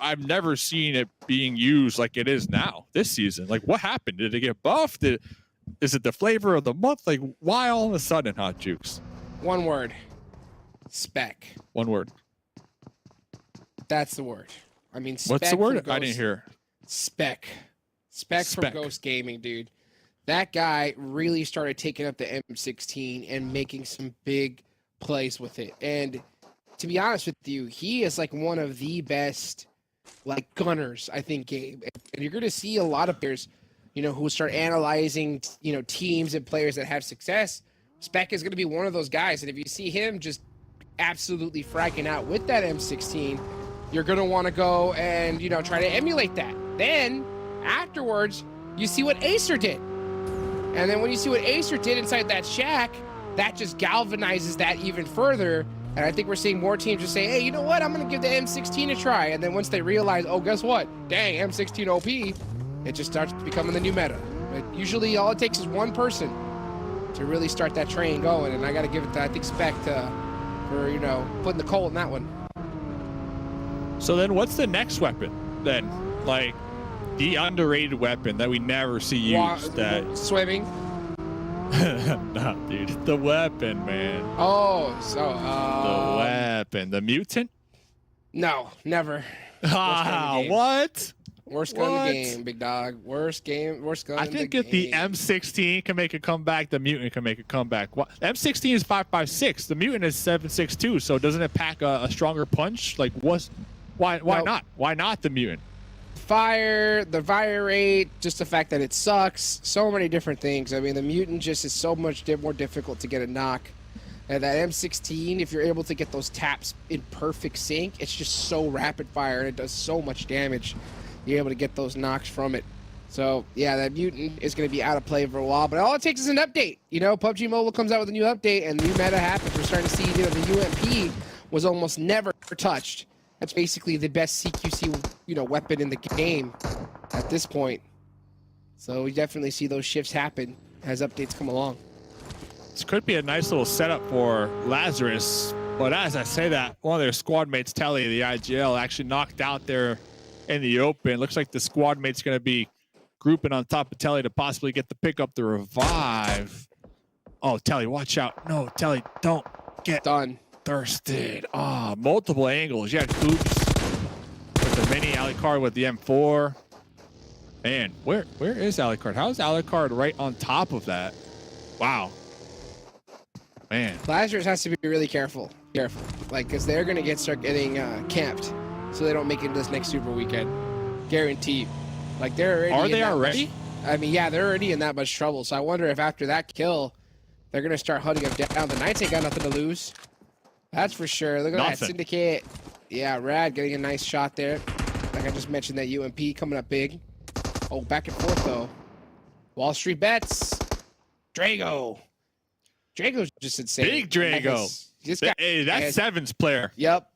I've never seen it being used like it is now this season. Like what happened? Did it get buffed? Is it the flavor of the month? Like why all of a sudden, Hot Jukes? One word. Spec. One word. That's the word. I mean, spec. What's the word? I didn't hear. Spec. Spec from Ghost Gaming, dude. That guy really started taking up the M16 and making some big plays with it. And to be honest with you, he is like one of the best like gunners, I think, Gabe. And you're going to see a lot of players, who start analyzing, teams and players that have success. Spec is going to be one of those guys. And if you see him just absolutely fracking out with that M16, you're going to want to go and, try to emulate that. Then afterwards, you see what Acer did. And then when you see what Acer did inside that shack, that just galvanizes that even further. And I think we're seeing more teams just say, hey, you know what? I'm going to give the M16 a try. And then once they realize, oh, guess what? Dang, M16 OP, it just starts becoming the new meta. But usually all it takes is one person to really start that train going. And I got to give it to, I think, Spec for, putting the coal in that one. So then what's the next weapon then? Like the underrated weapon that we never see used? Swimming? Nah, dude. The weapon, man. Oh, so the weapon. The mutant? No, never. What? Worst gun in the game, big dog. Worst gun in the game. I think if the M16 can make a comeback, the mutant can make a comeback. The M16 is 5.56. The mutant is 7.62. So doesn't it pack a stronger punch? Like, why not? Why not the mutant? The fire rate, just the fact that it sucks, so many different things. I mean, the mutant just is so much more difficult to get a knock. And that M16, if you're able to get those taps in perfect sync, it's just so rapid fire and it does so much damage. You're able to get those knocks from it. So, yeah, that mutant is going to be out of play for a while. But all it takes is an update. PUBG Mobile comes out with a new update and new meta happens. We're starting to see, the UMP was almost never touched. That's basically the best CQC, weapon in the game at this point. So we definitely see those shifts happen as updates come along. This could be a nice little setup for Lazarus, But as I say that, one of their squad mates, Telly, the IGL, actually knocked out there in the open. Looks like the squad mate's going to be grouping on top of Telly to possibly get the pick up the revive. Oh, Telly, watch out. No, Telly, don't get thirsted. Ah, multiple angles. You had Coops with the mini Alucard with the M4. Man, where is Alucard? How is Alucard right on top of that? Wow. Man. Lazarus has to be really careful. Like, because they're going to start getting camped so they don't make it this next Super Weekend. Guarantee you. Like, they're already. Are they already? I mean, yeah, they're already in that much trouble. So I wonder if after that kill, they're going to start hunting them down. The Knights ain't got nothing to lose. That's for sure. Look at that Syndicate. Yeah, Rad getting a nice shot there. Like I just mentioned, that UMP coming up big. Oh, back and forth, though. WallStreetBets. Drago. Drago's just insane. Big Drago. Hey, that's Seven's player. Yep.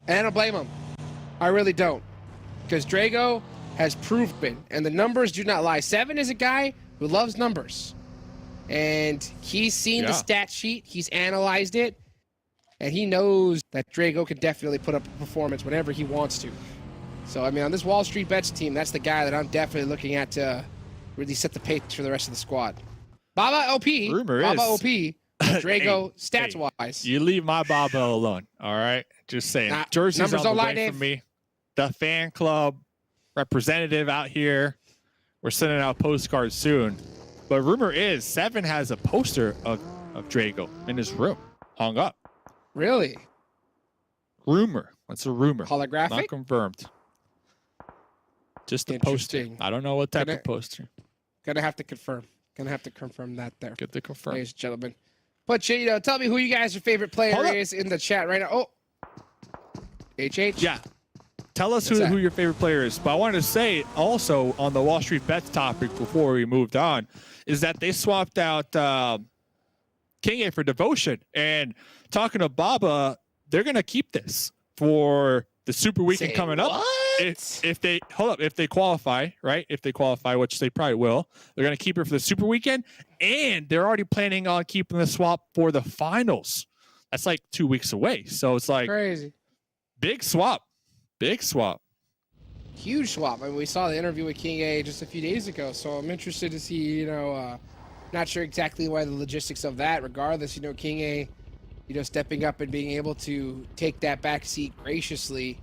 And I don't blame him. I really don't. Because Drago has proven, and the numbers do not lie. Seven is a guy who loves numbers. And he's seen the stat sheet. He's analyzed it. And he knows that Drago can definitely put up a performance whenever he wants to. So, I mean, on this WallStreetBets team, that's the guy that I'm definitely looking at to really set the pace for the rest of the squad. Baba OP. Baba OP. Drago, stats-wise. You leave my Baba alone, all right? Just saying. Jersey's on the way from me. The fan club representative out here. We're sending out postcards soon. But rumor is Seven has a poster of Drago in his room, hung up. Really? Rumor. What's a rumor? Holographic? Not confirmed. Just a poster. I don't know what type of poster. Gonna have to confirm. Gonna have to confirm that there. Good to confirm. Ladies and gentlemen. But, you know, tell me who you guys' favorite player is in the chat right now. Oh. HH? Yeah. Tell us who your favorite player is. But I wanted to say also on the WallStreetBets topic before we moved on is that they swapped out King A for Devotion. And talking to Baba, they're going to keep this for the Super Weekend coming up. If they qualify, right? If they qualify, which they probably will, they're going to keep it for the Super Weekend, and they're already planning on keeping the swap for the finals. That's like 2 weeks away. So it's like crazy. Big swap. Huge swap. I mean, we saw the interview with King A just a few days ago, so I'm interested to see, not sure exactly why the logistics of that. Regardless, King A, stepping up and being able to take that back seat graciously,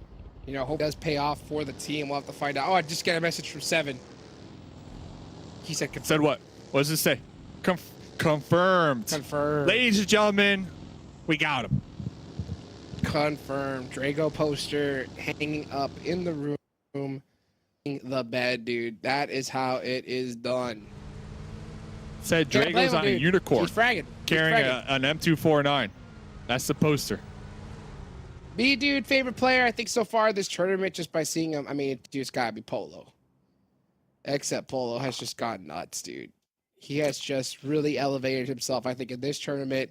hope it does pay off for the team. We'll have to find out. Oh, I just got a message from Seven. He said confirmed. Said what? What does it say? Confirmed. Confirmed. Ladies and gentlemen, we got him. Confirmed. Drago poster hanging up in the room. The bed, dude. That is how it is done. Said Drago's on a unicorn. He's fragging. Carrying an M249. That's the poster. Me, dude, favorite player, I think so far this tournament, just by seeing him, I mean, dude, it's gotta be Polo. Except Polo has just gone nuts, dude. He has just really elevated himself, I think, in this tournament.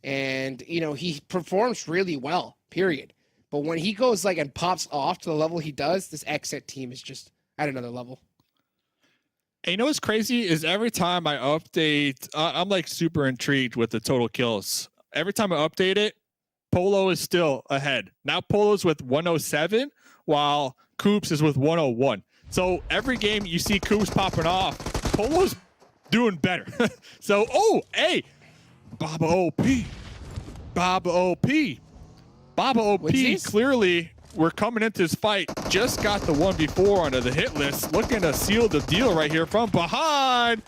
And, he performs really well, period. But when he goes, and pops off to the level he does, this XSET team is just at another level. And you know what's crazy is every time I update, I'm, super intrigued with the total kills. Every time I update it, Polo is still ahead. Now Polo's with 107, while Coops is with 101. So every game you see Coops popping off, Polo's doing better. So, hey, Baba OP. Baba OP clearly, we're coming into this fight. Just got the 1v4 under the hit list. Looking to seal the deal right here from behind.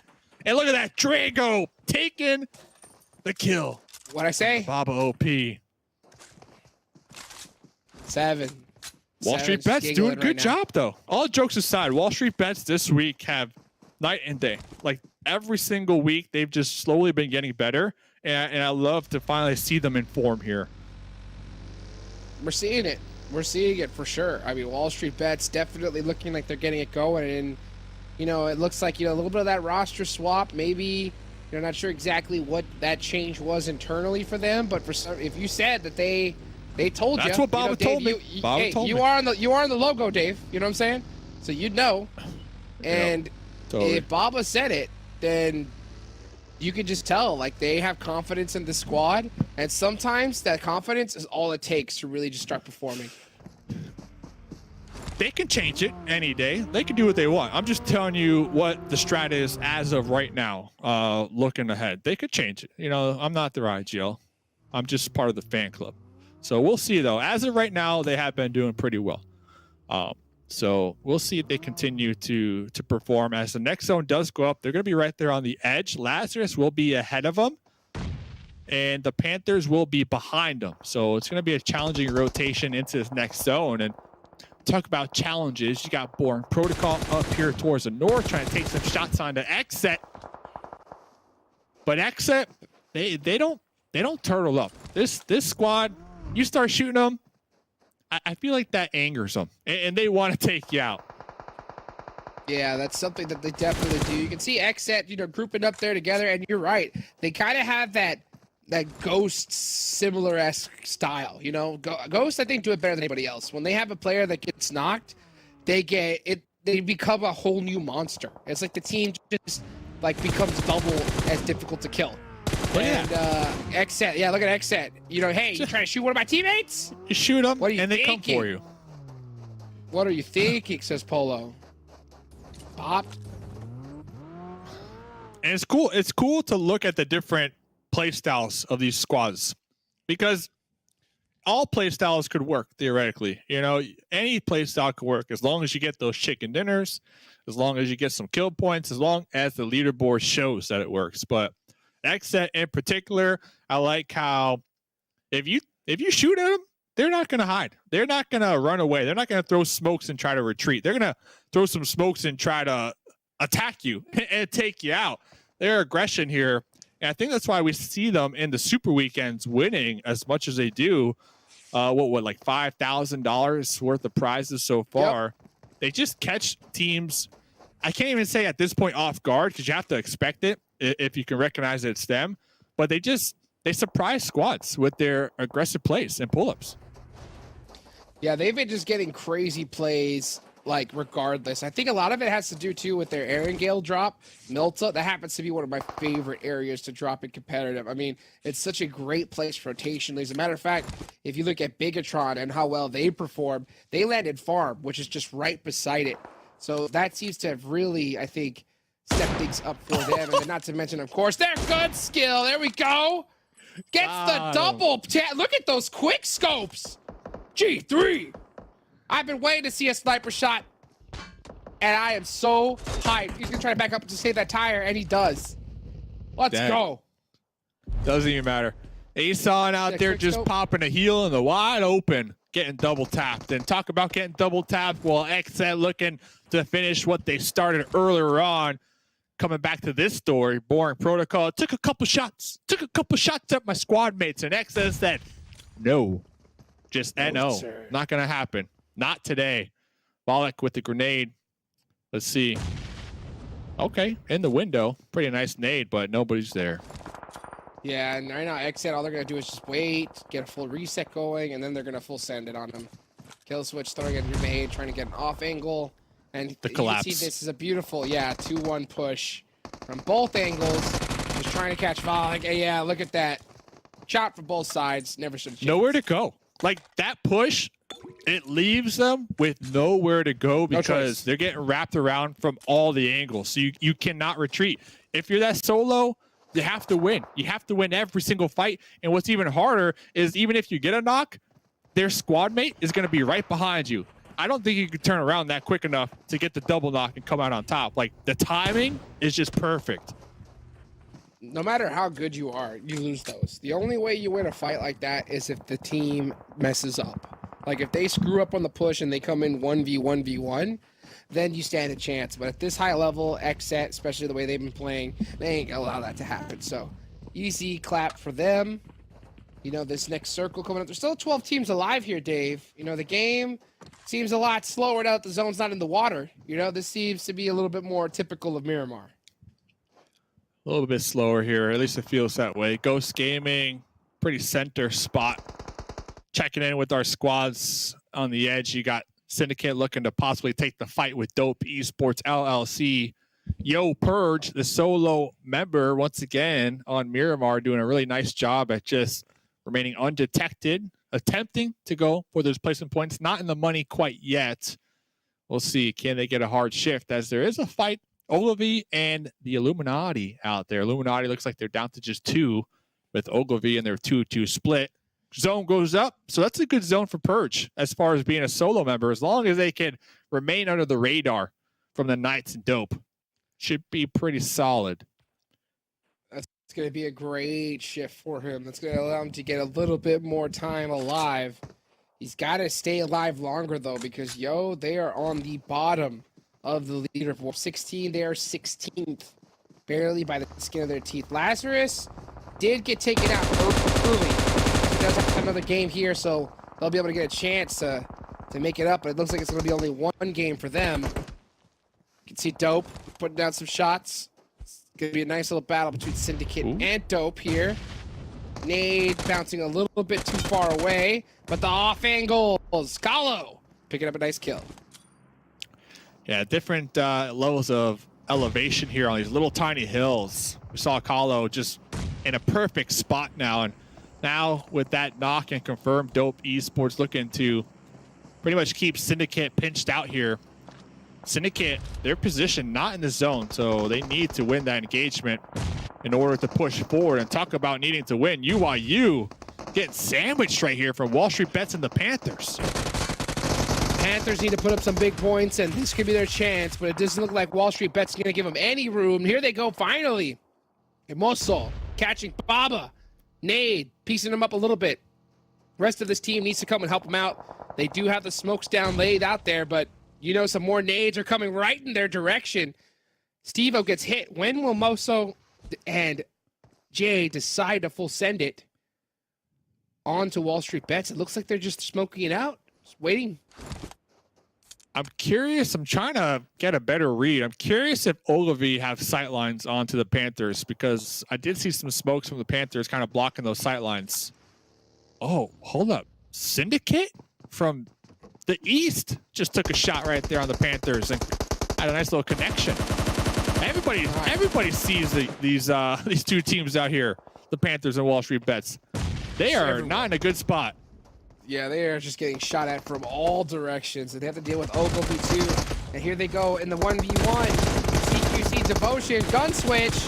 And look at that, Drago taking the kill. What'd I say? Baba OP. Seven. WallStreetBets doing a good job, though. All jokes aside, WallStreetBets this week have night and day. Like every single week, they've just slowly been getting better. And I love to finally see them in form here. We're seeing it. We're seeing it for sure. I mean, WallStreetBets definitely looking like they're getting it going. And, it looks like, a little bit of that roster swap. Maybe, not sure exactly what that change was internally for them. But for some, if you said that they told you. That's what Baba told me. You are on the logo, Dave. You know what I'm saying? So you'd know. And if Baba said it, then you could just tell, they have confidence in the squad. And sometimes that confidence is all it takes to really just start performing. They can change it any day. They can do what they want. I'm just telling you what the strat is as of right now, looking ahead. They could change it. You know, I'm not their IGL. I'm just part of the fan club. So we'll see, though. As of right now, they have been doing pretty well. So we'll see if they continue to perform. As the next zone does go up, they're going to be right there on the edge. Lazarus will be ahead of them, and the Panthers will be behind them. So it's going to be a challenging rotation into this next zone. And talk about challenges. You got Born Protocol up here towards the north, trying to take some shots onto XSET. But XSET, they don't turtle up. This squad, you start shooting them, I feel like that angers them, and they want to take you out. Yeah, that's something that they definitely do. You can see XSET, you know, grouping up there together, and you're right. They kind of have that Ghost similar-esque style, you know. Ghost, I think, do it better than anybody else. When they have a player that gets knocked, they become a whole new monster. It's like the team just like becomes double as difficult to kill. And XSET, yeah, look at XSET. You know, hey, you trying to shoot one of my teammates? You shoot them, what are you and they thinking? come for you. What are you thinking, says Polo. Popped. And it's cool. It's cool to look at the different play styles of these squads, because all play styles could work theoretically. You know, any play style could work as long as you get those chicken dinners, as long as you get some kill points, as long as the leaderboard shows that it works. But XSET in particular, I like how if you shoot at them, they're not going to hide. They're not going to run away. They're not going to throw smokes and try to retreat. They're going to throw some smokes and try to attack you and take you out. Their aggression here, and I think that's why we see them in the super weekends winning as much as they do. What like $5,000 worth of prizes so far. Yep. They just catch teams. I can't even say at this point off guard, because you have to expect it if you can recognize that it's them. But they surprise squads with their aggressive plays and pull-ups. Yeah, they've been just getting crazy plays, like, regardless. I think a lot of it has to do, too, with their Erangel drop. Milta, that happens to be one of my favorite areas to drop in competitive. I mean, it's such a great place for rotation. As a matter of fact, if you look at Bigatron and how well they perform, they landed farm, which is just right beside it. So that seems to have really, I think, set things up for them. And then not to mention, of course, their good skill. There we go. Gets the double. Look at those quick scopes. G3. I've been waiting to see a sniper shot, and I am so hyped. He's going to try to back up to save that tire, and he does. Let's go. Doesn't even matter. Ason out there just popping a heel in the wide open, getting double tapped. And talk about getting double tapped. Well, XSET looking to finish what they started earlier on. Coming back to this story, Boring Protocol took a couple shots at my squad mates, and XSET said, no, just no, not going to happen. Not today. Bollock with the grenade. Let's see. Okay, in the window. Pretty nice nade, but nobody's there. Yeah, and right now, XSET, all they're going to do is just wait, get a full reset going, and then they're going to full send it on him. Kill switch, throwing at your nade, trying to get an off angle. And the collapse. You can see this is a beautiful, 2-1 push from both angles. Just trying to catch Bollock. Yeah, look at that. Shot from both sides. Never should have. Nowhere to go. Like, that push, it leaves them with nowhere to go because they're getting wrapped around from all the angles. So you cannot retreat. If you're that solo, you have to win. You have to win every single fight. And what's even harder is even if you get a knock, their squad mate is going to be right behind you. I don't think you can turn around that quick enough to get the double knock and come out on top. Like, the timing is just perfect. No matter how good you are, you lose those. The only way you win a fight like that is if the team messes up. Like, if they screw up on the push and they come in 1v1v1, then you stand a chance. But at this high level, XSET, especially the way they've been playing, they ain't gonna allow that to happen. So, easy clap for them. You know, this next circle coming up. There's still 12 teams alive here, Dave. You know, the game seems a lot slower now that the zone's not in the water. You know, this seems to be a little bit more typical of Miramar. A little bit slower here, at least it feels that way. Ghost Gaming, pretty center spot. Checking in with our squads on the edge. You got Syndicate looking to possibly take the fight with Esports LLC. Yo Purge, the solo member, once again on Miramar, doing a really nice job at just remaining undetected, attempting to go for those placement points. Not in the money quite yet. We'll see. Can they get a hard shift as there is a fight? Ogilvy and the Illuminati out there. Illuminati looks like they're down to just 2 with Ogilvy in their 2-2 split. Zone goes up. So that's a good zone for Purge as far as being a solo member. As long as they can remain under the radar from the Knights and Dope. Should be pretty solid. That's going to be a great shift for him. That's going to allow him to get a little bit more time alive. He's got to stay alive longer, though, because, they are on the bottom of the leaderboard. 16, they are 16th. Barely by the skin of their teeth. Lazarus did get taken out early. He does have another game here, so they'll be able to get a chance to make it up, but it looks like it's going to be only one game for them. You can see Dope putting down some shots. It's going to be a nice little battle between Syndicate and Dope here. Nade bouncing a little bit too far away, but the off angles. Kalo picking up a nice kill. Yeah, different levels of elevation here on these little tiny hills. We saw Kalo just in a perfect spot now, and now with that knock and confirmed, Dope Esports looking to pretty much keep Syndicate pinched out here. Syndicate, their position not in the zone, so they need to win that engagement in order to push forward. And talk about needing to win. UYU getting sandwiched right here from WallStreetBets and the Panthers. Panthers need to put up some big points, and this could be their chance, but it doesn't look like WallStreetBets is going to give them any room. Here they go, finally. Emoso catching Baba. Nade piecing them up a little bit. Rest of this team needs to come and help them out. They do have the smokes down laid out there, but some more nades are coming right in their direction. Steve-O gets hit. When will Moso and Jay decide to full send it onto WallStreetBets? It looks like they're just smoking it out. Just waiting. I'm curious. I'm trying to get a better read. I'm curious if Ogilvy have sightlines onto the Panthers, because I did see some smokes from the Panthers kind of blocking those sightlines. Oh, hold up. Syndicate from the East just took a shot right there on the Panthers and had a nice little connection. Everybody sees these two teams out here, the Panthers and WallStreetBets. They are not in a good spot. Yeah, they are just getting shot at from all directions, and they have to deal with Ogilvy too. And here they go in the 1v1. CQC Devotion, gun switch,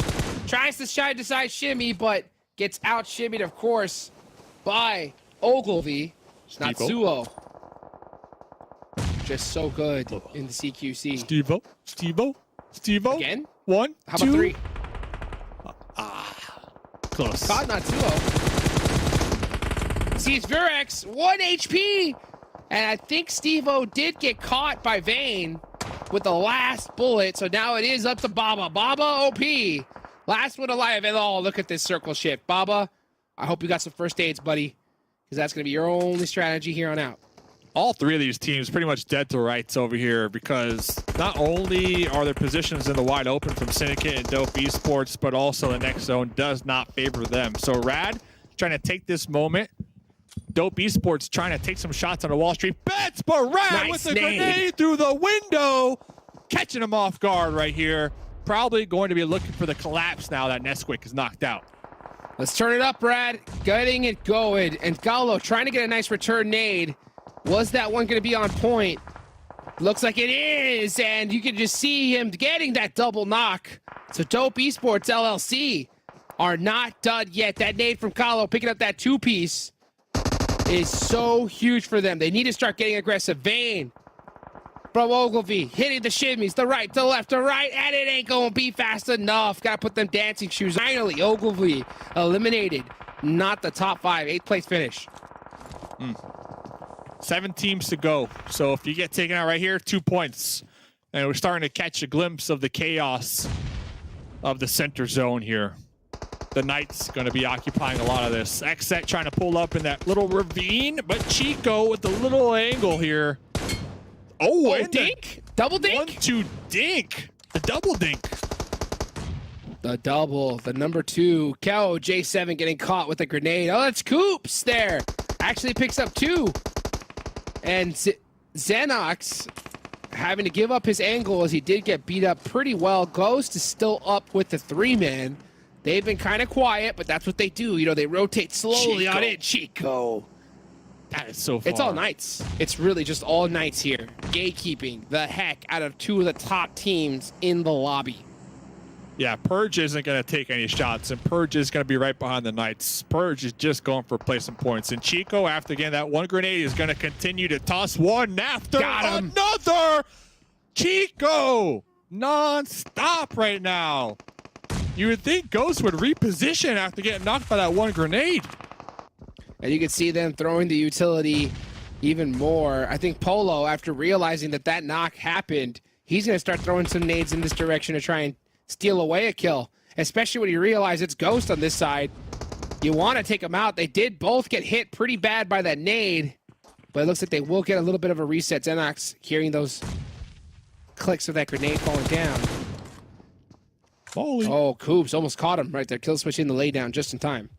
tries to decide shimmy, but gets out shimmied, of course, by Ogilvy. It's not Suo. Just so good in the CQC. Steve-O. Again? 1, How 2. about 3? Close. God, not Suo. Sees Vurex, 1 HP! And I think Steve-O did get caught by Vayne with the last bullet, so now it is up to Baba. Baba OP. Last one alive at all. Look at this circle shift. Baba, I hope you got some first aids, buddy, because that's going to be your only strategy here on out. All three of these teams pretty much dead to rights over here, because not only are their positions in the wide open from Syndicate and Dope Esports, but also the next zone does not favor them. So Rad trying to take this moment. Dope Esports trying to take some shots on the WallStreetBets, but Rad with the grenade through the window, catching him off guard right here. Probably going to be looking for the collapse now that Nesquik is knocked out. Let's turn it up, Rad. Getting it going. And Gallo trying to get a nice return nade. Was that one going to be on point? Looks like it is, and you can just see him getting that double knock. So Dope Esports LLC are not done yet. That nade from Gallo picking up that two-piece is so huge for them. They need to start getting aggressive. Vayne from Ogilvy hitting the shimmies, the right, the left, the right, and it ain't going to be fast enough. Got to put them dancing shoes. Finally, Ogilvy eliminated. Not the top 5. 8th place finish. 7 teams to go. So if you get taken out right here, 2 points. And we're starting to catch a glimpse of the chaos of the center zone here. The Knights going to be occupying a lot of this. XSET trying to pull up in that little ravine, but Chico with the little angle here. Oh, and dink? Double dink? 1-2 dink. The double dink. The double, the number 2. Kel, J7 getting caught with a grenade. Oh, that's Coops there. Actually picks up 2. And Xenox having to give up his angle as he did get beat up pretty well. Ghost is still up with the 3-man. They've been kind of quiet, but that's what they do. You know, they rotate slowly on it. Chico. That is so far. It's all Knights. It's really just all Knights here. Gatekeeping the heck out of two of the top teams in the lobby. Yeah, Purge isn't going to take any shots, and Purge is going to be right behind the Knights. Purge is just going for placing points. And Chico, after getting that one grenade, is going to continue to toss one after another. Chico, non-stop right now. You would think Ghost would reposition after getting knocked by that one grenade. And you can see them throwing the utility even more. I think Polo, after realizing that that knock happened, he's going to start throwing some nades in this direction to try and steal away a kill, especially when you realize it's Ghost on this side. You want to take them out. They did both get hit pretty bad by that nade, but it looks like they will get a little bit of a reset. Xenox hearing those clicks of that grenade falling down. Holy. Oh, Coops almost caught him right there. Kill switch in the laydown just in time.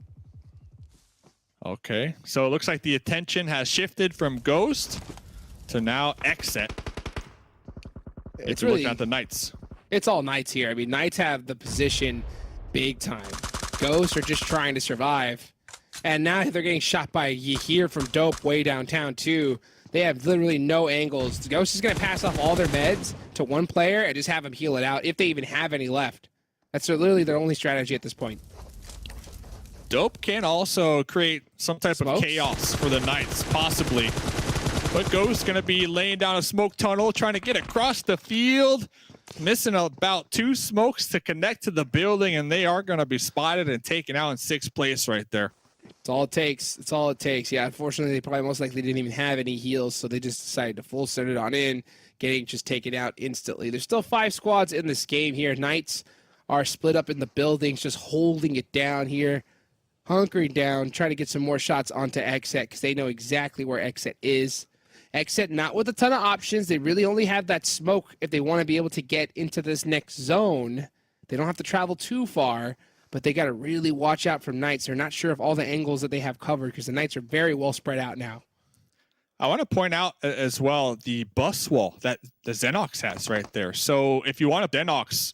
Okay, so it looks like the attention has shifted from Ghost to now XSET. It's really really at the Knights. It's all Knights here. I mean, Knights have the position big time. Ghosts are just trying to survive. And now they're getting shot by Yahir from Dope way downtown too. They have literally no angles. Ghost is going to pass off all their meds to one player and just have him heal it out if they even have any left. That's literally their only strategy at this point. Dope can also create some type of chaos for the Knights, possibly. But Ghost's going to be laying down a smoke tunnel, trying to get across the field. Missing about 2 smokes to connect to the building, and they are going to be spotted and taken out in 6th place right there. It's all it takes. It's all it takes. Yeah, unfortunately, they probably most likely didn't even have any heals, so they just decided to full send it on in, getting just taken out instantly. There's still 5 squads in this game here. Knights are split up in the buildings, just holding it down here, hunkering down, trying to get some more shots onto XSET because they know exactly where XSET is. XSET not with a ton of options. They really only have that smoke if they want to be able to get into this next zone. They don't have to travel too far, but they got to really watch out from Knights. They're not sure of all the angles that they have covered because the Knights are very well spread out now. I want to point out as well the bus wall that the Xenox has right there. So if you want a Xenox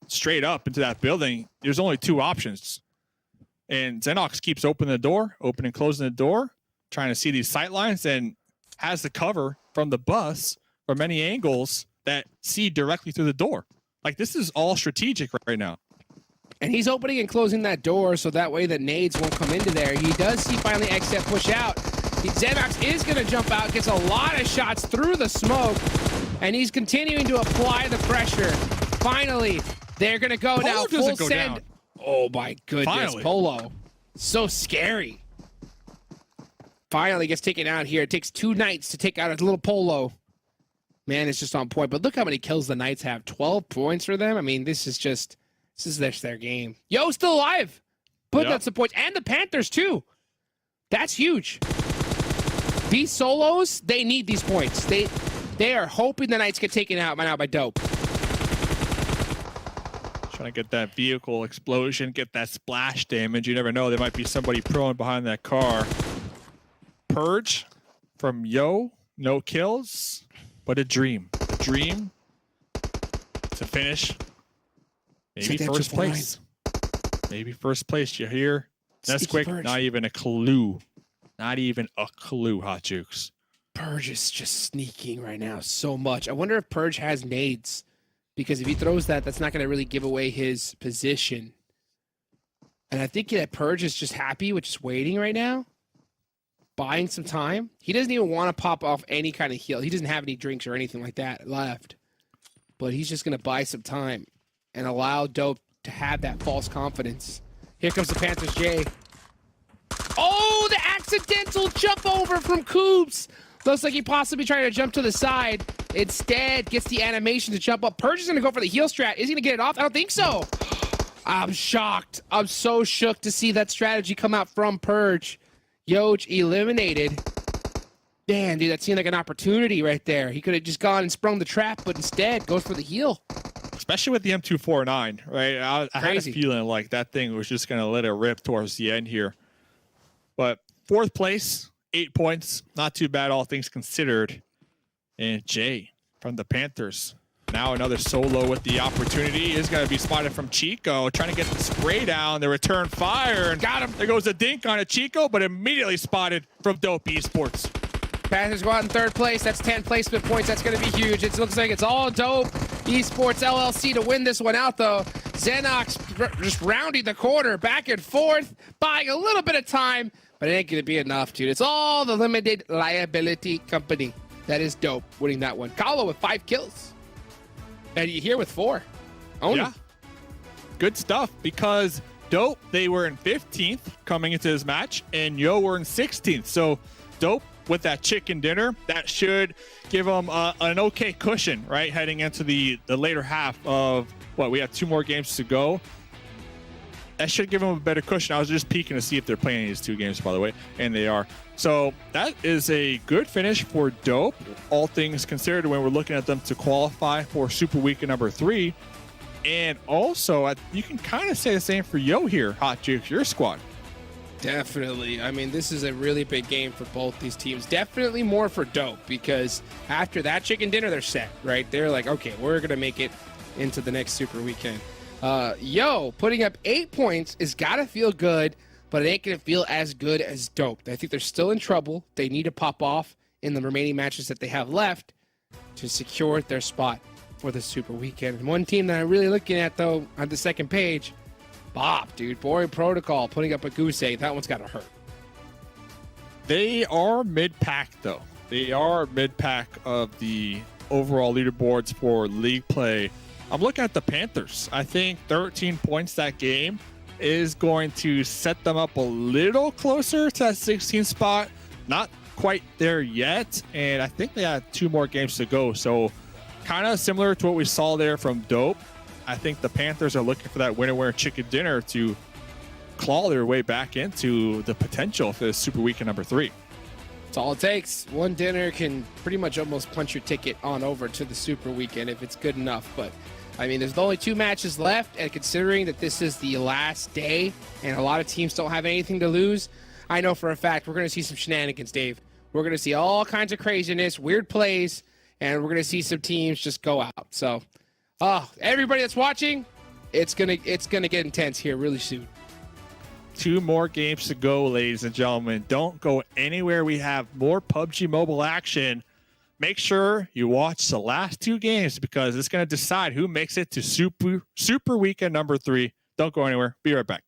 straight up into that building, there's only 2 options. And Xenox keeps opening and closing the door, trying to see these sight lines, and has the cover from the bus from many angles that see directly through the door. Like, this is all strategic right now. And he's opening and closing that door so that way the nades won't come into there. He does see finally XSET push out. Xenox is going to jump out, gets a lot of shots through the smoke, and he's continuing to apply the pressure. Finally, they're going to go now full send. Down. Oh my goodness, finally. Polo. So scary. Finally gets taken out here. It takes 2 Knights to take out a little Polo. Man, it's just on point. But look how many kills the Knights have. 12 points for them. I mean, this is their game. Yo, still alive. Putting up some points. And the Panthers, too. That's huge. These solos, they need these points. They are hoping the Knights get taken out by Dope. Trying to get that vehicle explosion, get that splash damage. You never know. There might be somebody prone behind that car. Purge from Yo, no kills, but a dream. A dream to finish. Maybe first place. Maybe first place. You hear? That's quick. Not even a clue. Not even a clue, Hot Jukes. Purge is just sneaking right now so much. I wonder if Purge has nades. Because if he throws that, that's not going to really give away his position. And I think that Purge is just happy with just waiting right now. Buying some time. He doesn't even want to pop off any kind of heal. He doesn't have any drinks or anything like that left. But he's just going to buy some time and allow Dope to have that false confidence. Here comes the Panthers J. Oh, the accidental jump over from Coops. Looks like he possibly tried to jump to the side. Instead, gets the animation to jump up. Purge is going to go for the heal strat. Is he going to get it off? I don't think so. I'm shocked. I'm so shook to see that strategy come out from Purge. Yoj eliminated. Damn, dude, that seemed like an opportunity right there. He could have just gone and sprung the trap, but instead goes for the heal. Especially with the M249, right? I had a feeling like that thing was just going to let it rip towards the end here. But 4th place, 8 points. Not too bad, all things considered. And Jay from the Panthers Now another solo with the opportunity is going to be spotted from Chico, trying to get the spray down, the return fire, and got him. There goes a dink on a Chico, but immediately spotted from Dope Esports. Panthers go out in third place. That's 10 placement points. That's going to be huge. It looks like it's all Dope Esports LLC to win this one out, though. Xenox just rounding the corner, back and forth, buying a little bit of time, but it ain't going to be enough, dude. It's all the limited liability company. That is Dope winning that one. Kahlo with 5 kills. And you here with 4. Yeah. Good stuff, because Dope, they were in 15th coming into this match, and Yo were in 16th. So Dope with that chicken dinner, that should give them an okay cushion, right? Heading into the later half of what we have 2 more games to go. That should give them a better cushion. I was just peeking to see if they're playing these 2 games, by the way, and they are. So that is a good finish for Dope, all things considered, when we're looking at them to qualify for Super Weekend number 3. And also, you can kind of say the same for Yo here, Hot Jukes, your squad. Definitely. I mean, this is a really big game for both these teams. Definitely more for Dope, because after that chicken dinner, they're set, right? They're like, okay, we're going to make it into the next Super Weekend. Yo, putting up 8 points is got to feel good, but it ain't going to feel as good as Dope. I think they're still in trouble. They need to pop off in the remaining matches that they have left to secure their spot for the Super Weekend. And one team that I'm really looking at, though, on the second page, Bob, dude. Boring Protocol putting up a goose egg. That one's got to hurt. They are mid-pack, though. They are mid-pack of the overall leaderboards for league play. I'm looking at the Panthers. I think 13 points that game is going to set them up a little closer to that 16th spot. Not quite there yet, and I think they have 2 more games to go. So kind of similar to what we saw there from Dope. I think the Panthers are looking for that winner chicken dinner to claw their way back into the potential for this Super Weekend number 3. That's all it takes. One dinner can pretty much almost punch your ticket on over to the Super Weekend if it's good enough. But I mean, there's only 2 matches left, and considering that this is the last day and a lot of teams don't have anything to lose, I know for a fact we're going to see some shenanigans, Dave. We're going to see all kinds of craziness, weird plays, and we're going to see some teams just go out. So, everybody that's watching, it's gonna get intense here really soon. 2 more games to go, ladies and gentlemen. Don't go anywhere. We have more PUBG Mobile action. Make sure you watch the last 2 games, because it's going to decide who makes it to Super Weekend number 3. Don't go anywhere. Be right back.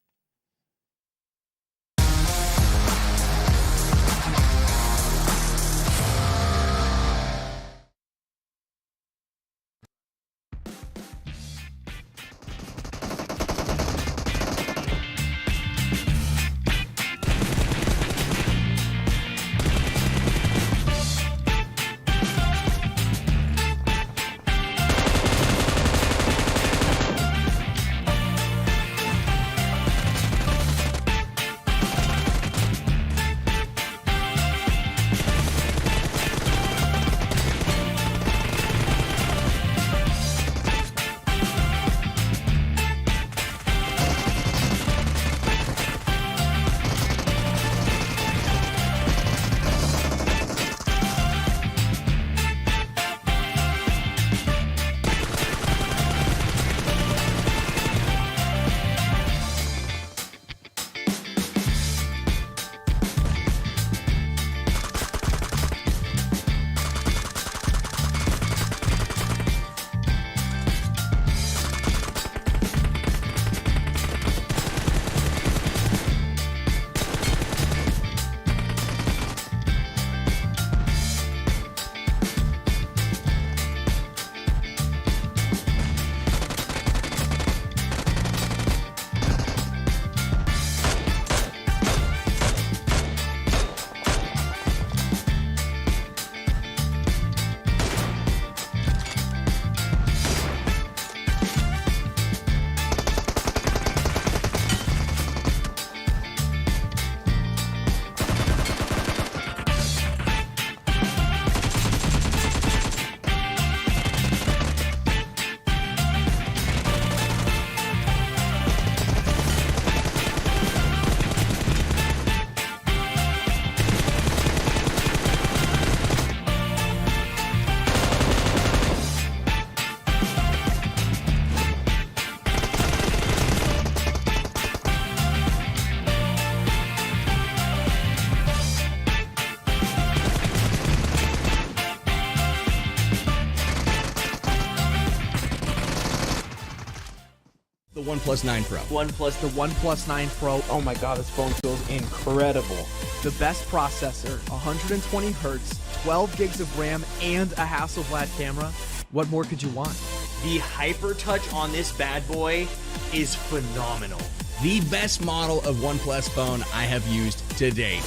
OnePlus 9 Pro. OnePlus, The OnePlus 9 Pro, oh my god, this phone feels incredible. The best processor, 120 hertz, 12 gigs of RAM, and a Hasselblad camera. What more could you want? the hyper touch on this bad boy is phenomenal. The best model of OnePlus phone I have used to date.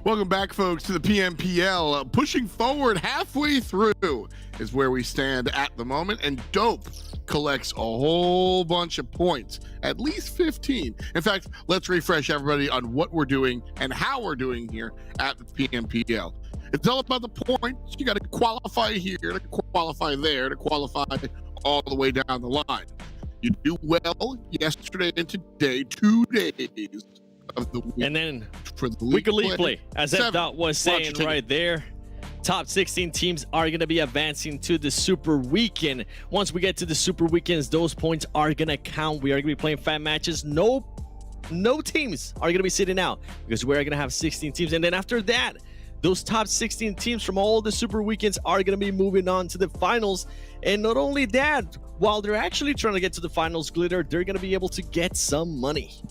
Welcome back, folks, to the PMPL. Pushing forward halfway through is where we stand at the moment, and Dope collects a whole bunch of points, at least 15. In fact, let's refresh everybody on what we're doing and how we're doing here at the PMPL. It's all about the points. You got to qualify here, to qualify there, to qualify all the way down the line. You do well yesterday and today, 2 days of the week. And then for the weekly league play, as F. was saying right there, top 16 teams are going to be advancing to the Super Weekend. Once we get to the Super Weekends, those points are going to count. We are going to be playing 5 matches. No teams are going to be sitting out because we're going to have 16 teams. And then after that, those top 16 teams from all the Super Weekends are going to be moving on to the finals. And not only that, while they're actually trying to get to the finals, Glitter, they're going to be able to get some money.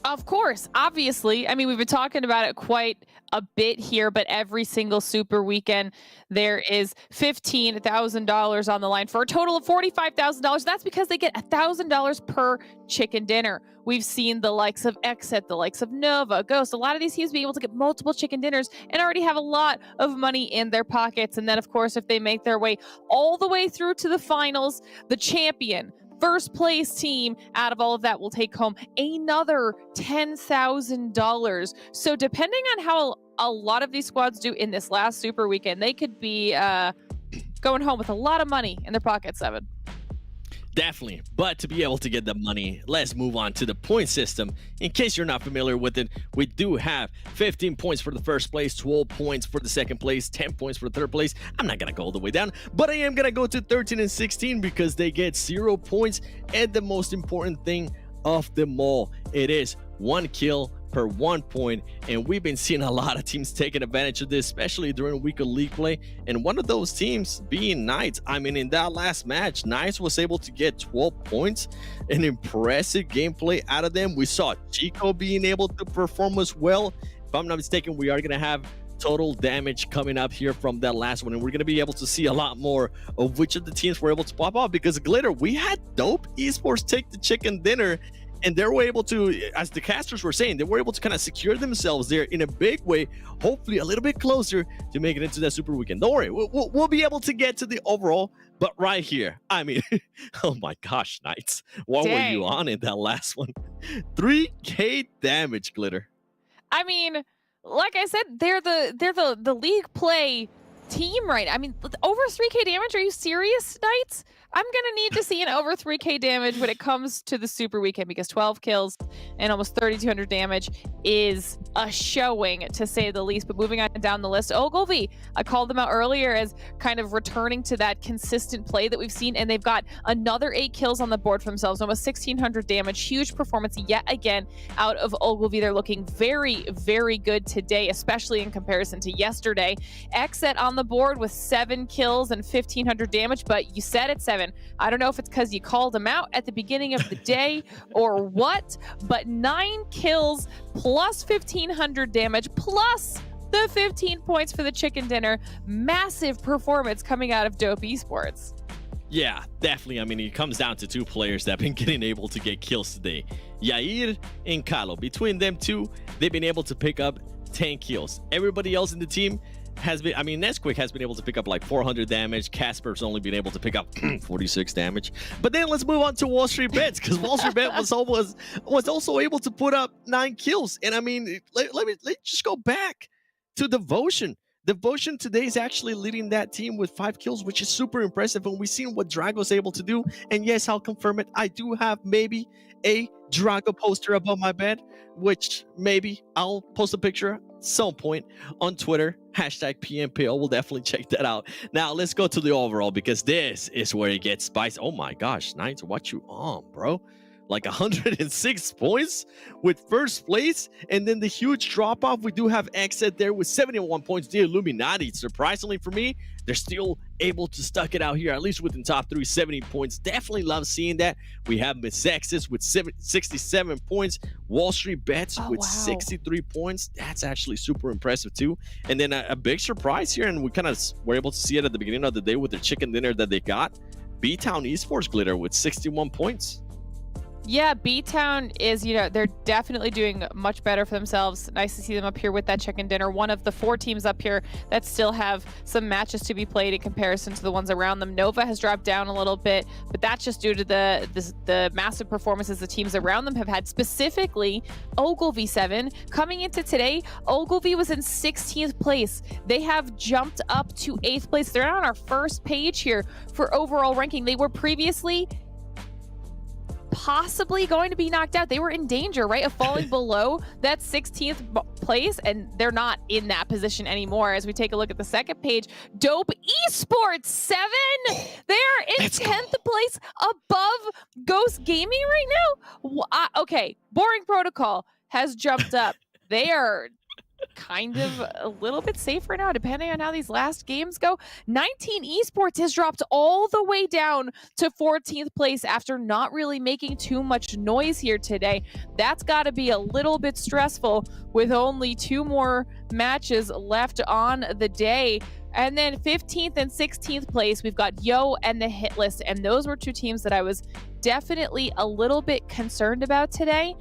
Of course, obviously. I mean, we've been talking about it quite a bit here, but every single Super Weekend, there is $15,000 on the line for a total of $45,000. That's because they get $1,000 per chicken dinner. We've seen the likes of XSET, the likes of Nova, Ghost. A lot of these teams be able to get multiple chicken dinners and already have a lot of money in their pockets. And then, of course, if they make their way all the way through to the finals, the champion, first place team out of all of that will take home another $10,000. So depending on how a lot of these squads do in this last Super Weekend, they could be going home with a lot of money in their pockets, Evan. Definitely. But to be able to get the money, let's move on to the point system. In case you're not familiar with it, we do have 15 points for the first place, 12 points for the second place, 10 points for the third place. I'm not going to go all the way down, but I am going to go to 13 and 16 because they get 0 points. And the most important thing of them all, it is 1 kill per 1 point, and we've been seeing a lot of teams taking advantage of this, especially during week of league play, and one of those teams being Knights. I mean, in that last match, Knights was able to get 12 points, an impressive gameplay out of them. We saw Chico being able to perform as well. If I'm not mistaken, we are going to have total damage coming up here from that last one, and we're going to be able to see a lot more of which of the teams were able to pop out, because Glitter, we had Dope Esports take the chicken dinner, and they were able to, as the casters were saying, they were able to kind of secure themselves there in a big way, hopefully a little bit closer to make it into that Super Weekend. Don't worry, we'll be able to get to the overall, but right here, I mean, oh my gosh, Knights, what were you on in that last one? 3K damage, Glitter. I mean, like I said, they're the league play team, right? I mean, over 3K damage, are you serious, Knights? I'm gonna need to see an over 3K damage when it comes to the Super Weekend, because 12 kills and almost 3,200 damage is a showing, to say the least. But moving on down the list, Ogilvy, I called them out earlier as kind of returning to that consistent play that we've seen, and they've got another 8 kills on the board for themselves, almost 1,600 damage. Huge performance yet again out of Ogilvy. They're looking very, very good today, especially in comparison to yesterday. XSET on the board with 7 kills and 1,500 damage, but you said it, 7. I don't know if it's because you called them out at the beginning of the day or what, but 9 kills plus 1,500 damage plus the 15 points for the chicken dinner. Massive performance coming out of Dope Esports. Yeah, definitely. I mean, it comes down to 2 players that have been getting able to get kills today. Yair and Kalo. Between them two, they've been able to pick up 10 kills. Everybody else in the team has been, I mean, Nesquik has been able to pick up like 400 damage. Casper's only been able to pick up 46 damage. But then let's move on to WallStreetBets, because WallStreetBets was also able to put up 9 kills. And I mean, let's just go back to Devotion. Devotion today is actually leading that team with 5 kills, which is super impressive. And we've seen what Drago was able to do. And yes, I'll confirm it. I do have maybe a Drago poster above my bed, which maybe I'll post a picture some point on Twitter, hashtag PMPL. We'll definitely check that out. Now, let's go to the overall, because this is where it gets spicy. Oh my gosh, Knights, what you on, bro? Like 106 points with first place, and then the huge drop off. We do have XSET there with 71 points. The Illuminati, surprisingly for me, they're still able to stuck it out here, at least within top 3, 70 points. Definitely love seeing that. We have Mezexis with 67 points, WallStreetBets with 63 points. That's actually super impressive too. And then a big surprise here, and we kind of were able to see it at the beginning of the day with the chicken dinner that they got. BTOWN Esports Glitter with 61 points. Yeah, BTOWN is, they're definitely doing much better for themselves. Nice to see them up here with that chicken dinner. One of the 4 teams up here that still have some matches to be played in comparison to the ones around them. Nova has dropped down a little bit, but that's just due to the massive performances the teams around them have had, specifically Ogilvy 7. Coming into today, Ogilvy was in 16th place. They have jumped up to 8th place. They're on our first page here for overall ranking. They were previously possibly going to be knocked out. They were in danger, right, of falling below that 16th place, and they're not in that position anymore. As we take a look at the second page, Dope Esports 7, they are in 10th place above Ghost Gaming right now. Okay, Boring Protocol has jumped up. They are kind of a little bit safer now, depending on how these last games go. 19 Esports has dropped all the way down to 14th place after not really making too much noise here today. That's got to be a little bit stressful with only 2 more matches left on the day. And then 15th and 16th place, we've got Yo and the Hitlist, and those were 2 teams that I was definitely a little bit concerned about today.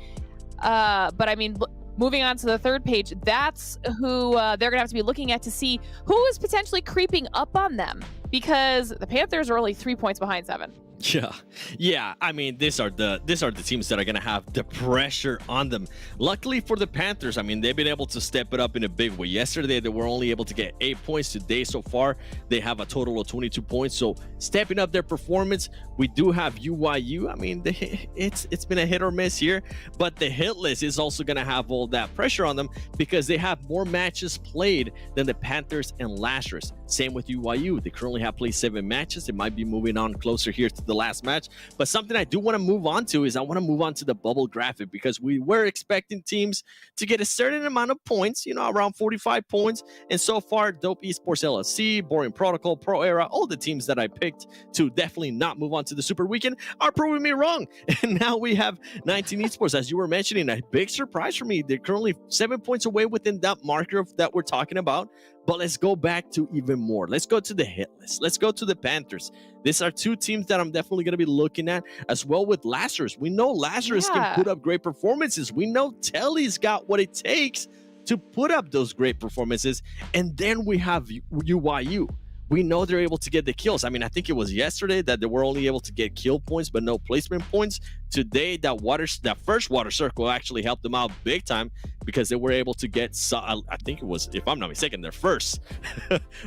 But I mean, moving on to the third page, that's who they're going to have to be looking at to see who is potentially creeping up on them, because the Panthers are only 3 points behind 7. Yeah. I mean, these are the teams that are gonna have the pressure on them. Luckily for the Panthers, I mean, they've been able to step it up in a big way. Yesterday, they were only able to get 8 points. Today, so far, they have a total of 22 points. So stepping up their performance. We do have UYU. I mean, it's been a hit or miss here, but the Hitlist is also gonna have all that pressure on them because they have more matches played than the Panthers and Lazarus. Same with UYU. They currently have played 7 matches. They might be moving on closer here to the last match. But something I do want to move on to is I want to move on to the bubble graphic, because we were expecting teams to get a certain amount of points, around 45 points. And so far, Dope Esports LLC, Boring Protocol, Pro Era, all the teams that I picked to definitely not move on to the Super Weekend are proving me wrong. And now we have 19 Esports, as you were mentioning, a big surprise for me. They're currently 7 points away within that marker that we're talking about. But let's go back to even more. Let's go to the hit list. Let's go to the Panthers. These are 2 teams that I'm definitely going to be looking at, as well with Lazarus. We know Lazarus can put up great performances. We know Telly's got what it takes to put up those great performances. And then we have UYU. We know they're able to get the kills. I mean, I think it was yesterday that they were only able to get kill points, but no placement points. Today, that first water circle actually helped them out big time, because they were able to get, I think it was, if I'm not mistaken, their first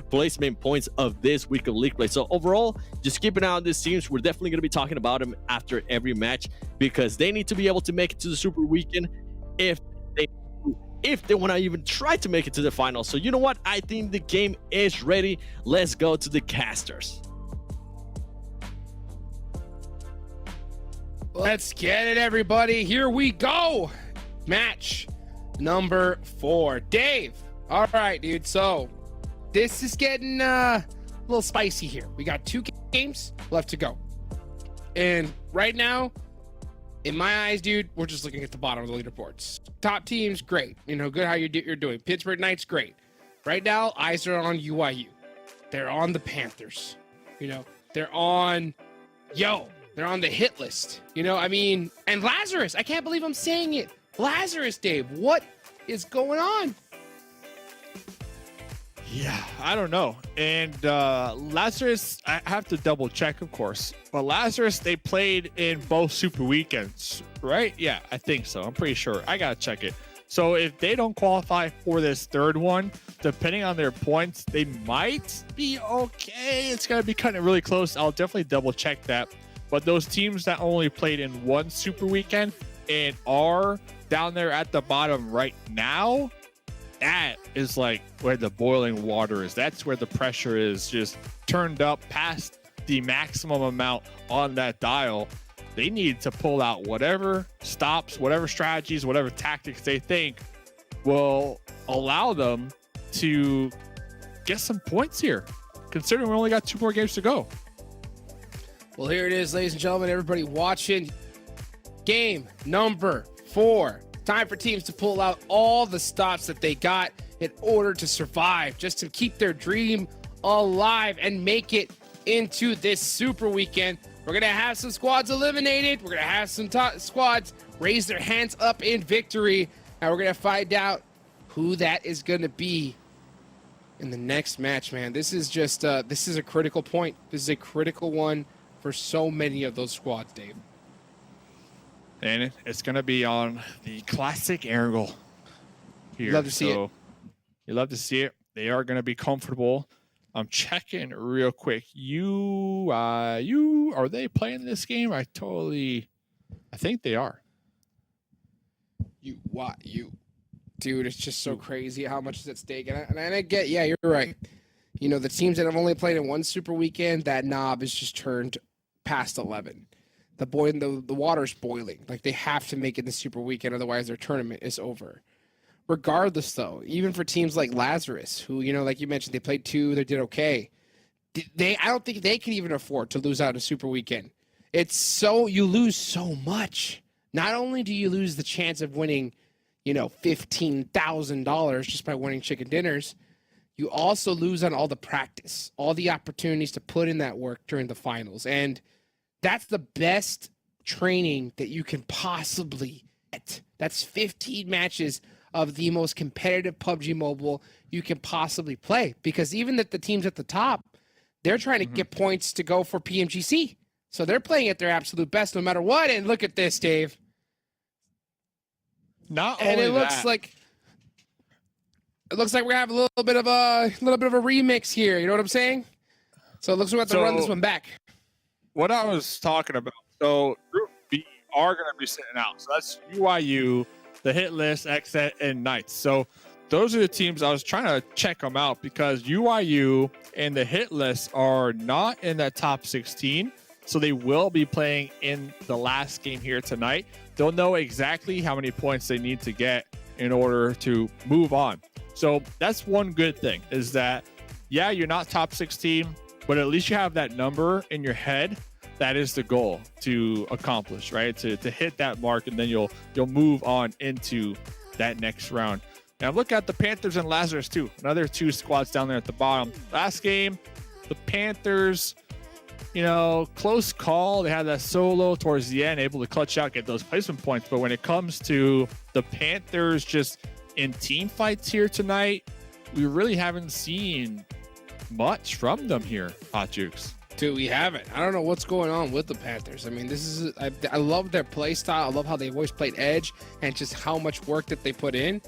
placement points of this week of league play. So overall, just keep an eye on these teams. We're definitely going to be talking about them after every match, because they need to be able to make it to the Super Weekend if they want to even try to make it to the final. So you know what? I think the game is ready. Let's go to the casters. Let's get it, everybody. Here we go. Match number 4. Dave. All right, dude. So this is getting a little spicy here. We got 2 games left to go. And right now, in my eyes, dude, we're just looking at the bottom of the leaderboards. Top teams, great. Good how you're doing. Pittsburgh Knights, great. Right now, eyes are on UYU. They're on the Panthers. They're on they're on the hit list. And Lazarus. I can't believe I'm saying it. Lazarus, Dave. What is going on? Yeah, I don't know. And Lazarus, I have to double check, of course. But Lazarus, they played in both Super Weekends, right? Yeah, I think so. I'm pretty sure. I got to check it. So if they don't qualify for this third one, depending on their points, they might be okay. It's going to be kind of really close. I'll definitely double check that. But those teams that only played in one Super Weekend and are down there at the bottom right now, that is like where the boiling water is. That's where the pressure is just turned up past the maximum amount on that dial. They need to pull out whatever stops, whatever strategies, whatever tactics they think will allow them to get some points here, considering we only got 2 more games to go. Well, here it is, ladies and gentlemen, everybody watching. Game number 4. Time for teams to pull out all the stops that they got in order to survive, just to keep their dream alive and make it into this super weekend. We're going to have some squads eliminated. We're going to have some squads raise their hands up in victory. And we're going to find out who that is going to be in the next match, man. This is just, this is a critical point. This is a critical one for so many of those squads, Dave. And it's going to be on the classic Erangel here. Love to see it. You love to see it. They are going to be comfortable. I'm checking real quick. Are they playing this game? I think they are. Dude, it's just so crazy how much is at stake. And I get, yeah, you're right. You know, the teams that have only played in one super weekend, that knob is just turned past 11. The water's boiling. Like, they have to make it the super weekend, otherwise their tournament is over. Regardless, though, even for teams like Lazarus, who, you know, like you mentioned, they played 2, they did okay. I don't think they can even afford to lose out a super weekend. You lose so much. Not only do you lose the chance of winning, you know, $15,000 just by winning chicken dinners, you also lose on all the practice, all the opportunities to put in that work during the finals. And that's the best training that you can possibly get. That's 15 matches of the most competitive PUBG Mobile you can possibly play. Because even the teams at the top, they're trying to get points to go for PMGC. So they're playing at their absolute best no matter what. And look at this, Dave. It looks like we're having a little bit of a remix here. You know what I'm saying? So it looks like we have to run this one back. What I was talking about. So Group B are going to be sitting out. So that's UIU, the Hitlist, XSET, and Knights. So those are the teams I was trying to check them out, because UIU and the Hitlist are not in that top 16. So they will be playing in the last game here tonight. They'll know exactly how many points they need to get in order to move on. So that's one good thing, is that, yeah, you're not top 16, but at least you have that number in your head. That is the goal to accomplish, right? To hit that mark, and then you'll move on into that next round. Now look at the Panthers and Lazarus too. Another 2 squads down there at the bottom. Last game, the Panthers, you know, close call. They had that solo towards the end, able to clutch out, get those placement points. But when it comes to the Panthers just in team fights here tonight, we really haven't seen much from them here, Hot Jukes. Dude, we haven't. I don't know what's going on with the Panthers. I mean, I love their play style. I love how they've always played edge and just how much work that they put in.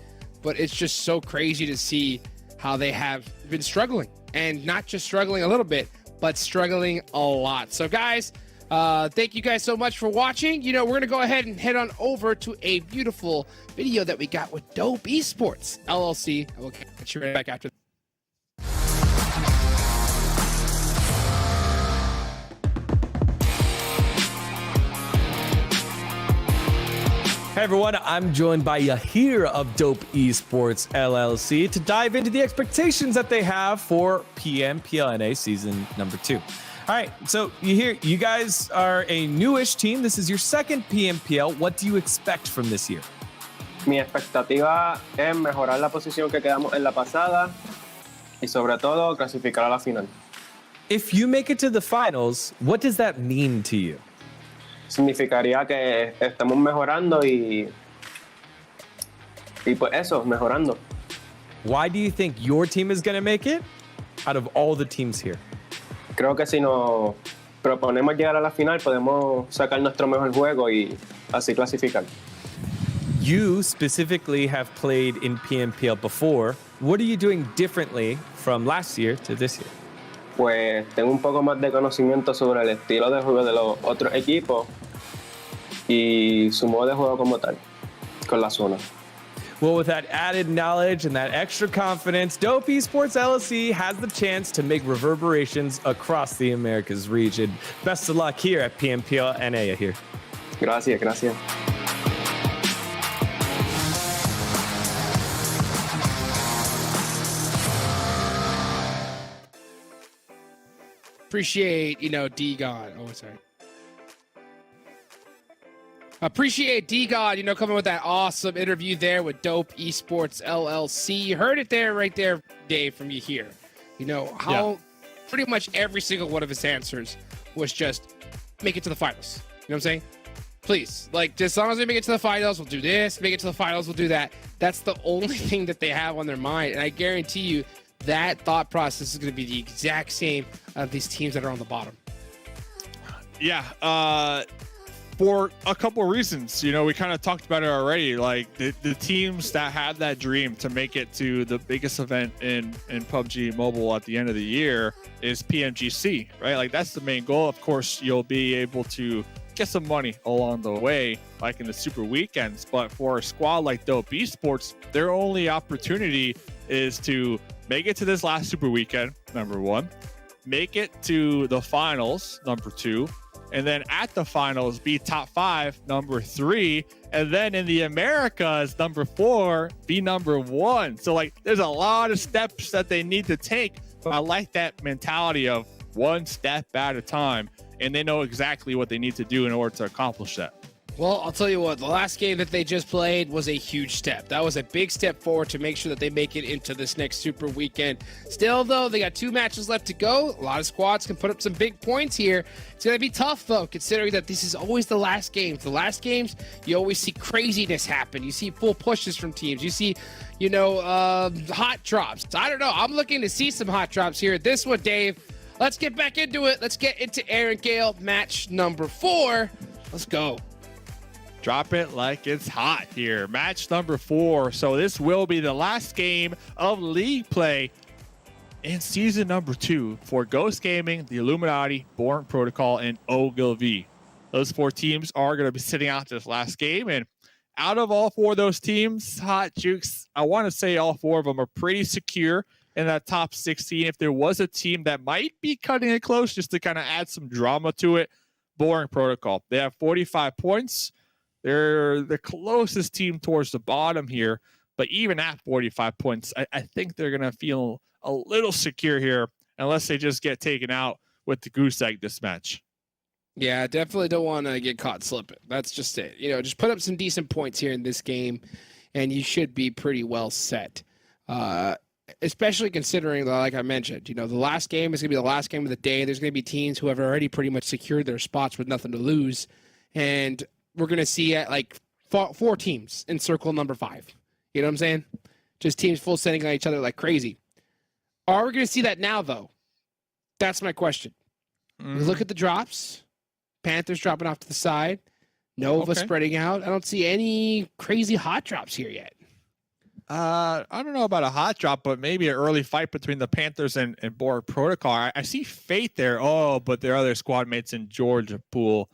But it's just so crazy to see how they have been struggling, and not just struggling a little bit, but struggling a lot. So guys, thank you guys so much for watching. You know, we're going to go ahead and head on over to a beautiful video that we got with Dope Esports LLC. I will catch you right back after. Hey everyone, I'm joined by Yahir of Dope Esports LLC to dive into the expectations that they have for PMPL NA season number 2. All right, so Yahir, you guys are a newish team. This is your second PMPL. What do you expect from this year? Mi expectativa es mejorar la posición que quedamos en la pasada y sobre todo clasificar a la final. If you make it to the finals, what does that mean to you? Significaría que estamos mejorando y pues eso, mejorando. Why do you think your team is going to make it out of all the teams here? Creo que si nos proponemos llegar a la final, podemos sacar nuestro mejor juego y así clasificar. You specifically have played in PMPL before. What are you doing differently from last year to this year? Pues tengo un poco más de conocimiento sobre el estilo de juego de los otros equipos y su modo de juego como tal, con la zona. Well, with that added knowledge and that extra confidence, Dope Esports LLC has the chance to make reverberations across the Americas region. Best of luck here at PMPL NA here. Gracias, gracias. Appreciate, D-God. Oh, sorry. Appreciate D-God, coming with that awesome interview there with Dope Esports LLC. You heard it there, right there, Dave, from you here. How pretty much every single one of his answers was just make it to the finals. You know what I'm saying? Please, just as long as we make it to the finals, we'll do this. Make it to the finals, we'll do that. That's the only thing that they have on their mind. And I guarantee you, that thought process is going to be the exact same of these teams that are on the bottom. Yeah, for a couple of reasons. We kind of talked about it already. Like the teams that had that dream to make it to the biggest event in PUBG Mobile at the end of the year is PMGC, right? Like that's the main goal. Of course, you'll be able to get some money along the way, like in the super weekends. But for a squad like Dope Esports, their only opportunity is to make it to this last super weekend, number one, make it to the finals, number two, and then at the finals be top 5, number 3, and then in the Americas, number 4, be number 1. So there's a lot of steps that they need to take, but I like that mentality of one step at a time, and they know exactly what they need to do in order to accomplish that. Well, I'll tell you what, the last game that they just played was a huge step. That was a big step forward to make sure that they make it into this next super weekend. Still, though, they got 2 matches left to go. A lot of squads can put up some big points here. It's going to be tough, though, considering that this is always the last game. The last games, you always see craziness happen. You see full pushes from teams. You see, hot drops. I don't know. I'm looking to see some hot drops here. This one, Dave, let's get back into it. Let's get into Erangel match number 4. Let's go. Drop it like it's hot here. Match number 4. So this will be the last game of league play in season number 2 for Ghost Gaming, the Illuminati, Born Protocol, and Ogilvy. Those 4 teams are going to be sitting out this last game. And out of all 4 of those teams, Hot Jukes, I want to say all 4 of them are pretty secure in that top 16. If there was a team that might be cutting it close just to kind of add some drama to it, Born Protocol. They have 45 points. They're the closest team towards the bottom here, but even at 45 points, I think they're going to feel a little secure here unless they just get taken out with the goose egg this match. Yeah, definitely don't want to get caught slipping. That's just it. Just put up some decent points here in this game, and you should be pretty well set. Especially considering, like I mentioned, the last game is going to be the last game of the day. There's going to be teams who have already pretty much secured their spots with nothing to lose, and we're going to see like 4 teams in circle number 5. You know what I'm saying? Just teams full sending on each other like crazy. Are we going to see that now, though? That's my question. Look at the drops. Panthers dropping off to the side. Nova spreading out. I don't see any crazy hot drops here yet. I don't know about a hot drop, but maybe an early fight between the Panthers and Borg Protocol. I see Fate there. Oh, but their other squad mates in Georgia pool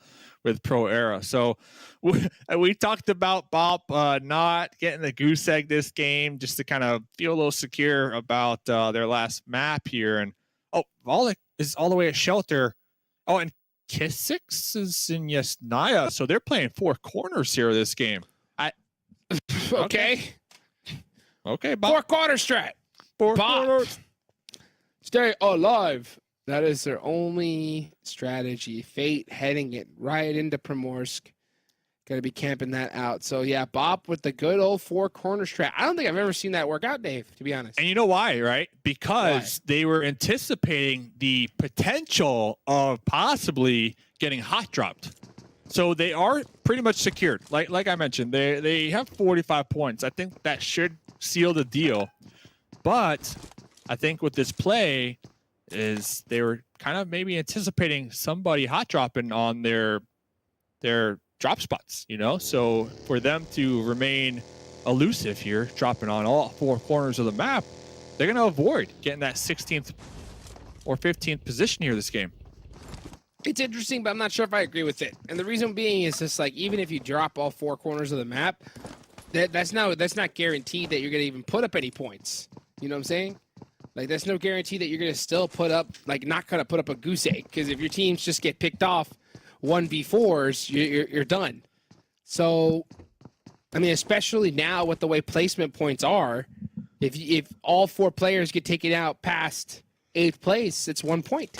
with Pro Era. So we talked about Bob not getting the goose egg this game just to kind of feel a little secure about their last map here. And Volek is all the way at Shelter. Oh, and Kissix is in Yesnaya. So they're playing 4 corners here this game. Okay, Bob. 4 quarter strat. 4 corners. Stay alive. That is their only strategy. Fate heading it right into Primorsk. Going to be camping that out. So, yeah, Bop with the good old 4 corner strat. I don't think I've ever seen that work out, Dave, to be honest. And you know why, right? Because they were anticipating the potential of possibly getting hot dropped. So they are pretty much secured. Like I mentioned, they have 45 points. I think that should seal the deal. But I think with this play is they were kind of maybe anticipating somebody hot dropping on their drop spots, So for them to remain elusive here, dropping on all 4 corners of the map, they're going to avoid getting that 16th or 15th position here this game. It's interesting, but I'm not sure if I agree with it. And the reason being is just even if you drop all 4 corners of the map, that's not guaranteed that you're gonna even put up any points. You know what I'm saying? Like, there's no guarantee that you're gonna still put up, like, not gonna put up a goose egg. Because if your teams just get picked off 1v4s, you're done. So, I mean, especially now with the way placement points are, if all 4 players get taken out past 8th place, it's 1 point.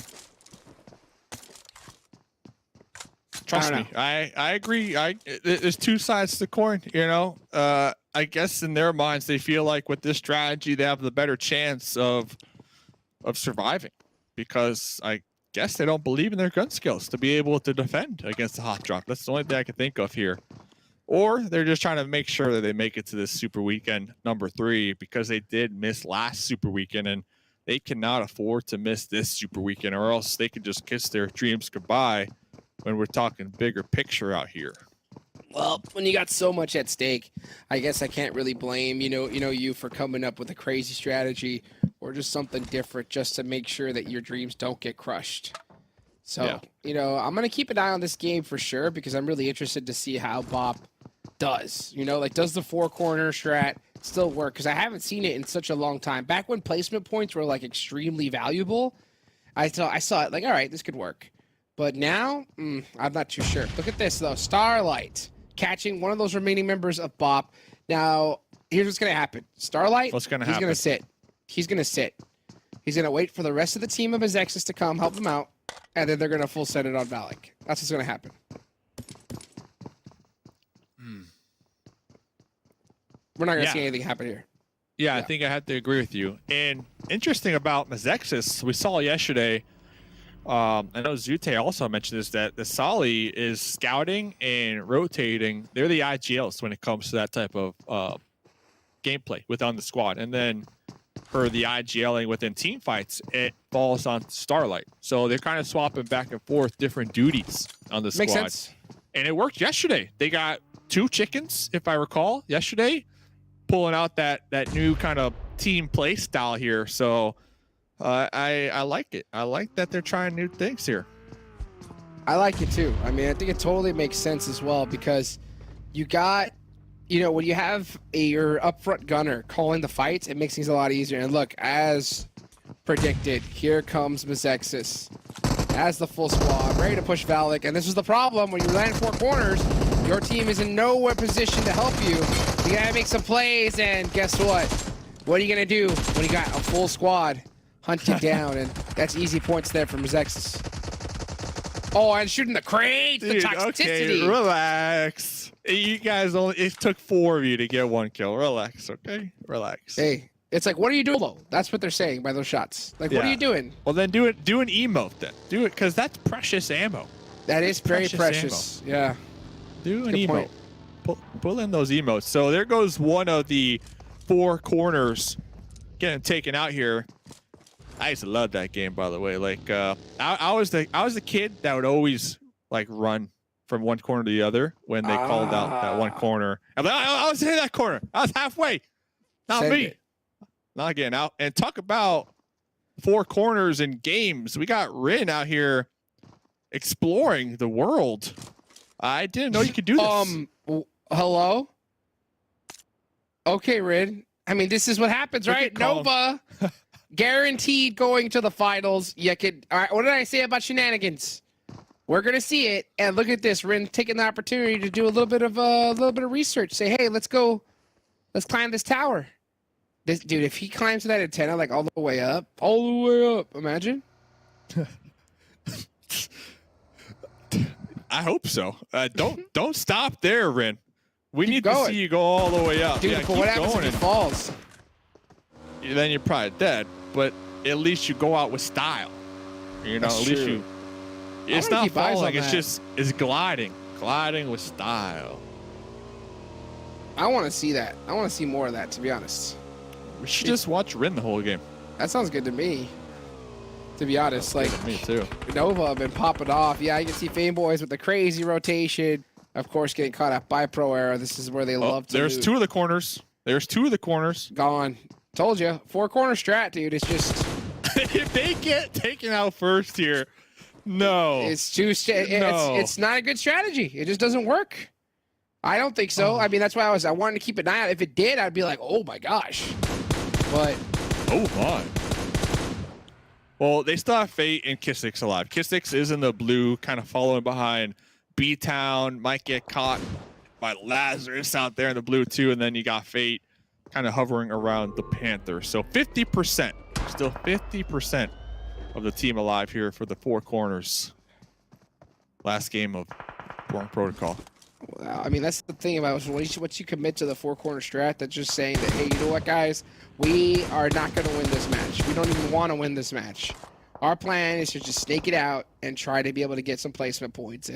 Trust me, I agree. There's 2 sides to the coin, you know. I guess in their minds, they feel like with this strategy, they have the better chance of surviving, because I guess they don't believe in their gun skills to be able to defend against the hot drop. That's the only thing I can think of here. Or they're just trying to make sure that they make it to this Super Weekend number 3, because they did miss last Super Weekend, and they cannot afford to miss this Super Weekend, or else they could just kiss their dreams goodbye when we're talking bigger picture out here. Well, when you got so much at stake, I guess I can't really blame you for coming up with a crazy strategy or just something different just to make sure that your dreams don't get crushed. So, I'm going to keep an eye on this game for sure, because I'm really interested to see how Bop does. Like, does the 4-corner strat still work? Because I haven't seen it in such a long time. Back when placement points were, like, extremely valuable, I saw it like, all right, this could work. But now, I'm not too sure. Look at this, though. Starlight catching one of those remaining members of Bop. Now, here's what's going to happen. Starlight, what's going to happen? He's going to sit. He's going to sit. He's going to wait for the rest of the team of Mezexis to come help him out, and then they're going to full set it on Valak. That's what's going to happen. We're not going to see anything happen here. Yeah, I think I have to agree with you. And interesting about Mezexis, we saw yesterday, I know Zute also mentioned this, that the Sali is scouting and rotating. They're the IGLs when it comes to that type of gameplay within the squad. And then for the IGLing within team fights, it falls on Starlight. So they're kind of swapping back and forth different duties on the squad. Makes sense. And it worked yesterday. They got 2 chickens, if I recall, yesterday, pulling out that new kind of team play style here. So I like it. I like that they're trying new things here. I like it too. I mean, I think it totally makes sense as well, because you got, when you have your upfront gunner calling the fights, it makes things a lot easier. And look, as predicted, here comes Mezexis as the full squad, ready to push Valak. And this is the problem. When you land 4 corners, your team is in nowhere position to help you. You gotta make some plays, and guess what? What are you gonna do when you got a full squad hunted down? And that's easy points there for Mezexis. Oh, and shooting the crates, the toxicity. Okay, relax. You guys it took 4 of you to get 1 kill. Relax, okay? Relax. Hey, it's like, what are you doing, though? That's what they're saying by those shots. Like, what are you doing? Well, then do an emote then. Do it, because that's precious ammo. That is very precious. Yeah. Do an emote. Pull in those emotes. So there goes one of the 4 corners getting taken out here. I used to love that game, by the way. Like, I was the kid that would always like run from one corner to the other when they called out that one corner. I'm like, I was in that corner. I was halfway. Not Send me. it. Not getting out. And talk about 4 corners in games. We got Rin out here exploring the world. I didn't know you could do this. Hello? Okay, Rin. I mean, this is what happens, right? Nova guaranteed going to the finals. You could. All right, what did I say about shenanigans? We're gonna see it. And look at this, Rin taking the opportunity to do a little bit of research. Say, hey, let's go. Let's climb this tower. This dude, if he climbs to that antenna like all the way up, imagine. I hope so. Don't stop there, Rin. We need going. to see you go all the way up. Dude, yeah, but what happens if he falls? Then you're probably dead. But at least you go out with style. You know, That's at least true. you. It's not keep eyes on falling. It's that. just gliding with style. I want to see that. I want to see more of that, to be honest. We should just watch Rin the whole game. That sounds good to me. To be honest, like Me too. Nova been popping off. Yeah, you can see Fame Boys with the crazy rotation. Of course, getting caught up by Pro Era. This is where they love to. There's loot. 2 of the corners. There's 2 of the corners. Gone. Told you. 4-corner strat, dude. It's just. If they get taken out first here, no. It's too. It's not a good strategy. It just doesn't work. I don't think so. I mean, that's why I wanted to keep an eye out. If it did, I'd be like, oh my gosh. But oh my. Well, they still have Fate and Kissix alive. Kissix is in the blue, kind of following behind BTOWN. Might get caught by Lazarus out there in the blue too, and then you got Fate kind of hovering around the Panthers. So 50%, still 50% of the team alive here for the four corners. Last game of Born Protocol. Well, I mean, that's the thing about once you commit to the four-corner strat, that's just saying that, hey, you know what, guys? We are not going to win this match. We don't even want to win this match. Our plan is to just snake it out and try to be able to get some placement points,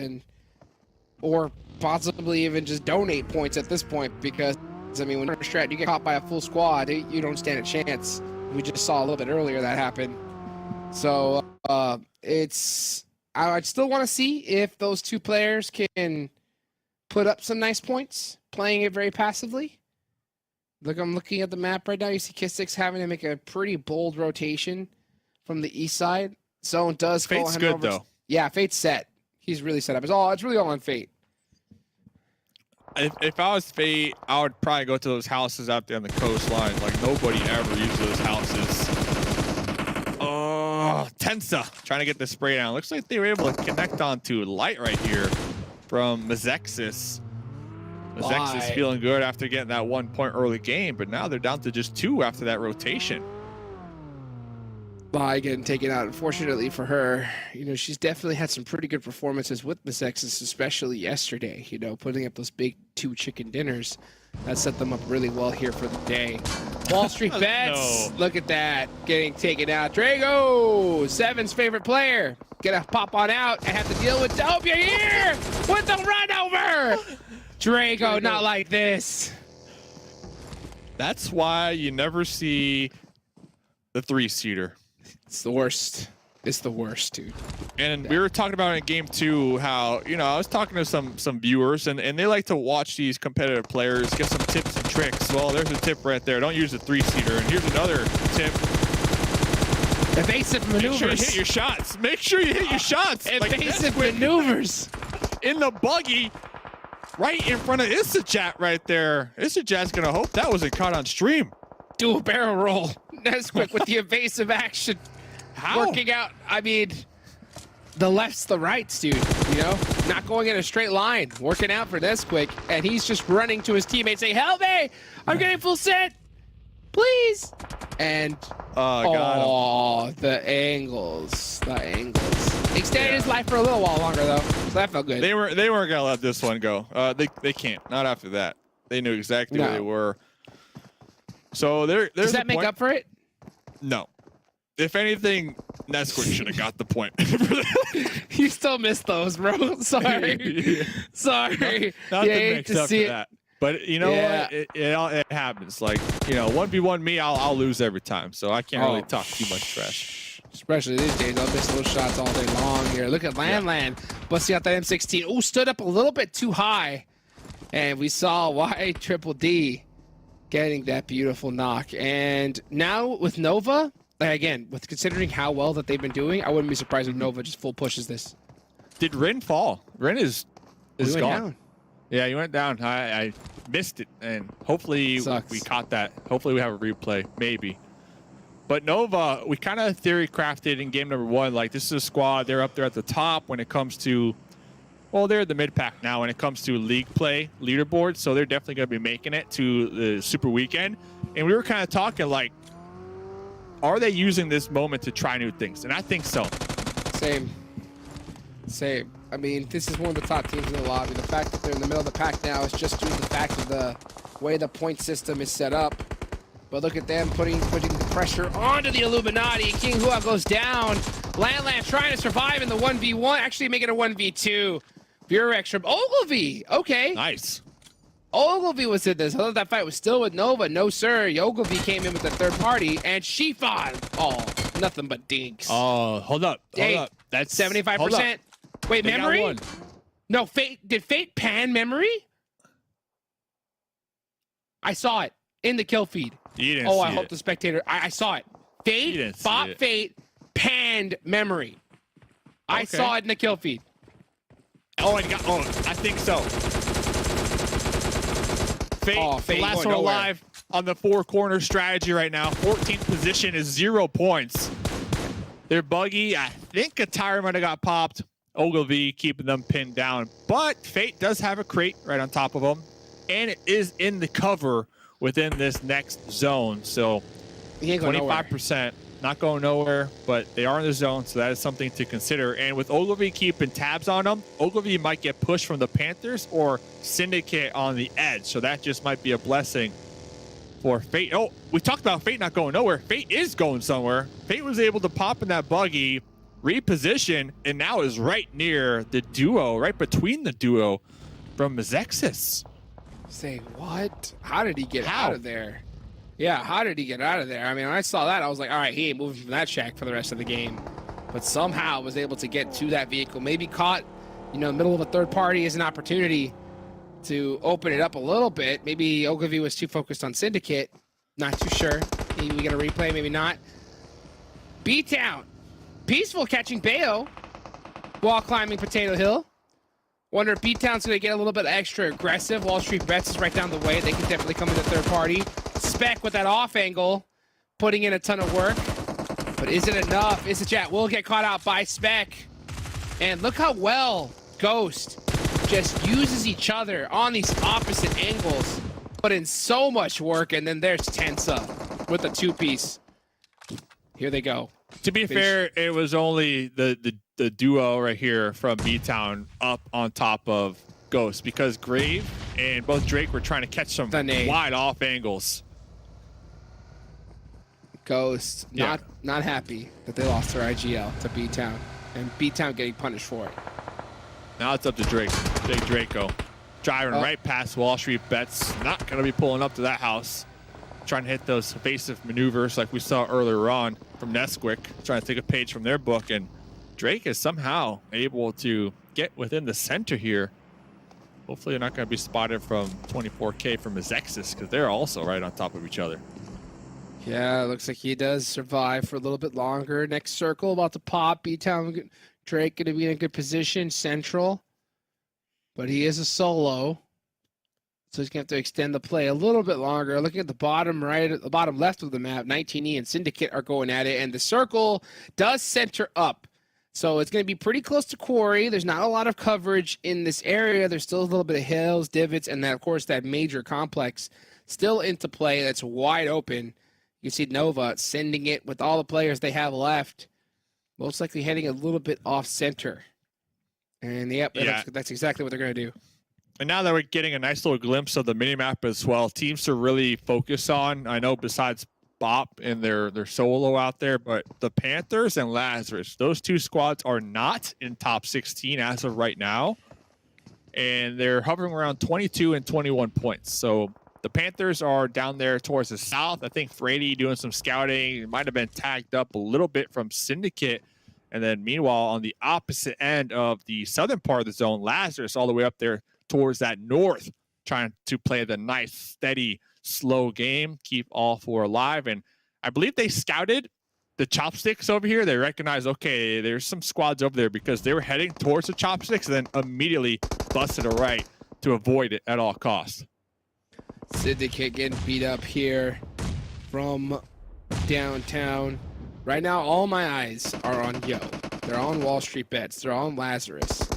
or possibly even just donate points at this point, because, I mean, when you're in a strat, you get caught by a full squad, you don't stand a chance. We just saw a little bit earlier that happen. So, I'd still want to see if those two players can put up some nice points, playing it very passively. Look, I'm looking at the map right now. You see Kissix having to make a pretty bold rotation from the east side. Zone does fall. Fate's good, though. Yeah, Fate's set. He's really set up. It's really all on Fate. If I was Fate, I would probably go to those houses out there on the coastline. Like, nobody ever uses those houses. Oh, Tensa trying to get the spray down. Looks like they were able to connect onto Light right here from Mezexis. Mezexis feeling good after getting that 1 point early game, but now they're down to just 2 after that rotation. Lie getting taken out. Unfortunately for her, you know, she's definitely had some pretty good performances with Mezexis, especially yesterday, you know, putting up those big 2 chicken dinners. That set them up really well here for the day. WallStreetBets, look at that, getting taken out. Drago, Seven's favorite player, gonna pop on out and have to deal with Topia here with the run over. Drago, not like this. That's why you never see the 3-seater. It's the worst. It's the worst, dude. And we were talking about in game 2 how, you know, I was talking to some viewers and they like to watch these competitive players, get some tips and tricks. Well, there's a tip right there. Don't use the 3-seater. And here's another tip. Evasive maneuvers. Make sure you hit your shots. Make sure you hit your shots. Evasive maneuvers. In the buggy, right in front of Isajat right there. Isajat's going to hope that wasn't caught on stream. Do a barrel roll. Nesquik with the evasive action. How? Working out, I mean, the lefts, the rights, dude, you know? Not going in a straight line. Working out for Nesquik, and he's just running to his teammates saying, help me! I'm getting full set! Please! And, the angles. The angles. Extended his life for a little while longer, though, so that felt good. They weren't going to let this one go. They can't. Not after that. They knew exactly where they were. So there's Does that make up for it? No. If anything, Nesquik should have got the point. You still missed those, bro. Sorry. Sorry. Nothing makes up for that. But you know what? It happens. Like, you know, 1v1 me, I'll lose every time. So I can't really talk too much trash. Especially these days, I'll miss those shots all day long here. Look at Land. Busting out that M16. Oh, stood up a little bit too high. And we saw Y-Triple-D getting that beautiful knock. And now with Nova, again, with considering how well that they've been doing, I wouldn't be surprised if Nova just full pushes this. Did Rin fall? Rin is gone. Down. Yeah, he went down. I missed it, and hopefully we caught that. Hopefully we have a replay, maybe. But Nova, we kind of theory crafted in game number 1, like this is a squad, they're up there at the top when it comes to, well, they're the mid-pack now when it comes to league play leaderboard, so they're definitely going to be making it to the Super Weekend. And we were kind of talking like, are they using this moment to try new things? And I think so. Same. I mean, this is one of the top teams in the lobby. The fact that they're in the middle of the pack now is just due to the fact of the way the point system is set up. But look at them putting the pressure onto the Illuminati. King Hua goes down. Land trying to survive in the 1v1, actually making a 1v2. Burex from Ogilvy. Okay. Nice. Ogilvy was in this. I thought that fight was still with Nova. No, sir. Ogilvy came in with the third party, and she fought. Oh, nothing but dinks. Oh, hold up. That's 75%. Wait, memory? No, Fate. Did Fate pan memory? I saw it in the kill feed. You didn't see I hope the spectator. I saw it. Fate, bot Fate, panned memory. I saw it in the kill feed. Oh, I think so. Fate, Fate the last going one nowhere. alive on the 4-corner strategy right now. 14th position is 0 points. Their buggy, I think a tire might have got popped. Ogilvy keeping them pinned down. But Fate does have a crate right on top of them. And it is in the cover within this next zone. So 25%, not going nowhere, but they are in the zone, so that is something to consider. And with Ogilvy keeping tabs on them, Ogilvy might get pushed from the Panthers or Syndicate on the edge. So that just might be a blessing for Fate. Oh, we talked about Fate not going nowhere. Fate is going somewhere. Fate was able to pop in that buggy, reposition, and now is right near the duo, right between the duo from Mezexis. Say what? How did he get out of there? Yeah, how did he get out of there? I mean, when I saw that, I was like, all right, he ain't moving from that shack for the rest of the game. But somehow was able to get to that vehicle. Maybe caught, you know, middle of a third party as an opportunity to open it up a little bit. Maybe Ogilvy was too focused on Syndicate. Not too sure. Maybe we get a replay, maybe not. BTOWN. Peaceful catching Bayo while climbing Potato Hill. Wonder if BTOWN's going to get a little bit extra aggressive. WallStreetBets is right down the way. They can definitely come into third party. Spec with that off angle, putting in a ton of work. But is it enough? Chat will get caught out by Spec. And look how well Ghost just uses each other on these opposite angles. Put in so much work, and then there's Tensa with a two-piece. Here they go. To be fair, it was only the duo right here from BTOWN up on top of Ghost, because Grave and both Drake were trying to catch some wide off angles. Ghost not happy that they lost their IGL to BTOWN, and BTOWN getting punished for it. Now it's up to Drake. Big Draco driving right past WallStreetBets. Not going to be pulling up to that house. Trying to hit those evasive maneuvers like we saw earlier on from Nesquik. Trying to take a page from their book, and Drake is somehow able to get within the center here. Hopefully they're not going to be spotted from 24K from Mezexis, because they're also right on top of each other. Yeah, it looks like he does survive for a little bit longer. Next circle about to pop. BTOWN Drake going to be in a good position, central. But he is a solo. So he's going to have to extend the play a little bit longer. Looking at the bottom right, the bottom left of the map, 19E and Syndicate are going at it. And the circle does center up. So it's going to be pretty close to Quarry. There's not a lot of coverage in this area. There's still a little bit of hills, divots, and then, of course, that major complex still into play that's wide open. You see Nova sending it with all the players they have left. Most likely heading a little bit off center. And that's exactly what they're going to do. And now that we're getting a nice little glimpse of the minimap as well, teams to really focus on, I know besides Bop and their solo out there, but the Panthers and Lazarus, those two squads are not in top 16 as of right now. And they're hovering around 22 and 21 points. So the Panthers are down there towards the south. I think Frady doing some scouting. It might have been tagged up a little bit from Syndicate. And then meanwhile, on the opposite end of the southern part of the zone, Lazarus all the way up there towards that north, trying to play the nice, steady, slow game, keep all four alive. And I believe they scouted the chopsticks over here. They recognized, okay, there's some squads over there, because they were heading towards the chopsticks and then immediately busted a right to avoid it at all costs. Syndicate getting beat up here from downtown. Right now, all my eyes are on Yo. They're on WallStreetBets. They're on Lazarus.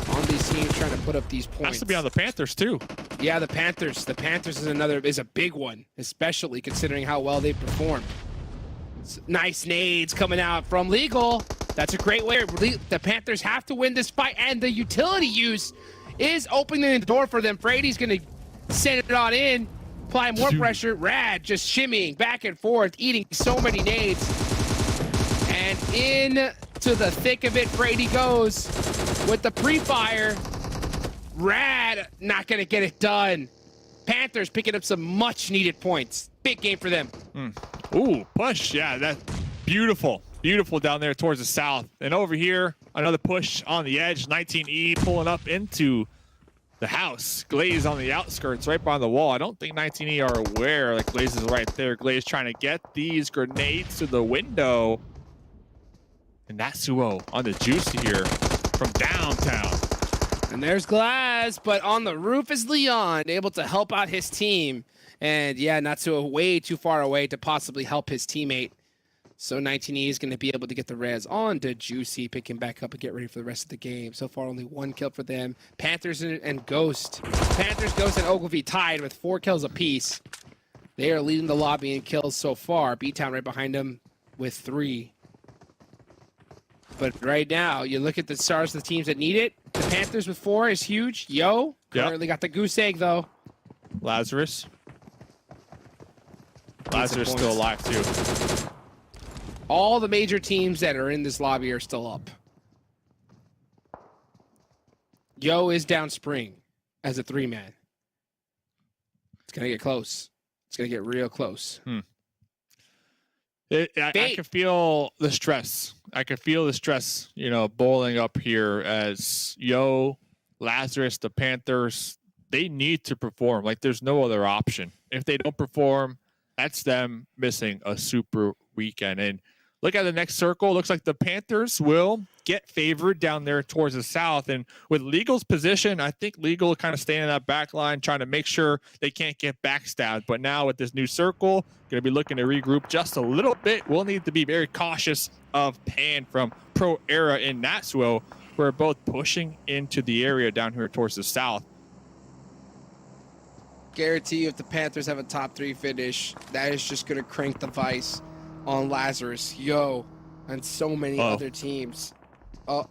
On these teams trying to put up these points. Has to be on the Panthers too. Yeah, the Panthers. The Panthers is a big one, especially considering how well they've performed. Nice nades coming out from Legal. That's a great way. The Panthers have to win this fight, and the utility use is opening the door for them. Brady's going to send it on in, apply more pressure. Rad just shimmying back and forth, eating so many nades. And into the thick of it, Brady goes with the pre-fire. Rad not going to get it done. Panthers picking up some much-needed points. Big game for them. Ooh, push. Yeah, that's beautiful. Beautiful down there towards the south. And over here, another push on the edge. 19E pulling up into the house. Glaze on the outskirts, right behind the wall. I don't think 19E are aware that Glaze is right there. Glaze trying to get these grenades to the window. And Natsuo on the juicy here from downtown. And there's Glass, but on the roof is Leon, able to help out his team. And yeah, not so way too far away to possibly help his teammate. So 19E is going to be able to get the res on to Juicy, pick him back up and get ready for the rest of the game. So far, only 1 kill for them. Panthers and Ghost. Panthers, Ghost, and Ogilvy tied with 4 kills apiece. They are leading the lobby in kills so far. BTOWN right behind them with 3. But right now, you look at the stars of the teams that need it. The Panthers with 4 is huge. Yo, currently got the goose egg, though. Lazarus. Lazarus still alive, too. All the major teams that are in this lobby are still up. Yo is down spring as a 3-man. It's going to get close. It's going to get real close. I can feel the stress. I can feel the stress, you know, boiling up here as Yo, Lazarus, the Panthers, they need to perform. Like, there's no other option. If they don't perform, that's them missing a super weekend. And look at the next circle. Looks like the Panthers will get favored down there towards the south. And with Legal's position, I think Legal kind of staying in that back line, trying to make sure they can't get backstabbed. But now with this new circle, going to be looking to regroup just a little bit. We'll need to be very cautious of Pan from Pro Era and Natsuo. We're both pushing into the area down here towards the south. Guarantee you if the Panthers have a top 3 finish, that is just going to crank the vice on Lazarus, Yo, and so many other teams. Oh,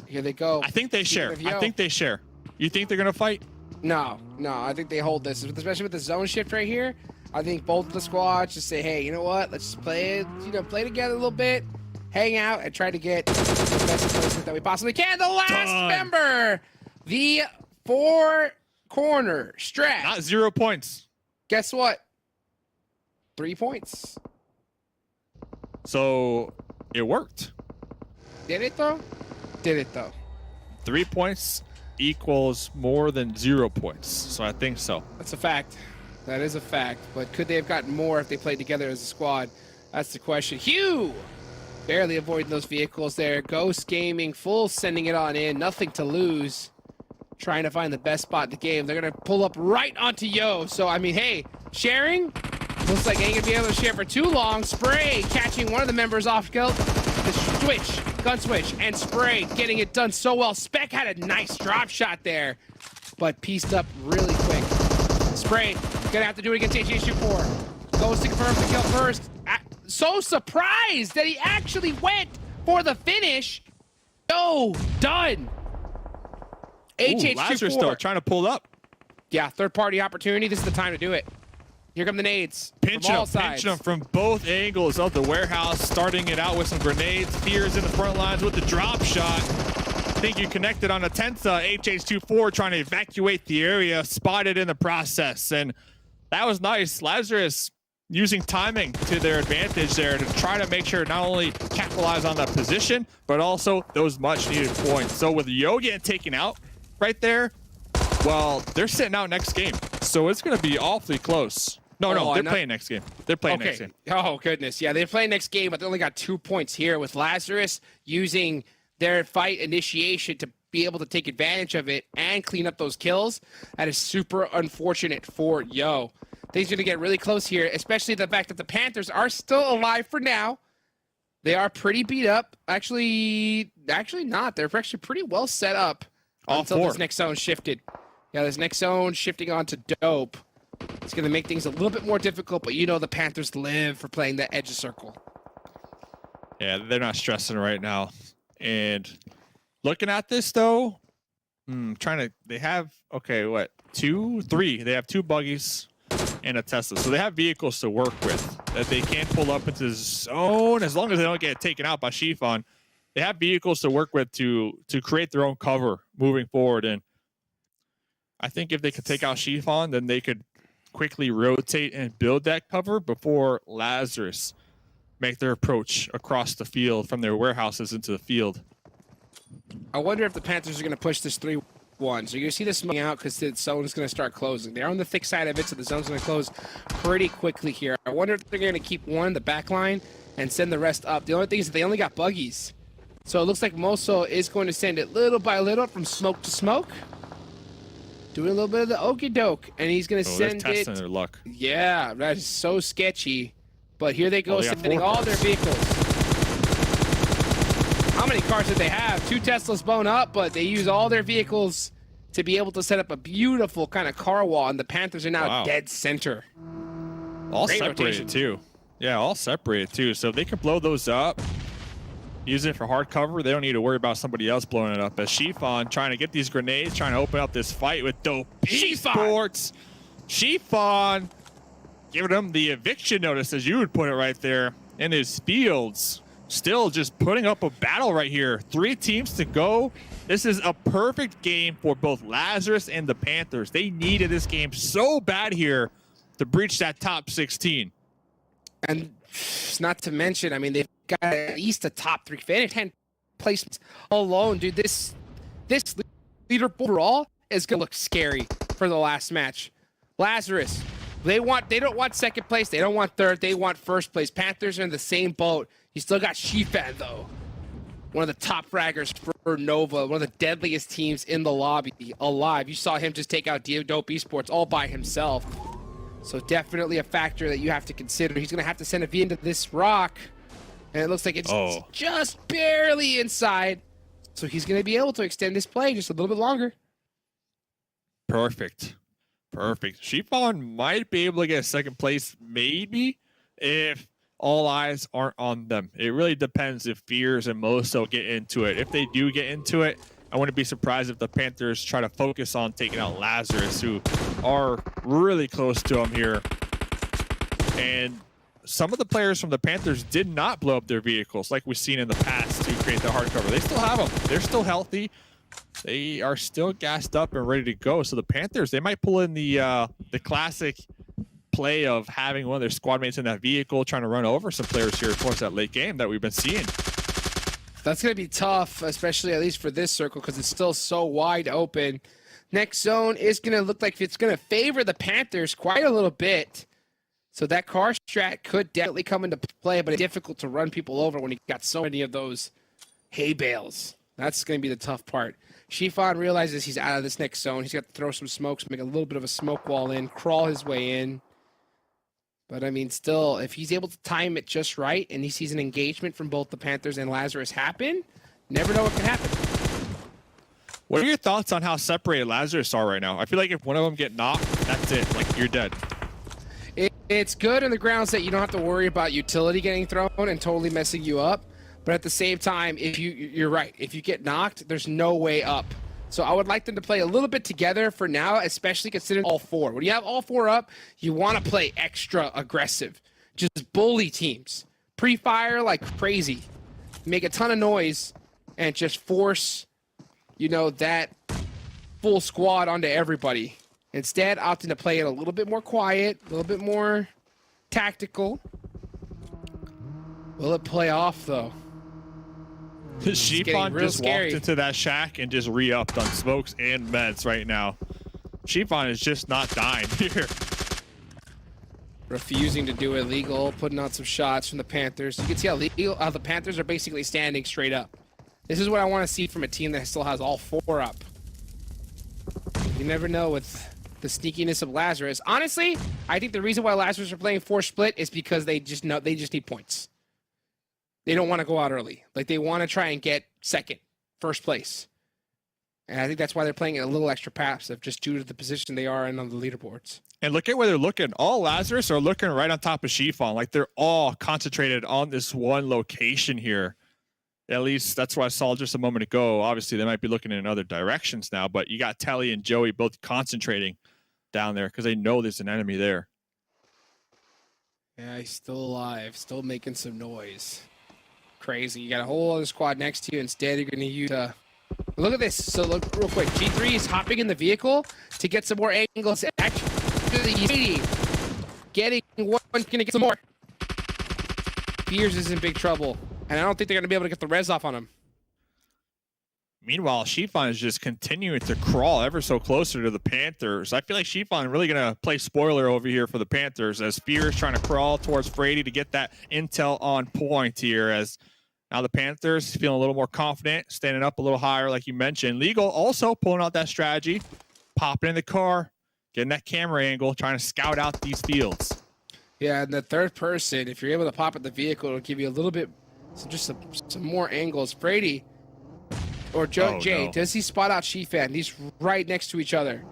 here they go. I think they share. I think they share. You think they're going to fight? No, I think they hold this, especially with the zone shift right here. I think both of the squads just say, hey, you know what? Let's just play it, play together a little bit, hang out, and try to get the best placement that we possibly can. The last member, the 4-corner strat. Not 0 points. Guess what? 3 points. So it worked. Did it though? 3 points equals more than 0 points. So I think so. That's a fact. That is a fact. But could they have gotten more if they played together as a squad? That's the question. Hugh! Barely avoiding those vehicles there. Ghost Gaming full sending it on in. Nothing to lose. Trying to find the best spot in the game. They're going to pull up right onto Yo. So, I mean, hey, sharing? Looks like they ain't going to be able to share for too long. Spray catching one of the members off kill. The switch, gun switch, and Spray getting it done so well. Spec had a nice drop shot there, but pieced up really quick. Spray, gonna have to do it against HH24. Goes to confirm the kill first. So surprised that he actually went for the finish. No, done. HH24. Lazarus still trying to pull up. Yeah, third-party opportunity. This is the time to do it. Here come the nades. Pinching them from both angles of the warehouse, starting it out with some grenades. Fears in the front lines with the drop shot. I think you connected on a Tensa. HH24 trying to evacuate the area, spotted in the process. And that was nice. Lazarus using timing to their advantage there to try to make sure not only capitalize on that position, but also those much needed points. So with Yo getting taken out right there, well, they're sitting out next game. So it's going to be awfully close. No, they're playing next game. They're playing next game. Oh, goodness. Yeah, they're playing next game, but they only got 2 points here with Lazarus using their fight initiation to be able to take advantage of it and clean up those kills. That is super unfortunate for Yo. Things are going to get really close here, especially the fact that the Panthers are still alive for now. They are pretty beat up. Actually not. They're actually pretty well set up until this next zone shifted. Yeah, this next zone shifting onto Dope. It's going to make things a little bit more difficult, but you know the Panthers live for playing that edge of circle. Yeah, they're not stressing right now. And looking at this, though, they have, three. They have 2 buggies and a Tesla. So they have vehicles to work with that they can pull up into the zone as long as they don't get taken out by Chiffon. They have vehicles to work with to create their own cover moving forward. And I think if they could take out Chiffon, then they could quickly rotate and build that cover before Lazarus make their approach across the field from their warehouses into the field. I wonder if the Panthers are going to push this 3-1. So you're going to see this moving out because the zone is going to start closing. They're on the thick side of it, so the zone's going to close pretty quickly here. I wonder if they're going to keep one in the back line and send the rest up. The only thing is that they only got buggies. So it looks like Moso is going to send it little by little from smoke to smoke. Doing a little bit of the okey doke, and he's going to send they're it. testing their luck. Yeah, that is so sketchy. But here they go, They got sending 4 all cars. their vehicles. How many cars did they have? 2 Teslas blown up, but they use all their vehicles to be able to set up a beautiful kind of car wall, and the Panthers are now dead center. All Great separated rotation. too. Yeah, all separated too. So if they can blow those up, use it for hard cover, they don't need to worry about somebody else blowing it up. As Chiffon trying to get these grenades, trying to open up this fight with Dope Esports. Chiffon giving him the eviction notice, as you would put it right there, in his fields. Still just putting up a battle right here. 3 teams to go. This is a perfect game for both Lazarus and the Panthers. They needed this game so bad here to breach that top 16. And not to mention, I mean, they've got at least a top 3 finish, 10 placements alone, dude. This leader overall is gonna look scary for the last match. Lazarus, they don't want second place, they don't want third, they want first place. Panthers are in the same boat. You still got Shifan though, one of the top fraggers for Nova, one of the deadliest teams in the lobby alive. You saw him just take out Dope Esports all by himself. So definitely a factor that you have to consider. He's going to have to send a V into this rock. And it looks like it's just barely inside. So he's going to be able to extend this play just a little bit longer. Perfect. Perfect. Chiffon might be able to get a second place, maybe, if all eyes aren't on them. It really depends if Fears and Moso get into it. If they do get into it, I wouldn't be surprised if the Panthers try to focus on taking out Lazarus, who are really close to him here. And some of the players from the Panthers did not blow up their vehicles like we've seen in the past to create the hard cover. They still have them. They're still healthy. They are still gassed up and ready to go. So the Panthers, they might pull in the classic play of having one of their squad mates in that vehicle, trying to run over some players here towards that late game that we've been seeing. That's going to be tough, especially at least for this circle, because it's still so wide open. Next zone is going to look like it's going to favor the Panthers quite a little bit. So that car strat could definitely come into play, but it's difficult to run people over when you got so many of those hay bales. That's going to be the tough part. Chiffon realizes he's out of this next zone. He's got to throw some smokes, make a little bit of a smoke wall in, crawl his way in. But, I mean, still, if he's able to time it just right and he sees an engagement from both the Panthers and Lazarus happen, never know what can happen. What are your thoughts on how separated Lazarus are right now? I feel like if one of them get knocked, that's it. Like, you're dead. It's good on the grounds that you don't have to worry about utility getting thrown and totally messing you up. But at the same time, if you're right. If you get knocked, there's no way up. So I would like them to play a little bit together for now, especially considering all 4. When you have all 4 up, you want to play extra aggressive. Just bully teams. Pre-fire like crazy. Make a ton of noise and just force, you know, that full squad onto everybody. Instead, opting to play it a little bit more quiet, a little bit more tactical. Will it play off, though? Chiffon just walked into that shack and just re-upped on smokes and meds right now. Chiffon is just not dying here. Refusing to do illegal, putting on some shots from the Panthers. You can see how the Panthers are basically standing straight up. This is what I want to see from a team that still has all 4 up. You never know with the sneakiness of Lazarus. Honestly, I think the reason why Lazarus are playing 4 split is because they just need points. They don't want to go out early. Like, they want to try and get first place. And I think that's why they're playing it a little extra passive, just due to the position they are in on the leaderboards. And look at where they're looking. All Lazarus are looking right on top of Chiffon. Like, they're all concentrated on this one location here. At least that's what I saw just a moment ago. Obviously, they might be looking in other directions now, but you got Telly and Joey both concentrating down there because they know there's an enemy there. Yeah, he's still alive, still making some noise. Crazy. You got a whole other squad next to you. Instead, you're going to use look at this. So look real quick. G3 is hopping in the vehicle to get some more angles. Actually, getting one, going to get some more. Fears is in big trouble, and I don't think they're going to be able to get the res off on him. Meanwhile, Chiffon is just continuing to crawl ever so closer to the Panthers. I feel like Chiffon really going to play spoiler over here for the Panthers as Fear is trying to crawl towards Frady to get that intel on point here. As Now the Panthers feeling a little more confident, standing up a little higher, like you mentioned. Legal also pulling out that strategy, popping in the car, getting that camera angle, trying to scout out these fields. Yeah, and the third person, if you're able to pop at the vehicle, it'll give you a little bit, some more angles. Brady or Jay, does he spot out Shifan? He's right next to each other.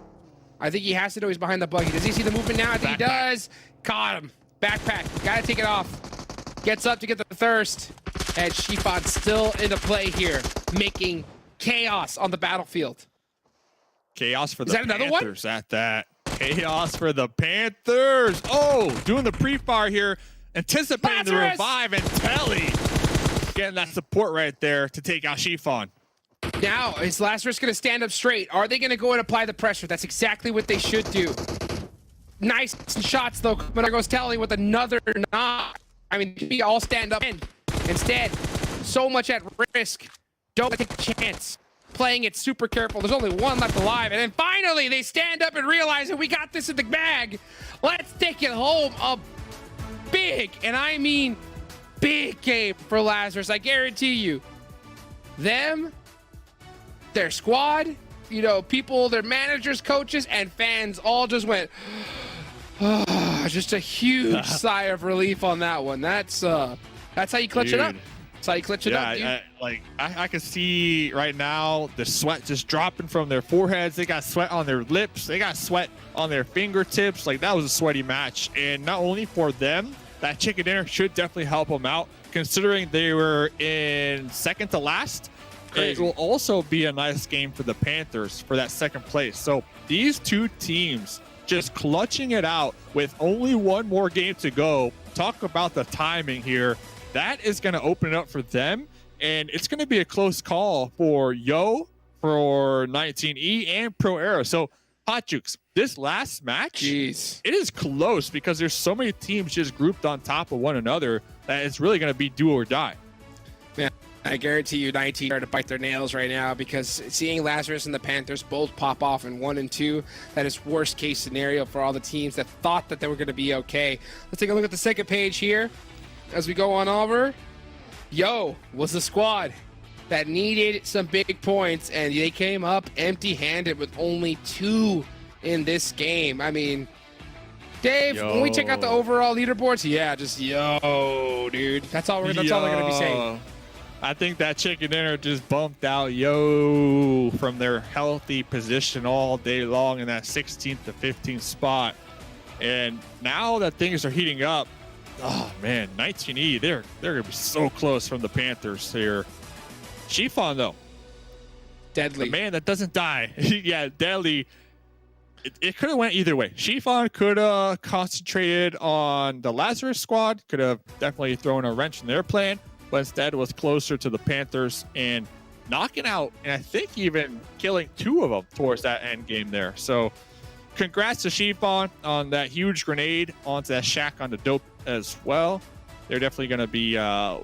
I think he has to know he's behind the buggy. Does he see the movement now? I think he does. Caught him. Backpack. Got to take it off. Gets up to get the thirst. And Shifan still into play here, making chaos on the battlefield. Chaos for the Panthers. Is that another one? At that. Chaos for the Panthers. Oh, doing the pre-fire here. Anticipating the revive, and Telly getting that support right there to take out Shifan. Now, is Lazarus going to stand up straight? Are they going to go and apply the pressure? That's exactly what they should do. Nice shots, though. But there goes Telly with another knock. I mean, we all stand up. Instead, so much at risk. Don't take a chance. Playing it super careful. There's only one left alive. And then finally, they stand up and realize that we got this in the bag. Let's take it home. A big, and I mean big game for Lazarus. I guarantee you. Them, their squad, you know, people, their managers, coaches, and fans all just went, just a huge sigh of relief on that one. That's how you clutch it up. That's how you clutch it up, dude. I can see right now the sweat just dropping from their foreheads. They got sweat on their lips. They got sweat on their fingertips. Like, that was a sweaty match. And not only for them, that chicken dinner should definitely help them out, considering they were in second to last. It will also be a nice game for the Panthers for that second place. So these two teams just clutching it out with only one more game to go. Talk about the timing here. That is going to open it up for them. And it's going to be a close call for Yo, for 19E, and Pro Era. So, Hot Jukes, this last match, it is close because there's so many teams just grouped on top of one another that it's really going to be do or die. Man, I guarantee you 19 are to bite their nails right now, because seeing Lazarus and the Panthers both pop off in 1 and 2, that is worst case scenario for all the teams that thought that they were going to be okay. Let's take a look at the second page here as we go on over. Yo was the squad that needed some big points, and they came up empty-handed with only 2 in this game. I mean, Dave, when we check out the overall leaderboards, yeah, just yo, dude. That's all they're gonna be saying. I think that chicken dinner just bumped out Yo from their healthy position all day long in that 16th to 15th spot. And now that things are heating up, oh man, 19E, they're gonna be so close from the Panthers here. Shifan, though, deadly, the man that doesn't die. Yeah, deadly. It could have went either way. Shifan could have concentrated on the Lazarus squad, could have definitely thrown a wrench in their plan, but instead was closer to the Panthers and knocking out, and I think even killing 2 of them towards that end game there. So congrats to Shifan on that huge grenade onto that shack on the dope as well. They're definitely going to be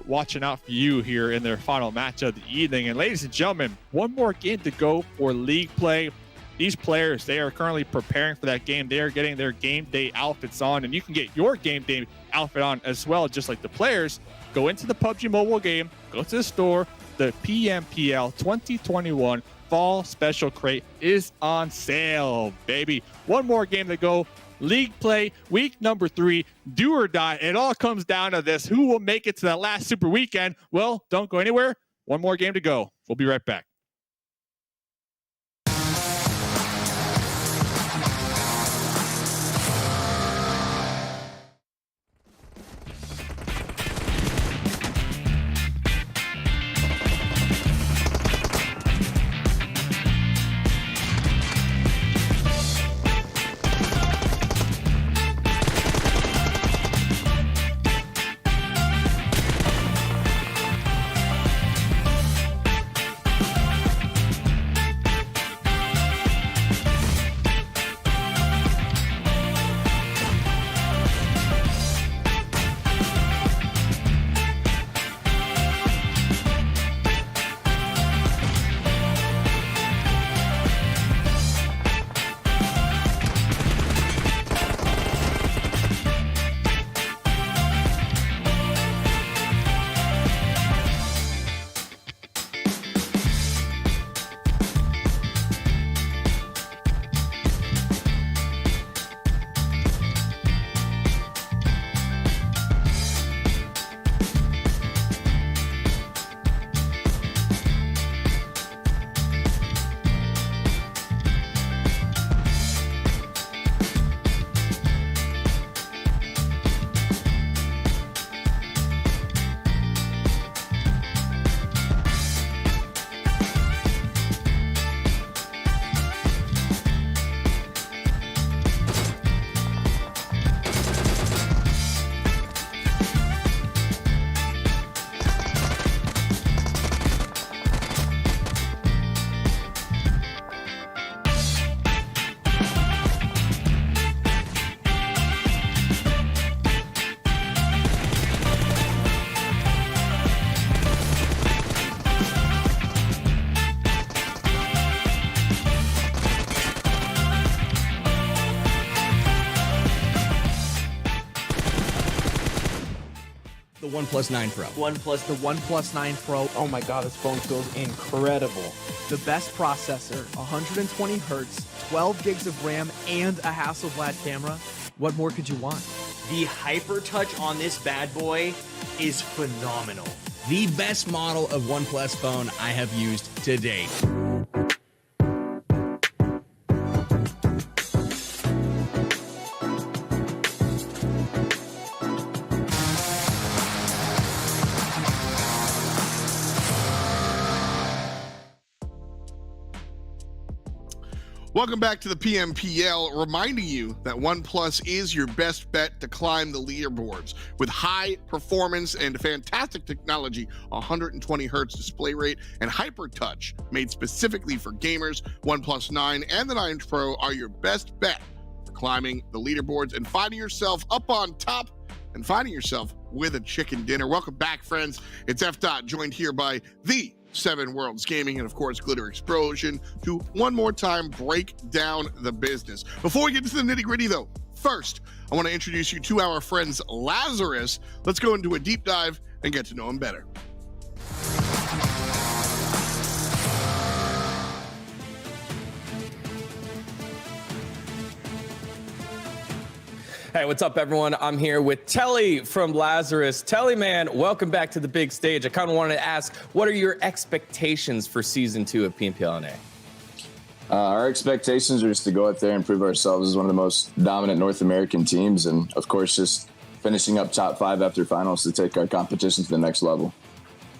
watching out for you here in their final match of the evening. And ladies and gentlemen, one more game to go for league play. These players, they are currently preparing for that game. They are getting their game day outfits on, and you can get your game day outfit on as well, just like the players. Go into the PUBG Mobile game, go to the store. The PMPL 2021 Fall Special Crate is on sale, baby. One more game to go. League play, week number 3, do or die. It all comes down to this. Who will make it to that last super weekend? Well, don't go anywhere. One more game to go. We'll be right back. OnePlus 9 Pro. The OnePlus 9 Pro. Oh my God, this phone feels incredible. The best processor, 120 hertz, 12 gigs of RAM, and a Hasselblad camera. What more could you want? The hyper touch on this bad boy is phenomenal. The best model of OnePlus phone I have used to date. Welcome back to the PMPL, reminding you that OnePlus is your best bet to climb the leaderboards. With high performance and fantastic technology, 120 hertz display rate, and hyper touch made specifically for gamers, OnePlus 9 and the 9 Pro are your best bet for climbing the leaderboards and finding yourself up on top and finding yourself with a chicken dinner. Welcome back, friends. It's F. joined here by the 7 Worlds Gaming and, of course, Glitter Explosion to one more time break down the business. Before we get to the nitty-gritty, though, first, I want to introduce you to our friends Lazarus. Let's go into a deep dive and get to know him better. Hey, what's up, everyone? I'm here with Telly from Lazarus. Telly, man, welcome back to the big stage. I kind of wanted to ask, what are your expectations for Season 2 of PMPL NA? Our expectations are just to go out there and prove ourselves as one of the most dominant North American teams, and, of course, just finishing up top 5 after finals to take our competition to the next level.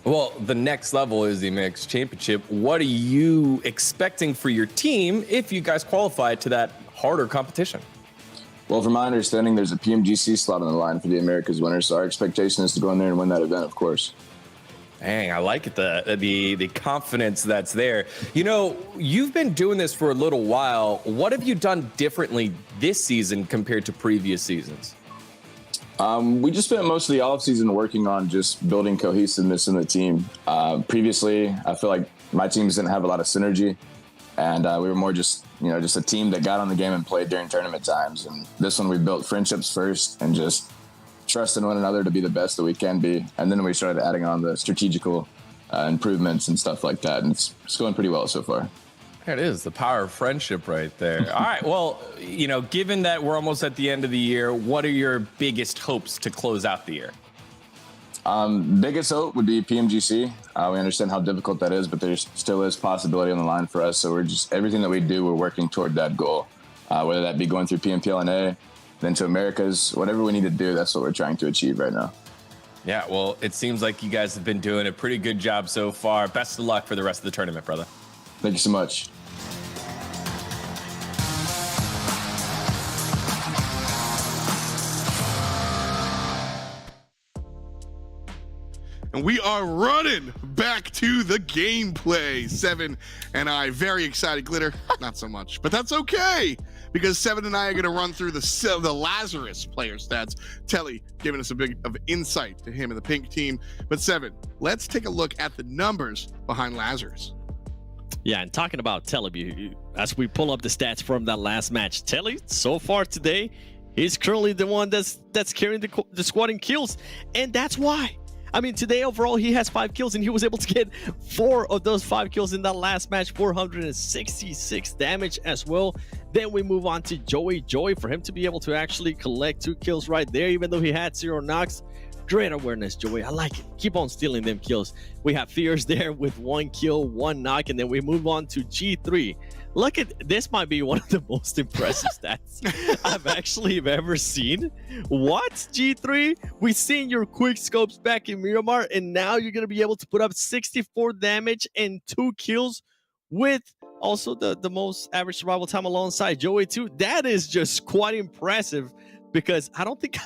Well, the next level is the America's Championship. What are you expecting for your team if you guys qualify to that harder competition? Well, from my understanding, there's a PMGC slot on the line for the Americas winner, so our expectation is to go in there and win that event, of course. Dang, I like it, the confidence that's there. You know, you've been doing this for a little while. What have you done differently this season compared to previous seasons? We just spent most of the offseason working on just building cohesiveness in the team. Previously, I feel like my teams didn't have a lot of synergy, and we were more just a team that got on the game and played during tournament times. And this one, we built friendships first and just trust in one another to be the best that we can be. And then we started adding on the strategical improvements and stuff like that. And it's going pretty well so far. There it is, the power of friendship right there. All right, well, given that we're almost at the end of the year, what are your biggest hopes to close out the year? Biggest hope would be PMGC. We understand how difficult that is, but there still is possibility on the line for us. So we're just, everything that we do, we're working toward that goal, whether that be going through PMPL NA, then to Americas, whatever we need to do, that's what we're trying to achieve right now. Yeah, well, it seems like you guys have been doing a pretty good job so far. Best of luck for the rest of the tournament, brother. Thank you so much. And we are running back to the gameplay. 7 and I, very excited. Glitter, not so much, but that's okay, because 7 and I are going to run through the Lazarus player stats. Telly giving us a bit of insight to him and the pink team. But 7, let's take a look at the numbers behind Lazarus. Yeah, and talking about Telly, as we pull up the stats from that last match, Telly, so far today, he's currently the one that's carrying the squad in kills, and that's why. I mean, today overall, he has 5 kills, and he was able to get 4 of those 5 kills in that last match, 466 damage as well. Then we move on to Joey. Joey, for him to be able to actually collect 2 kills right there, even though he had 0 knocks. Great awareness, Joey. I like it. Keep on stealing them kills. We have Fears there with 1 kill, 1 knock, and then we move on to G3. Look at this, might be one of the most impressive stats I've actually ever seen. What, G3? We've seen your quick scopes back in Miramar, and now you're going to be able to put up 64 damage and 2 kills with also the most average survival time alongside Joey too. That is just quite impressive, because I don't think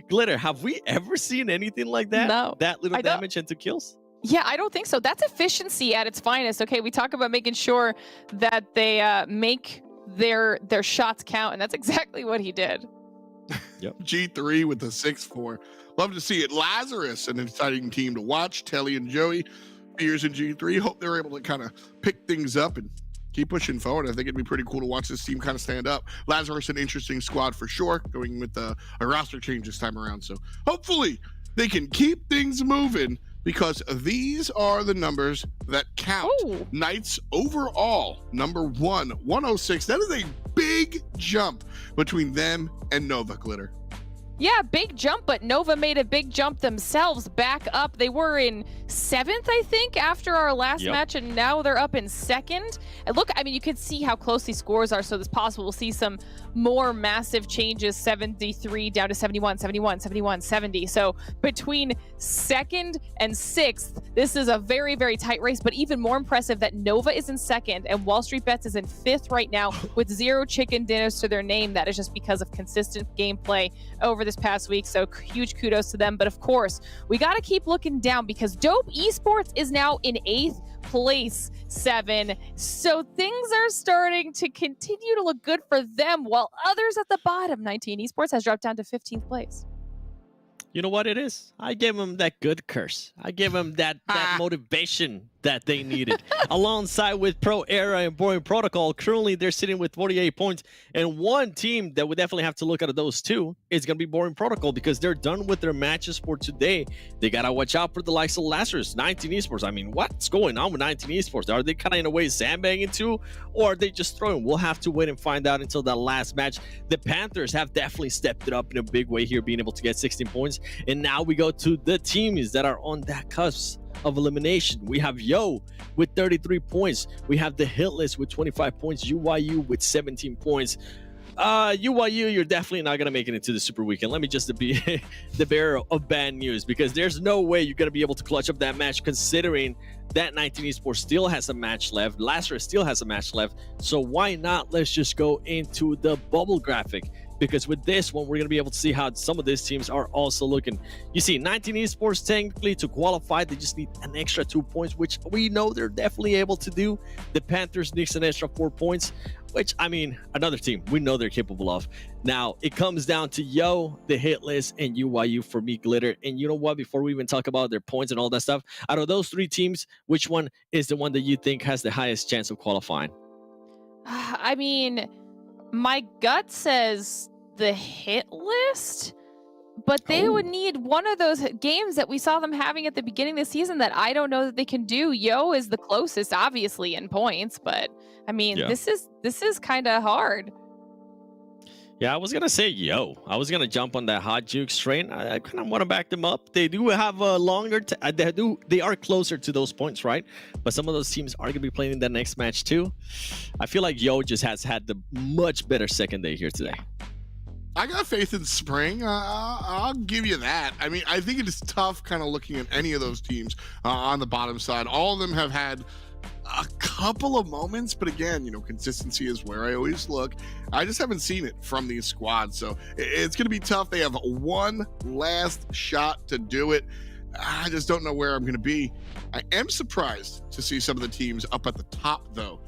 Glitter, have we ever seen anything like that? No. That little damage and 2 kills? Yeah, I don't think so. That's efficiency at its finest. Okay, we talk about making sure that they make their shots count, and that's exactly what he did. Yep. G3 with the 6-4. Love to see it. Lazarus, an exciting team to watch. Telly and Joey, Fears and G3. Hope they're able to kind of pick things up and keep pushing forward. I think it'd be pretty cool to watch this team kind of stand up. Lazarus, an interesting squad for sure, going with a roster change this time around. So hopefully they can keep things moving because these are the numbers that count. Ooh. Knights overall, number 1, 106. That is a big jump between them and Nova, Glitter. Yeah, big jump, but Nova made a big jump themselves back up. They were in 7th, I think, after our last match, and now they're up in 2nd. And look, I mean, you can see how close these scores are, so it's possible we'll see some more massive changes, 73 down to 71, 71, 71, 70. So between 2nd and 6th, this is a very, very tight race, but even more impressive that Nova is in 2nd and WallStreetBets is in 5th right now with 0 chicken dinners to their name. That is just because of consistent gameplay over this past week, so huge kudos to them. But of course, we got to keep looking down because Dope Esports is now in 8th place, 7. So things are starting to continue to look good for them, while others at the bottom, 19 Esports, has dropped down to 15th place. You know what it is? I gave them that good curse. I gave them that motivation that they needed. Alongside with Pro Era and Boring Protocol, currently they're sitting with 48 points. And one team that we definitely have to look at those two is going to be Boring Protocol because they're done with their matches for today. They got to watch out for the likes of Lazarus, 19 Esports. I mean, what's going on with 19 Esports? Are they kind of in a way sandbagging too? Or are they just throwing? We'll have to wait and find out until that last match. The Panthers have definitely stepped it up in a big way here, being able to get 16 points. And now we go to the teams that are on that cusp of elimination. We have Yo with 33 points. We have the Hitlist with 25 points. UYU with 17 points. UYU, you're definitely not going to make it into the Super Weekend. Let me just be the bearer of bad news because there's no way you're going to be able to clutch up that match considering that 19 Esports still has a match left. Lazarus still has a match left. So why not? Let's just go into the bubble graphic. Because with this one, we're going to be able to see how some of these teams are also looking. You see, 19 Esports, technically, to qualify, they just need an extra 2 points, which we know they're definitely able to do. The Panthers needs an extra 4 points, which, I mean, another team we know they're capable of. Now, it comes down to Yo, the Hitlist, and UYU for me, Glitter. And you know what? Before we even talk about their points and all that stuff, out of those 3 teams, which one is the one that you think has the highest chance of qualifying? I mean, my gut says the Hitlist, but they would need one of those games that we saw them having at the beginning of the season that I don't know that they can do. Yo is the closest, obviously, in points, but I mean, this is kind of hard. Yeah, I was gonna say Yo. I was gonna jump on that Hot Jukes train. I kind of want to back them up. They do have a longer. They are closer to those points, right? But some of those teams are gonna be playing in the next match too. I feel like Yo just has had the much better second day here today. I got faith in Spring. I'll give you that. I mean, I think it is tough kind of looking at any of those teams on the bottom side. All of them have had a couple of moments, but again, you know, consistency is where I always look. I just haven't seen it from these squads, so it's going to be tough. They have one last shot to do it. I just don't know where I'm going to be. I am surprised to see some of the teams up at the top, though.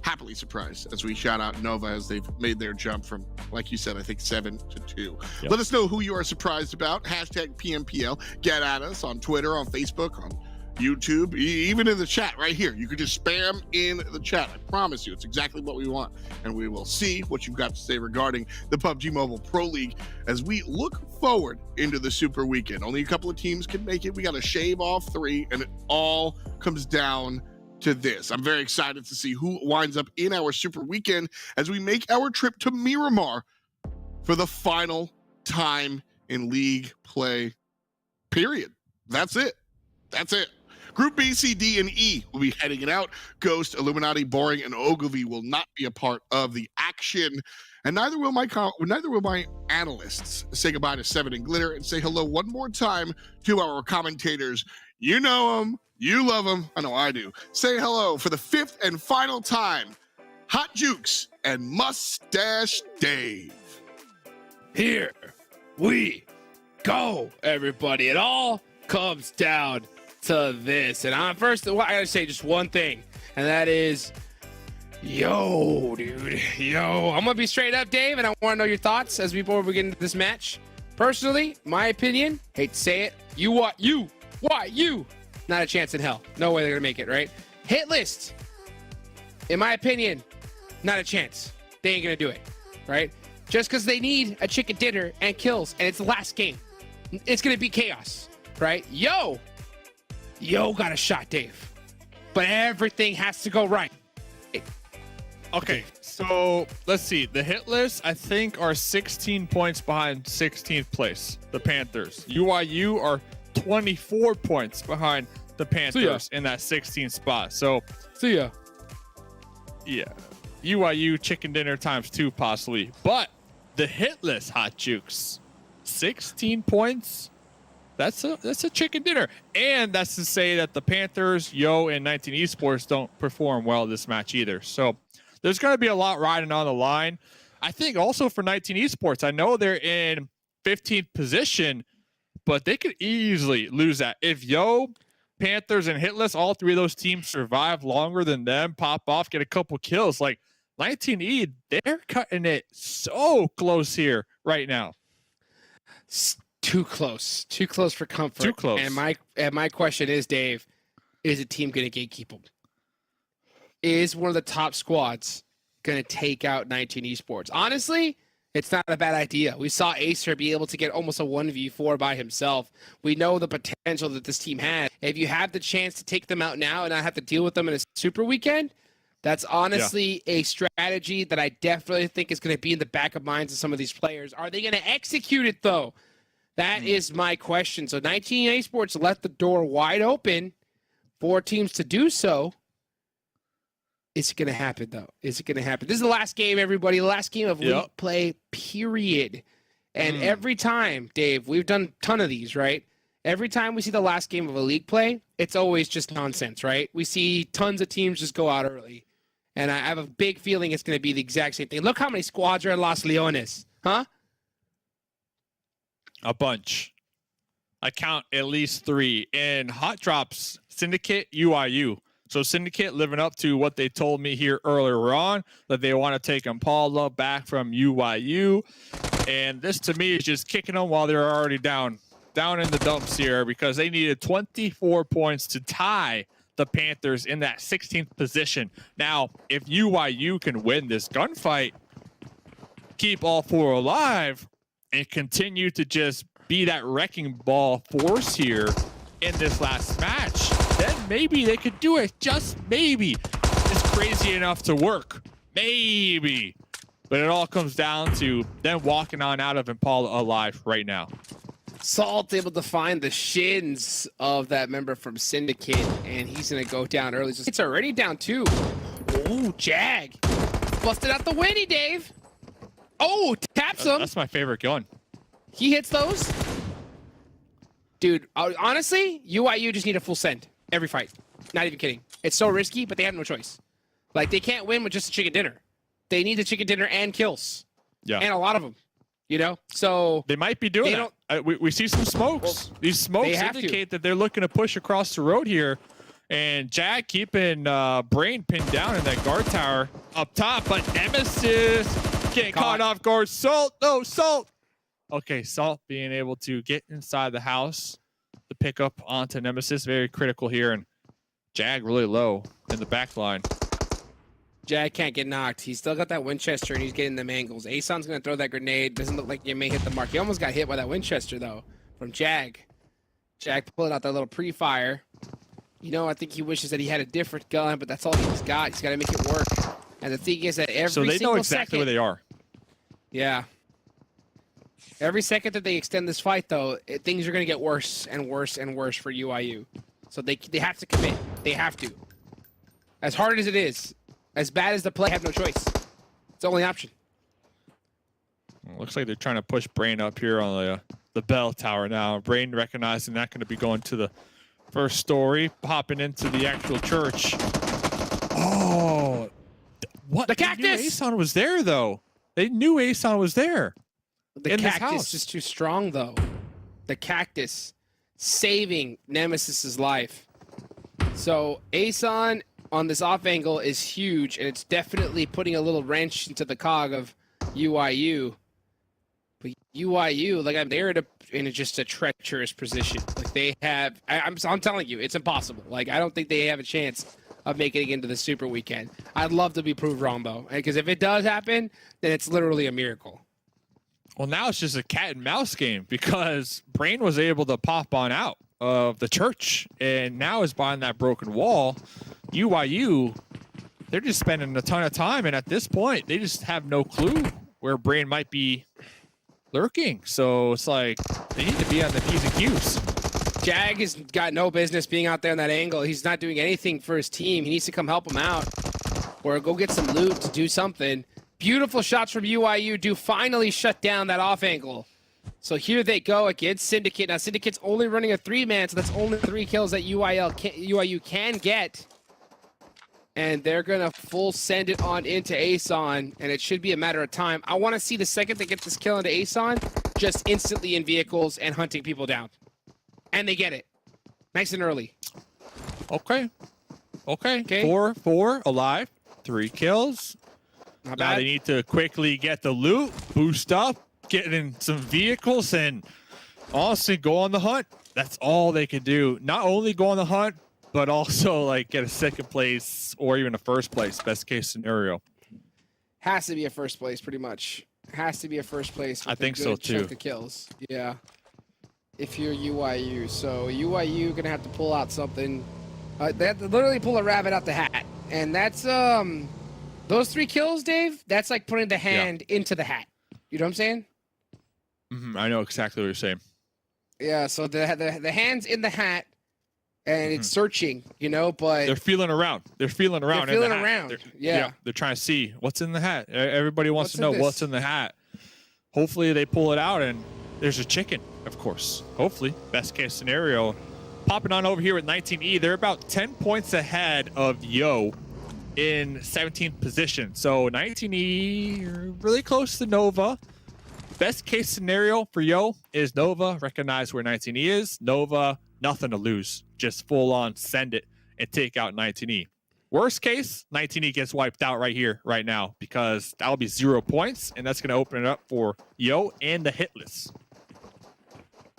Happily surprised as we shout out Nova as they've made their jump from, like you said, I think 7 to 2. Yep. Let us know who you are surprised about. Hashtag PMPL. Get at us on Twitter, on Facebook, on YouTube, even in the chat right here. You can just spam in the chat. I promise you, it's exactly what we want. And we will see what you've got to say regarding the PUBG Mobile Pro League as we look forward into the Super Weekend. Only a couple of teams can make it. We got to shave off 3, and it all comes down to this. I'm very excited to see who winds up in our Super Weekend as we make our trip to Miramar for the final time in league play, period. That's it. Group B, C, D, and E will be heading it out. Ghost, Illuminati, Boring, and Ogilvy will not be a part of the action, and neither will my analysts. Say goodbye to Seven and Glitter and say hello one more time to our commentators. You know them. You love them. I know I do. Say hello for the 5th and final time. Hot Jukes and Mustache Dave. Here we go, everybody. It all comes down to this. And I gotta say just one thing, and that is, yo, dude. Yo, I'm gonna be straight up, Dave, and I want to know your thoughts as before we get into this match. Personally, my opinion, hate to say it, you? Not a chance in hell. No way they're gonna make it, right? Hitlist, in my opinion, not a chance. They ain't gonna do it, right? Just because they need a chicken dinner and kills, and it's the last game. it's going to be chaos, right? Yo got a shot, Dave. But everything has to go right. Okay, so let's see. The hit list, I think, are 16 points behind 16th place, the Panthers. UIU are 24 points behind the Panthers in that 16th spot. So, see ya. Yeah, UIU chicken dinner times 2 possibly. But the hit list, Hot Jukes, 16 points. That's a chicken dinner. And that's to say that the Panthers, Yo, and 19 Esports don't perform well this match either. So there's going to be a lot riding on the line. I think also for 19 Esports, I know they're in 15th position, but they could easily lose that. If Yo, Panthers, and Hitlist, all 3 of those teams survive longer than them, pop off, get a couple kills, like 19E, they're cutting it so close here right now. Too close for comfort. Too close. And my question is, Dave, is a team going to gatekeep them? Is one of the top squads going to take out 19 Esports? Honestly, it's not a bad idea. We saw Acer be able to get almost a 1v4 by himself. We know the potential that this team has. If you have the chance to take them out now and not have to deal with them in a super weekend, that's honestly a strategy that I definitely think is going to be in the back of minds of some of these players. Are they going to execute it, though? That is my question. So 19 Esports left the door wide open for teams to do so. Is it going to happen, though? Is it going to happen? This is the last game, everybody. The last game of league play, period. And every time, Dave, we've done a ton of these, right? Every time we see the last game of a league play, it's always just nonsense, right? We see tons of teams just go out early. And I have a big feeling it's going to be the exact same thing. Look how many squads are in Los Leones, huh? A bunch. I count at least 3. And Hot Drops, Syndicate, UIU. So Syndicate living up to what they told me here earlier on, that they want to take Impala back from UIU. And this to me is just kicking them while they're already down in the dumps here, because they needed 24 points to tie the Panthers in that 16th position. Now, if UIU can win this gunfight, keep all 4 alive, and continue to just be that wrecking ball force here in this last match, then maybe they could do it. Just maybe. It's crazy enough to work. Maybe. But it all comes down to them walking on out of Impala alive right now. Salt able to find the shins of that member from Syndicate, and he's going to go down early. It's already down 2. Oh, Jag. Busted out the Winnie, Dave. Oh, taps him. That's my favorite gun. He hits those. Dude, honestly, UIU just need a full send every fight. Not even kidding. It's so risky, but they have no choice. Like, they can't win with just a chicken dinner. They need the chicken dinner and kills. Yeah. And a lot of them, you know? So they might be doing that. We see some smokes. Well, these smokes indicate that they're looking to push across the road here. And Jack keeping Brain pinned down in that guard tower up top. But Nemesis getting caught off guard. Salt. No, Salt. Okay, Salt being able to get inside the house to pick up onto Nemesis. Very critical here. And Jag really low in the back line. Jag can't get knocked. He's still got that Winchester, and he's getting them angles. Ason's going to throw that grenade. Doesn't look like you may hit the mark. He almost got hit by that Winchester, though, from Jag. Jag pulling out that little pre-fire. You know, I think he wishes that he had a different gun, but that's all he's got. He's got to make it work. And the thing is that every so they single know exactly second, where they are. Yeah. Every second that they extend this fight, though, things are going to get worse and worse and worse for UIU. So they have to commit. They have to. As hard as it is, as bad as the play, have no choice. It's the only option. Looks like they're trying to push Brain up here on the bell tower now. Brain recognizing that going to be going to the first story, popping into the actual church. Oh, what? The cactus! They knew Ason was there, though. They knew Ason was there. The cactus is too strong, though. The cactus saving Nemesis's life. So Ason on this off angle is huge, and it's definitely putting a little wrench into the cog of UIU. But UIU, like, they're in just a treacherous position. Like, they have, I'm telling you, it's impossible. Like, I don't think they have a chance of making it into the super weekend. I'd love to be proved wrong, though, because if it does happen, then it's literally a miracle. Well, now it's just a cat and mouse game because Brain was able to pop on out of the church and now is behind that broken wall. UYU, they're just spending a ton of time, and at this point, they just have no clue where Brain might be lurking. So it's like they need to be on the P's and Q's. Jag has got no business being out there in that angle. He's not doing anything for his team. He needs to come help him out or go get some loot to do something. Beautiful shots from UYU do finally shut down that off angle. So here they go against Syndicate. Now Syndicate's only running a 3-man, so that's only 3 kills that UYU can get. And they're gonna full send it on into Ason, and it should be a matter of time. I want to see the second they get this kill into Ason, just instantly in vehicles and hunting people down. And they get it. Nice and early. Okay. 4 alive, 3 kills. Not now bad. they need to quickly get the loot, boost up, get in some vehicles, and honestly go on the hunt. That's all they can do. Not only go on the hunt, but also like get a second place or even a first place, best case scenario. Has to be a first place, pretty much. Has to be a first place. With I think a good so, too. chunk of kills. Yeah. If you're UYU. So UYU gonna have to pull out something. They have to literally pull a rabbit out the hat. And that's those 3 kills, Dave, that's like putting the hand into the hat. You know what I'm saying? I know exactly what you're saying. Yeah, so the hand's in the hat and it's searching, you know, but They're feeling around. They're feeling around. They're in the feeling hat. around. They're, Yeah. They're trying to see what's in the hat. Everybody wants to know this? what's in the hat. Hopefully they pull it out and there's a chicken, of course. Hopefully, best case scenario. Popping on over here with 19E. They're about 10 points ahead of Yo in 17th position. So 19E really close to Nova. Best case scenario for Yo is Nova recognize where 19E is. Nova, nothing to lose. Just full on send it and take out 19E. Worst case, 19E gets wiped out right here, right now, because that'll be 0 points, and that's going to open it up for Yo and the Hitlist.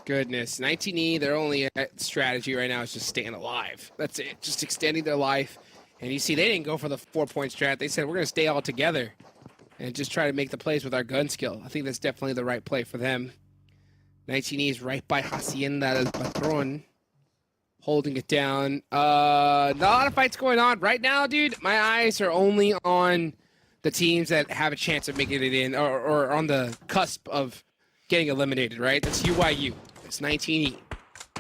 goodness. 19E, their only strategy right now is just staying alive. That's it. Just extending their life. And you see, they didn't go for the 4-point strat. They said, we're going to stay all together and just try to make the plays with our gun skill. I think that's definitely the right play for them. 19E is right by Hacienda del Patron, holding it down. Not a lot of fights going on. Right now, dude, my eyes are only on the teams that have a chance of making it in or on the cusp of getting eliminated, right? That's UYU. It's 19E.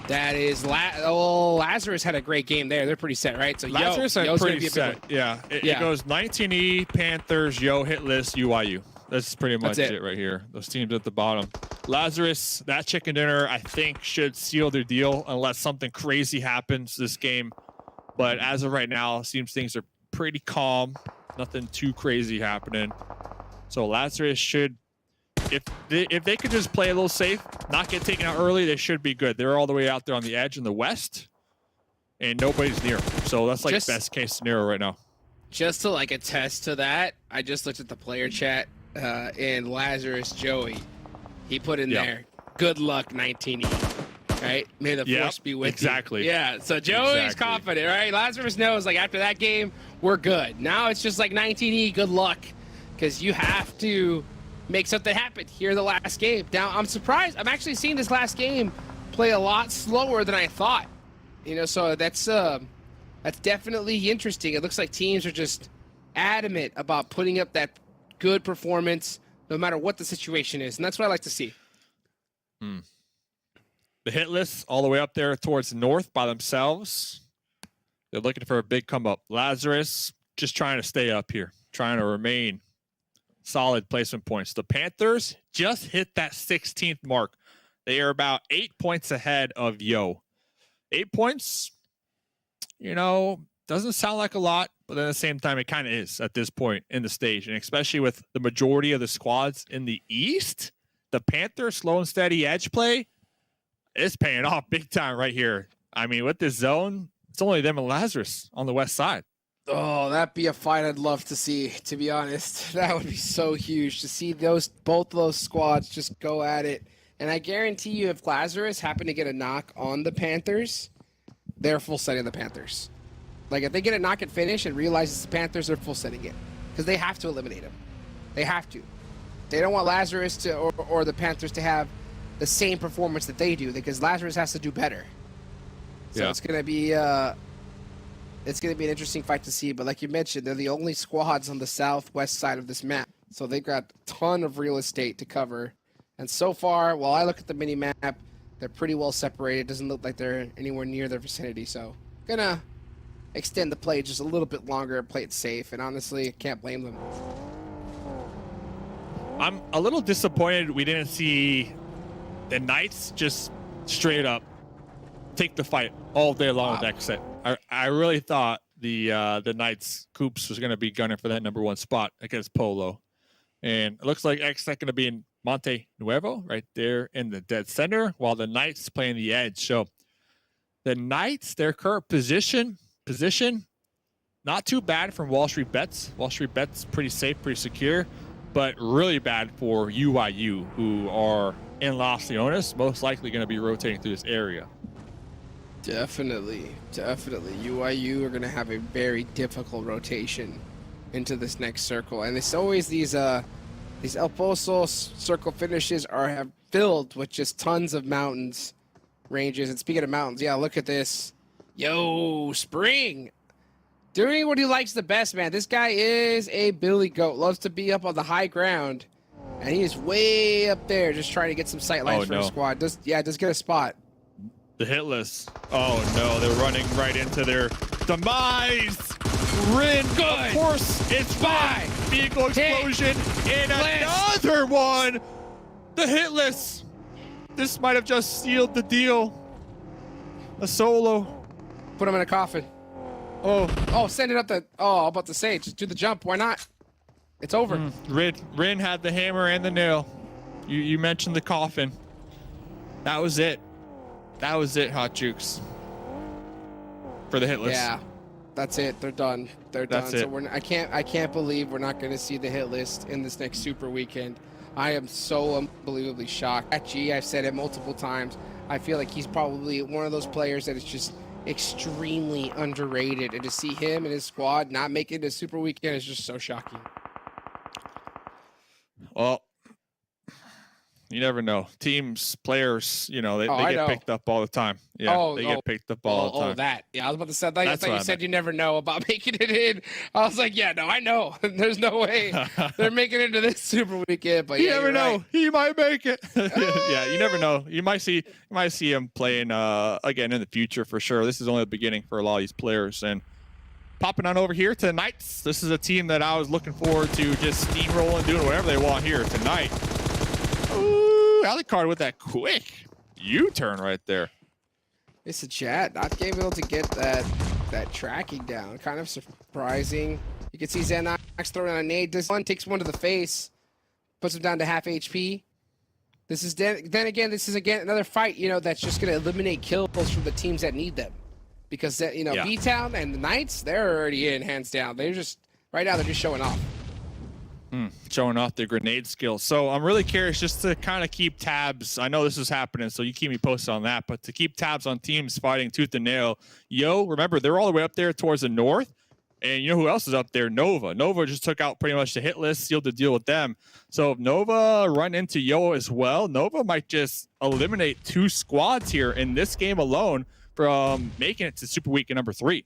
That is Lazarus had a great game there. They're pretty set, right? So Lazarus Yo's pretty gonna be a big set. one. Yeah. It goes 19E, Panthers, Yo, Hitlist, UYU. That's pretty much That's it right here. Those teams at the bottom. Lazarus, that chicken dinner, I think, should seal their deal unless something crazy happens this game. But as of right now, it seems things are pretty calm. Nothing too crazy happening. So Lazarus should, if they could just play a little safe, not get taken out early, they should be good. They're all the way out there on the edge in the west, and nobody's near. So that's like best case scenario right now. Just to like attest to that, I just looked at the player chat and Lazarus Joey. He put in there, good luck 19E. Right? May the force be with you. Yeah, so Joey's confident, right? Lazarus knows, like, after that game, we're good. Now it's just like 19E, good luck. Because you have to make something happen here in the last game. Now, I'm surprised. I'm actually seeing this last game play a lot slower than I thought. You know, so that's definitely interesting. It looks like teams are just adamant about putting up that good performance no matter what the situation is. And that's what I like to see. The Hitlist all the way up there towards the north by themselves. They're looking for a big come up. Lazarus just trying to stay up here, trying to remain solid placement points. The Panthers just hit that 16th mark. They are about 8 points ahead of Yo. 8 points, you know, doesn't sound like a lot, but at the same time, it kind of is at this point in the stage. And especially with the majority of the squads in the East, the Panthers slow and steady edge play, it's paying off big time right here. I mean, with this zone, it's only them and Lazarus on the west side. Oh, that'd be a fight I'd love to see, to be honest. That would be so huge to see both of those squads just go at it. And I guarantee you, if Lazarus happened to get a knock on the Panthers, they're full setting the Panthers. Like, if they get a knock and finish and realize it's the Panthers, they're full setting it. Because they have to eliminate them. They have to. They don't want Lazarus to or the Panthers to have the same performance that they do, because Lazarus has to do better. So it's gonna be an interesting fight to see. But like you mentioned, they're the only squads on the southwest side of this map, so they've got a ton of real estate to cover. And so far, while I look at the mini map, they're pretty well separated. It doesn't look like they're anywhere near their vicinity. So gonna extend the play just a little bit longer, play it safe, and honestly, can't blame them. I'm a little disappointed we didn't see the Knights just straight up take the fight all day long with XSET. I really thought the Knights Coops was going to be gunning for that #1 spot against Polo. And it looks like XSET going to be in Monte Nuevo right there in the dead center, while the Knights playing the edge. So the Knights, their current position, not too bad from WallStreetBets. WallStreetBets pretty safe, pretty secure, but really bad for UIU, who are in Los Leones, most likely going to be rotating through this area. Definitely. UIU are going to have a very difficult rotation into this next circle, and it's always these El Pozo circle finishes have filled with just tons of mountains, ranges. And speaking of mountains, yeah, look at this. Yo, Spring, doing what he likes the best, man. This guy is a Billy Goat, loves to be up on the high ground, and he is way up there just trying to get some sight lines for his squad. Does get a spot. The Hitlist. Oh no, they're running right into their demise. Rin, of course, it's fine. Vehicle explosion and another one. The Hitlist. This might have just sealed the deal. A solo. Put him in a coffin. Oh, send it up the. Oh, I'm about to say, just do the jump. Why not? It's over. Rin had the hammer and the nail. You mentioned the coffin. That was it. That was it, Hot Jukes. For the Hitlist. Yeah, that's it. They're done. They're done. That's So I can't believe we're not going to see the hit list in this next Super Weekend. I am so unbelievably shocked. I've said it multiple times. I feel like he's probably one of those players that is just extremely underrated, and to see him and his squad not make it to Super Weekend is just so shocking. Well, you never know. Teams, players, they get picked up all the time. Yeah, they get picked up all the time. Oh, that. Yeah, I was about to say, I thought you said you never know about making it in. I was like, yeah, no, I know. There's no way they're making it into this Super Weekend. But you never know. Right. He might make it. Yeah, you never know. You might see him playing again in the future for sure. This is only the beginning for a lot of these players. And popping on over here to the Knights. This is a team that I was looking forward to just steamrolling, doing whatever they want here tonight. Ooh, Alucard with that quick U-turn right there. It's a chat not able to get that tracking down. Kind of surprising. You can see Xenox throwing a nade. This one takes one to the face, puts him down to half HP. This is then again another fight, that's just gonna eliminate kills from the teams that need them, because BTOWN and the Knights, they're already in hands down. They're just right now they're just showing off. Showing off their grenade skills. So I'm really curious just to kind of keep tabs. I know this is happening, so you keep me posted on that, but to keep tabs on teams fighting tooth and nail. Remember, they're all the way up there towards the north, and you know who else is up there? Nova. Nova just took out pretty much the hit list, sealed the deal with them. So if Nova run into Yo as well, Nova might just eliminate 2 squads here in this game alone from making it to Super Weekend number 3.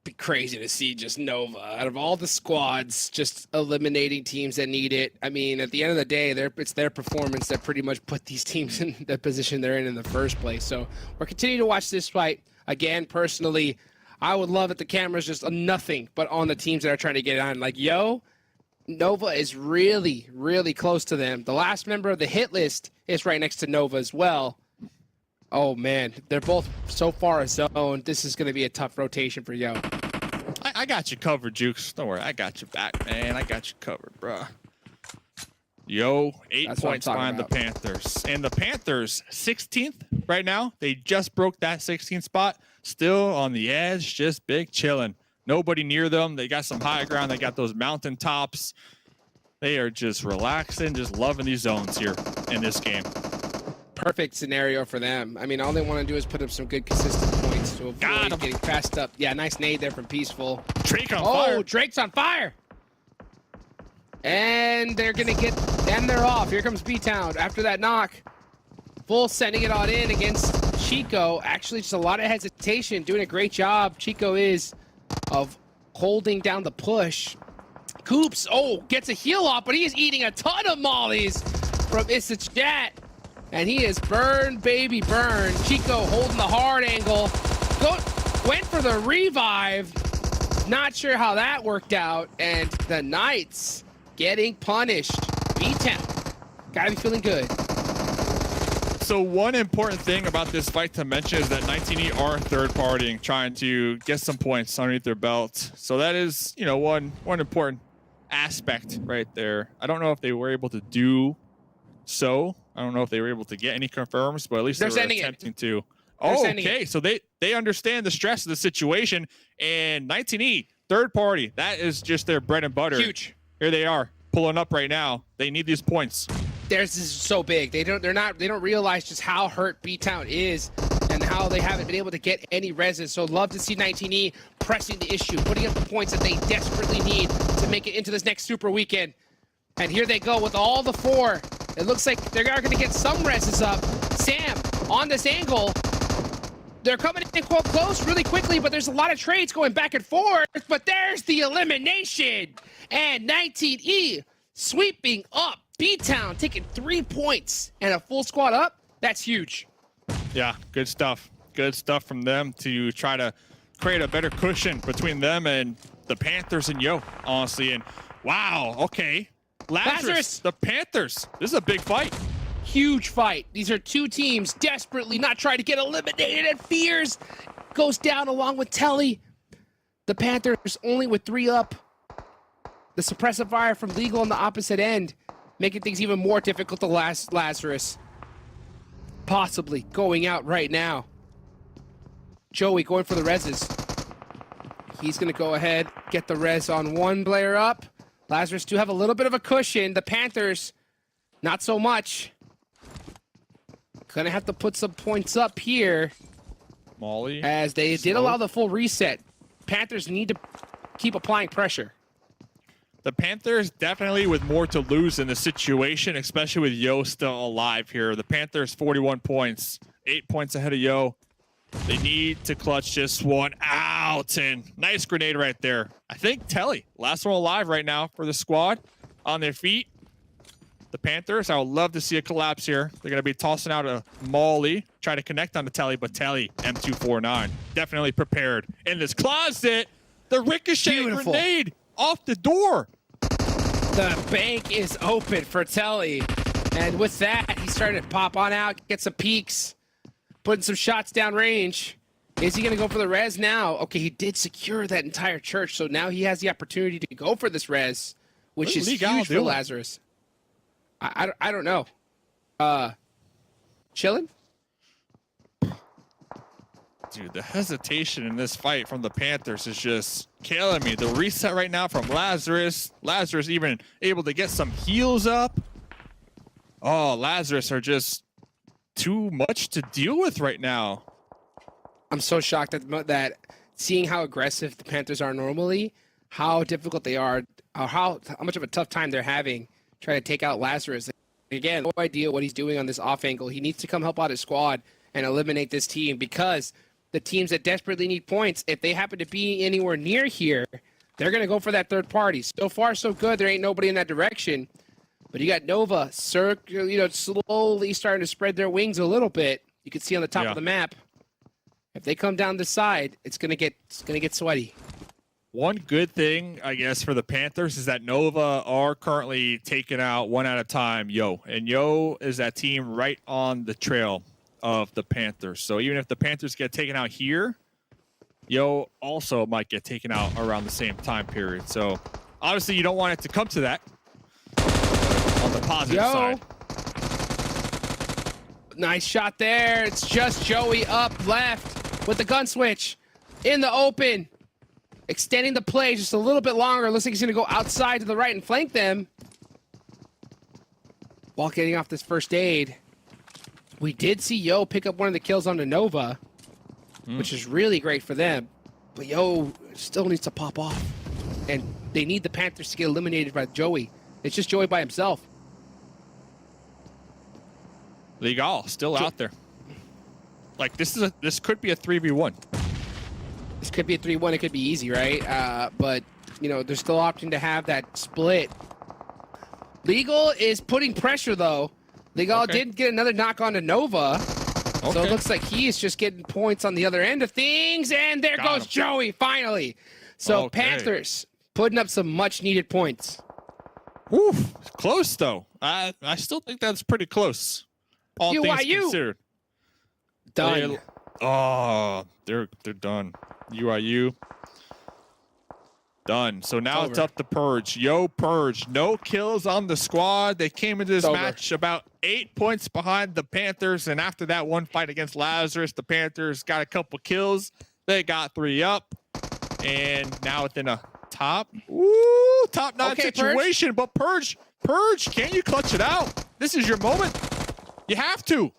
Be crazy to see just Nova out of all the squads just eliminating teams that need it. I mean, at the end of the day, it's their performance that pretty much put these teams in the position they're in the first place. So we're continuing to watch this fight. Again, personally, I would love if the camera's just nothing but on the teams that are trying to get on. Like, Nova is really, really close to them. The last member of the hit list is right next to Nova as well. Oh, man, they're both so far a zone. This is going to be a tough rotation for Yo. I got you covered, Jukes. Don't worry. I got you back, man. I got you covered, bruh. Yo, 8 points behind the Panthers. And the Panthers, 16th right now. They just broke that 16th spot. Still on the edge, just big chilling. Nobody near them. They got some high ground. They got those mountain tops. They are just relaxing, just loving these zones here in this game. Perfect scenario for them. I mean, all they want to do is put up some good consistent points to avoid getting passed up. Yeah, nice nade there from Peaceful. Drake on fire. Oh, Drake's on fire. And they're going to get, and they're off. Here comes BTOWN after that knock. Full sending it on in against Chico. Actually, just a lot of hesitation, doing a great job. Chico is of holding down the push. Coops, gets a heal off, but he is eating a ton of mollies from XSET. And he is burned, baby, burned. Chico holding the hard angle. Went for the revive. Not sure how that worked out. And the Knights getting punished. BTOWN, gotta be feeling good. So one important thing about this fight to mention is that 19E are third partying, trying to get some points underneath their belt. So that is, one important aspect right there. I don't know if they were able to do so. I don't know if they were able to get any confirms, but at least they were attempting to. Okay, so they understand the stress of the situation, and 19E, third party, that is just their bread and butter. Huge. Here they are, pulling up right now. They need these points. Theirs is so big. They don't realize just how hurt BTOWN is and how they haven't been able to get any reses. So love to see 19E pressing the issue, putting up the points that they desperately need to make it into this next Super Weekend. And here they go with all the 4. It looks like they're going to get some reses up. Sam on this angle. They're coming in close really quickly, but there's a lot of trades going back and forth. But there's the elimination. And 19E sweeping up. BTOWN taking 3 points and a full squad up. That's huge. Yeah, good stuff. Good stuff from them to try to create a better cushion between them and the Panthers and Yo, honestly. And wow, okay. Lazarus, the Panthers. This is a big fight. Huge fight. These are 2 teams desperately not trying to get eliminated, and Fears goes down along with Telly. The Panthers only with 3 up. The suppressive fire from Legal on the opposite end, making things even more difficult to Lazarus. Possibly going out right now. Joey going for the reses. He's going to go ahead, get the res on one player up. Lazarus do have a little bit of a cushion. The Panthers, not so much. Gonna have to put some points up here. Molly. As they did allow the full reset. Panthers need to keep applying pressure. The Panthers definitely with more to lose in the situation, especially with Yo still alive here. The Panthers 41 points, 8 points ahead of Yo. They need to clutch just one out, and nice grenade right there. I think Telly, last one alive right now for the squad, on their feet. The Panthers, I would love to see a collapse here. They're going to be tossing out a Molly, try to connect on to Telly, but Telly, M249, definitely prepared. In this closet, the ricochet grenade off the door. The bank is open for Telly, and with that, he started to pop on out, get some peeks, putting some shots down range. Is he going to go for the res now? Okay, he did secure that entire church, so now he has the opportunity to go for this res, which is huge for Lazarus. I don't know. Chilling? Dude, the hesitation in this fight from the Panthers is just killing me. The reset right now from Lazarus. Lazarus even able to get some heals up. Oh, Lazarus are just too much to deal with right now. I'm so shocked that seeing how aggressive the Panthers are normally, how difficult they are, how much of a tough time they're having trying to take out Lazarus. Again, no idea what he's doing on this off angle. He needs to come help out his squad and eliminate this team, because the teams that desperately need points, if they happen to be anywhere near here, they're going to go for that third party. So far, so good. There ain't nobody in that direction. But you got Nova, slowly starting to spread their wings a little bit. You can see on the top of the map. If they come down the side, it's gonna get sweaty. One good thing, I guess, for the Panthers is that Nova are currently taking out one at a time Yo. And Yo is that team right on the trail of the Panthers. So even if the Panthers get taken out here, Yo also might get taken out around the same time period. So obviously you don't want it to come to that. On the positive side. Nice shot there. It's just Joey up left with the gun switch in the open. Extending the play just a little bit longer. Looks like he's going to go outside to the right and flank them. While getting off this first aid. We did see Yo pick up one of the kills on the Nova, which is really great for them. But Yo still needs to pop off. And they need the Panthers to get eliminated by Joey. It's just Joey by himself. Legal still out there. Like this could be a 3v1. This could be a 3-1. It could be easy, right? But you know, there's still option to have that split. Legal is putting pressure though. Legal did get another knock on to Nova. So it looks like he is just getting points on the other end of things. And there goes Joey, finally. So Panthers putting up some much needed points. Oof, close though. I still think that's pretty close. All things considered. Done. They're done. UIU. Done. So now it's up to Purge. Yo, Purge. No kills on the squad. They came into this match about 8 points behind the Panthers. And after that one fight against Lazarus, the Panthers got a couple kills. They got 3 up. And now within a top-notch situation. Purge. But Purge, can't you clutch it out? This is your moment. You have to.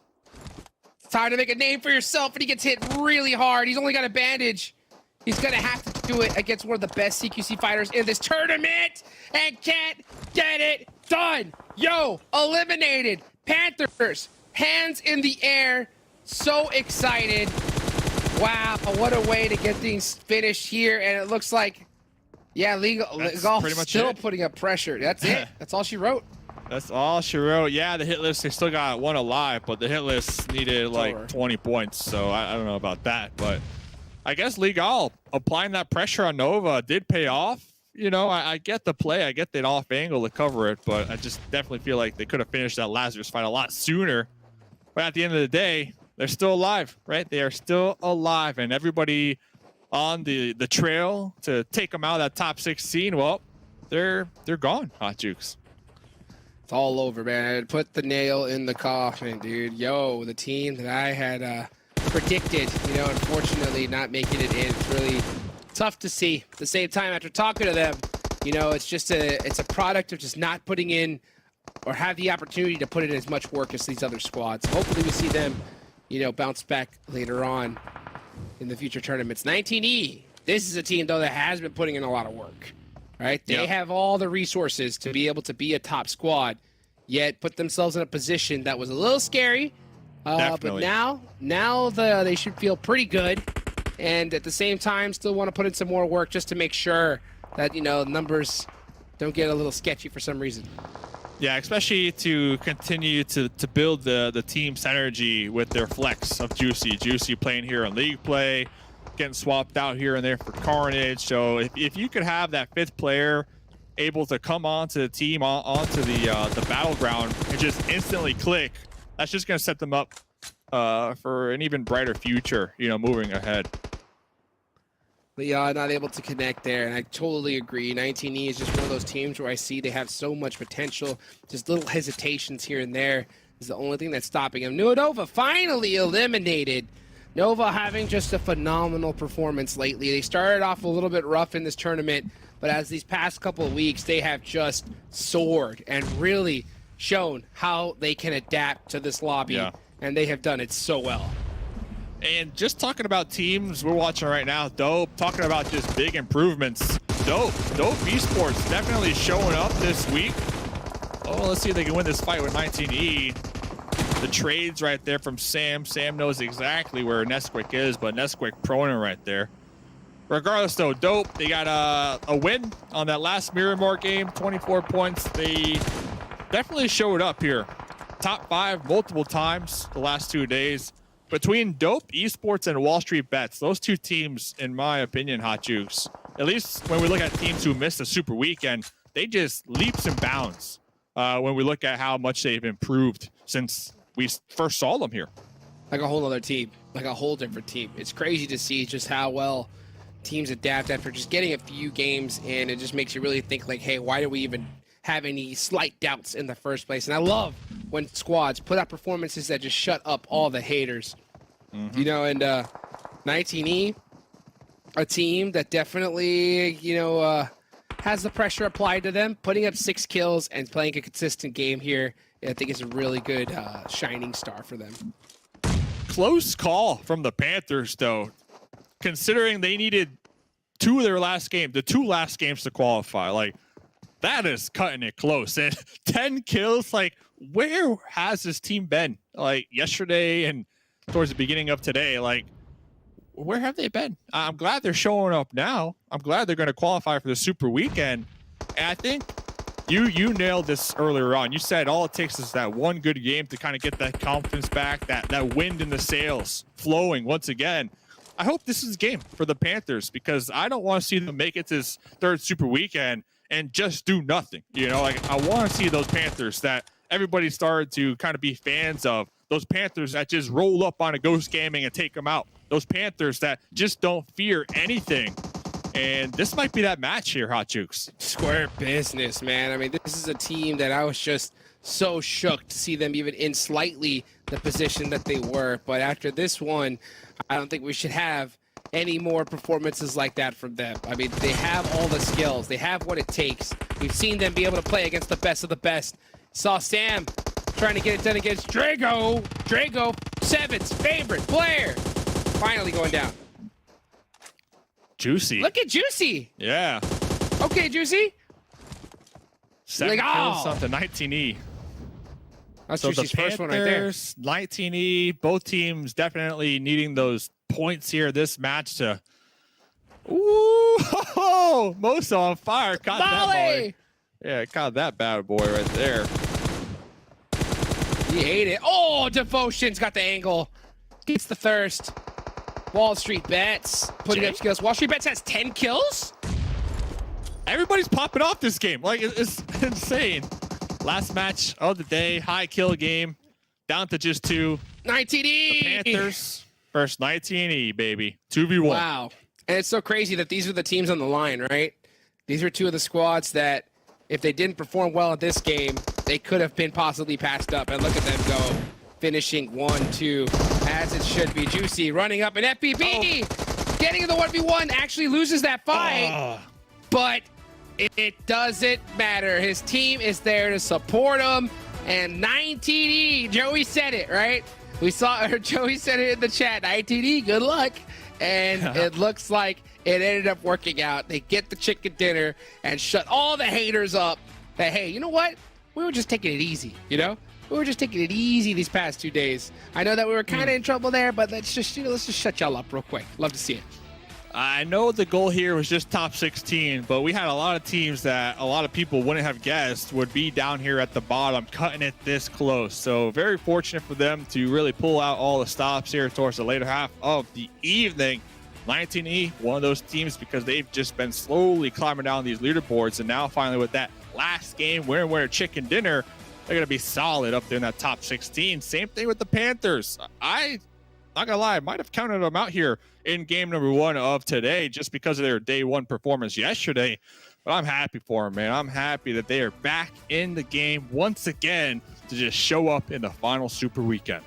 It's hard to make a name for yourself, and he gets hit really hard. He's only got a bandage. He's going to have to do it against one of the best CQC fighters in this tournament and can't get it done. Yo, eliminated. Panthers, hands in the air. So excited. Wow, what a way to get things finished here. And it looks like, Legal still putting up pressure. That's it. That's all she wrote. That's all she wrote. Yeah, the hit list, they still got one alive, but the hit list needed like 20 points. So I don't know about that, but I guess Legal applying that pressure on Nova did pay off. You know, I get the play. I get that off angle to cover it, but I just definitely feel like they could have finished that Lazarus fight a lot sooner. But at the end of the day, they're still alive, right? They are still alive, and everybody on the trail to take them out of that top 16, well, they're gone, Hot Jukes. It's all over, man. Put the nail in the coffin, dude. Yo, the team that I had predicted, you know, unfortunately not making it in. It's really tough to see. At the same time, after talking to them, you know, it's a product of just not putting in or have the opportunity to put in as much work as these other squads. Hopefully we see them, you know, bounce back later on in the future tournaments. 19E, this is a team, though, that has been putting in a lot of work. Right? They have all the resources to be able to be a top squad, yet put themselves in a position that was a little scary. But now they should feel pretty good, and at the same time still want to put in some more work just to make sure that, you know, numbers don't get a little sketchy for some reason. Yeah, especially to continue to build the team synergy with their flex of Juicy. Juicy playing here on League Play, getting swapped out here and there for Carnage. So if you could have that 5th player able to come onto the team, onto the battleground and just instantly click, that's just going to set them up for an even brighter future, you know, moving ahead. Leon not able to connect there, and I totally agree. 19E is just one of those teams where I see they have so much potential. Just little hesitations here and there is the only thing that's stopping them. Nova finally eliminated. Nova having just a phenomenal performance lately. They started off a little bit rough in this tournament, but as these past couple of weeks, they have just soared and really shown how they can adapt to this lobby, and they have done it so well. And just talking about teams we're watching right now, Dope, talking about just big improvements. Dope Esports definitely showing up this week. Oh, let's see if they can win this fight with 19E. The trades right there from Sam. Sam knows exactly where Nesquik is, but Nesquik proning right there. Regardless, though, Dope, they got a win on that last Miramar game, 24 points. They definitely showed up here. Top 5 multiple times the last 2 days. Between Dope Esports and WallStreetBets, those 2 teams, in my opinion, Hot Jukes, at least when we look at teams who missed a super weekend, they just leaps and bounds when we look at how much they've improved since we first saw them here. Like a whole other team, like a whole different team. It's crazy to see just how well teams adapt after just getting a few games, and it just makes you really think like, hey, why do we even have any slight doubts in the first place? And I love when squads put out performances that just shut up all the haters. You know, and 19E, a team that definitely, you know, has the pressure applied to them, putting up 6 kills and playing a consistent game here. I think it's a really good shining star for them. Close call from the Panthers, though, considering they needed 2 of their last game, the 2 last games to qualify. Like, that is cutting it close. And 10 kills, like, where has this team been? Like, yesterday and towards the beginning of today, like, where have they been? I'm glad they're showing up now. I'm glad they're going to qualify for the Super Weekend. And I think you nailed this earlier on. You said all it takes is that one good game to kind of get that confidence back, that wind in the sails flowing once again. I hope this is a game for the Panthers, because I don't want to see them make it to this third Super Weekend and just do nothing. You know, like, I want to see those Panthers that everybody started to kind of be fans of. Those Panthers that just roll up on a Ghost Gaming and take them out. Those Panthers that just don't fear anything. And this might be that match here, Hot Jukes. Square business, man. I mean, this is a team that I was just so shook to see them even in slightly the position that they were. But after this one, I don't think we should have any more performances like that from them. I mean, they have all the skills. They have what it takes. We've seen them be able to play against the best of the best. Saw Sam trying to get it done against Drago. Drago, Seven's favorite player. Finally going down. Juicy. Look at Juicy. Yeah. Okay, Juicy. 7 kills off the 19E. That's so Juicy's the first one right there. 19E, both teams definitely needing those points here this match to... Ooh, Mosa on fire. Caught that boy. Yeah, caught that bad boy right there. He ate it. Oh, Devotion's got the angle. Gets the thirst. WallStreetBets putting up skills. WallStreetBets has 10 kills? Everybody's popping off this game. Like, it's insane. Last match of the day, high kill game, down to just 2. 19E. The Panthers versus 19E, baby. 2v1. Wow. And it's so crazy that these are the teams on the line, right? These are two of the squads that, if they didn't perform well at this game, they could have been possibly passed up. And look at them go. Finishing 1-2 as it should be. Juicy running up an FPB. Getting in the 1v1, actually loses that fight. But it doesn't matter. His team is there to support him. And 19E, Joey said it, right? We saw, Joey said it in the chat. 19E, good luck. And it looks like it ended up working out. They get the chicken dinner and shut all the haters up that, hey, you know what? We were just taking it easy, you know? We were just taking it easy these past 2 days. I know that we were kind of in trouble there, but let's just shut y'all up real quick. Love to see it. I know the goal here was just top 16, but we had a lot of teams that a lot of people wouldn't have guessed would be down here at the bottom, cutting it this close. So very fortunate for them to really pull out all the stops here towards the later half of the evening. 19E, one of those teams, because they've just been slowly climbing down these leaderboards, and now finally with that last game, winner chicken dinner, they're going to be solid up there in that top 16. Same thing with the Panthers. I, not going to lie, I might have counted them out here in game number 1 of today just because of their day 1 performance yesterday. But I'm happy for them, man. I'm happy that they are back in the game once again to just show up in the final Super Weekend.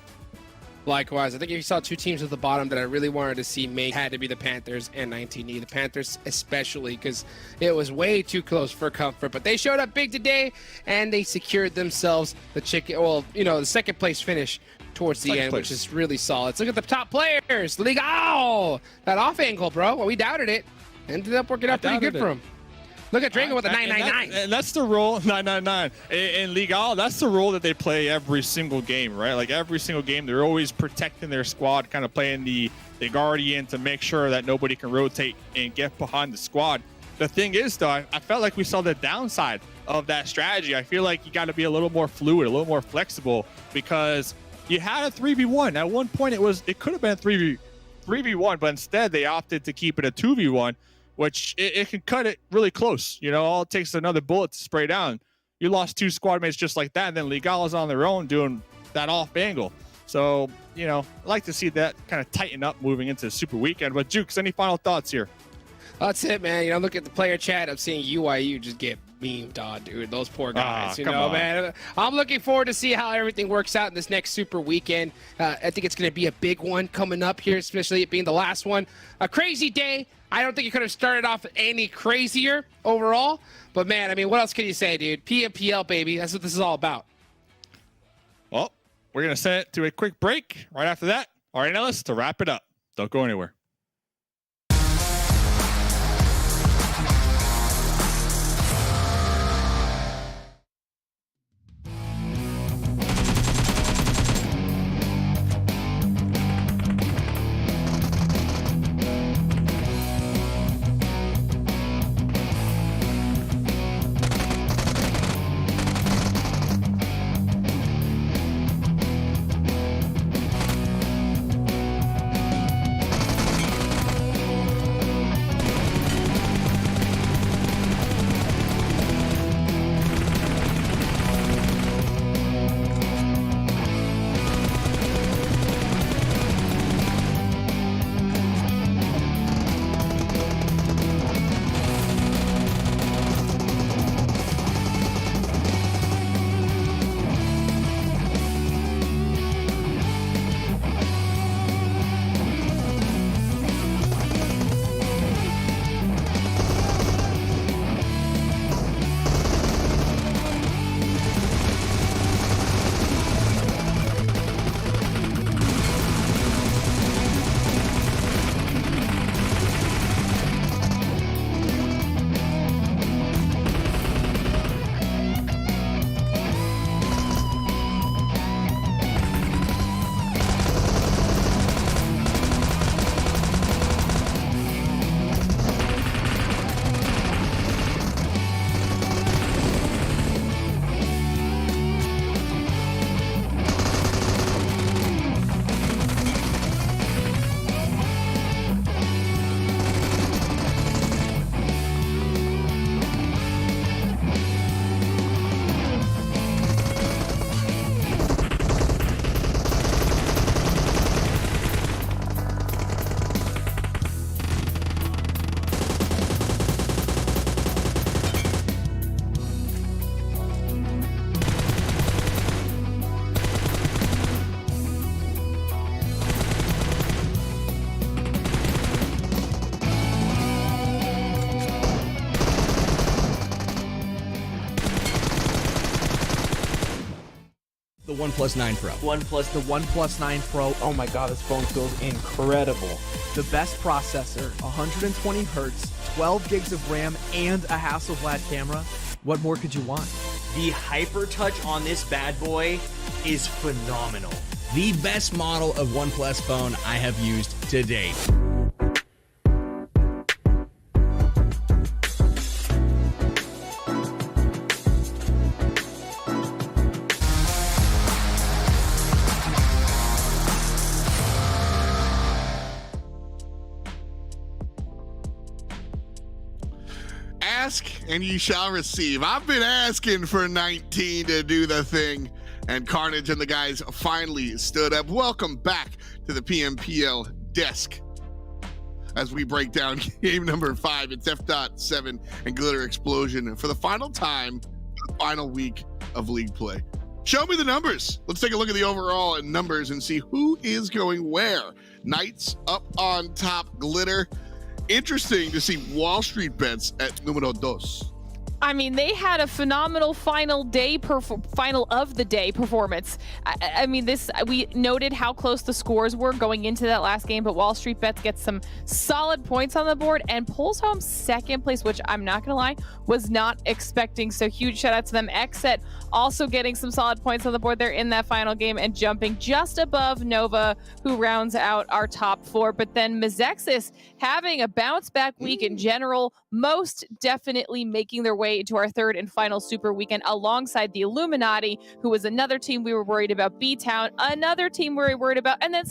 Likewise, I think if you saw 2 teams at the bottom that I really wanted to see make, had to be the Panthers and 19E. The Panthers especially, because it was way too close for comfort. But they showed up big today, and they secured themselves the the second place finish towards the end, which is really solid. So look at the top players. Legal! That off angle, bro. Well, we doubted it. Ended up working out pretty good for him. Look at Drago with the 999. And that's the role, 999. In Legal, that's the role that they play every single game, right? Like every single game, they're always protecting their squad, kind of playing the Guardian to make sure that nobody can rotate and get behind the squad. The thing is, though, I felt like we saw the downside of that strategy. I feel like you got to be a little more fluid, a little more flexible, because you had a 3v1. At one point, it could have been 3v1, but instead they opted to keep it a 2v1. Which it can cut it really close. You know, all it takes is another bullet to spray down. You lost 2 squad mates just like that, and then Legal is on their own doing that off angle. So, you know, I'd like to see that kind of tighten up moving into the Super Weekend. But Jukes, any final thoughts here? That's it, man. You know, look at the player chat. I'm seeing UIU just get memed on, dude. Those poor guys. Man. I'm looking forward to see how everything works out in this next Super Weekend. I think it's going to be a big one coming up here, especially it being the last one. A crazy day. I don't think it could have started off any crazier overall. But, man, I mean, what else can you say, dude? PMPL, baby. That's what this is all about. Well, we're going to send it to a quick break. Right after that, all right, Ellis, to wrap it up. Don't go anywhere. The OnePlus 9 Pro. The OnePlus 9 Pro. Oh my god, this phone feels incredible. The best processor, 120 hertz, 12 gigs of RAM, and a Hasselblad camera. What more could you want? The hyper touch on this bad boy is phenomenal. The best model of OnePlus phone I have used to date. Ask and you shall receive. I've been asking for 19 to do the thing, and Carnage and the guys finally stood up. Welcome back to the PMPL desk as we break down game number 5. It's F.7 and Glitter Explosion for the final time, for the final week of league play. Show me the numbers. Let's take a look at the overall numbers and see who is going where. Knights up on top, Glitter. Interesting to see WallStreetBets at numero dos. I mean, they had a phenomenal final of the day performance. I mean, we noted how close the scores were going into that last game, but WallStreetBets gets some solid points on the board and pulls home second place, which I'm not gonna lie, was not expecting. So huge shout out to them. XSET also getting some solid points on the board. They're in that final game and jumping just above Nova, who rounds out our top 4. But then Mezexis having a bounce back week in general, most definitely making their way into our third and final super weekend alongside the Illuminati, who was another team we were worried about, BTOWN, another team we were worried about, and then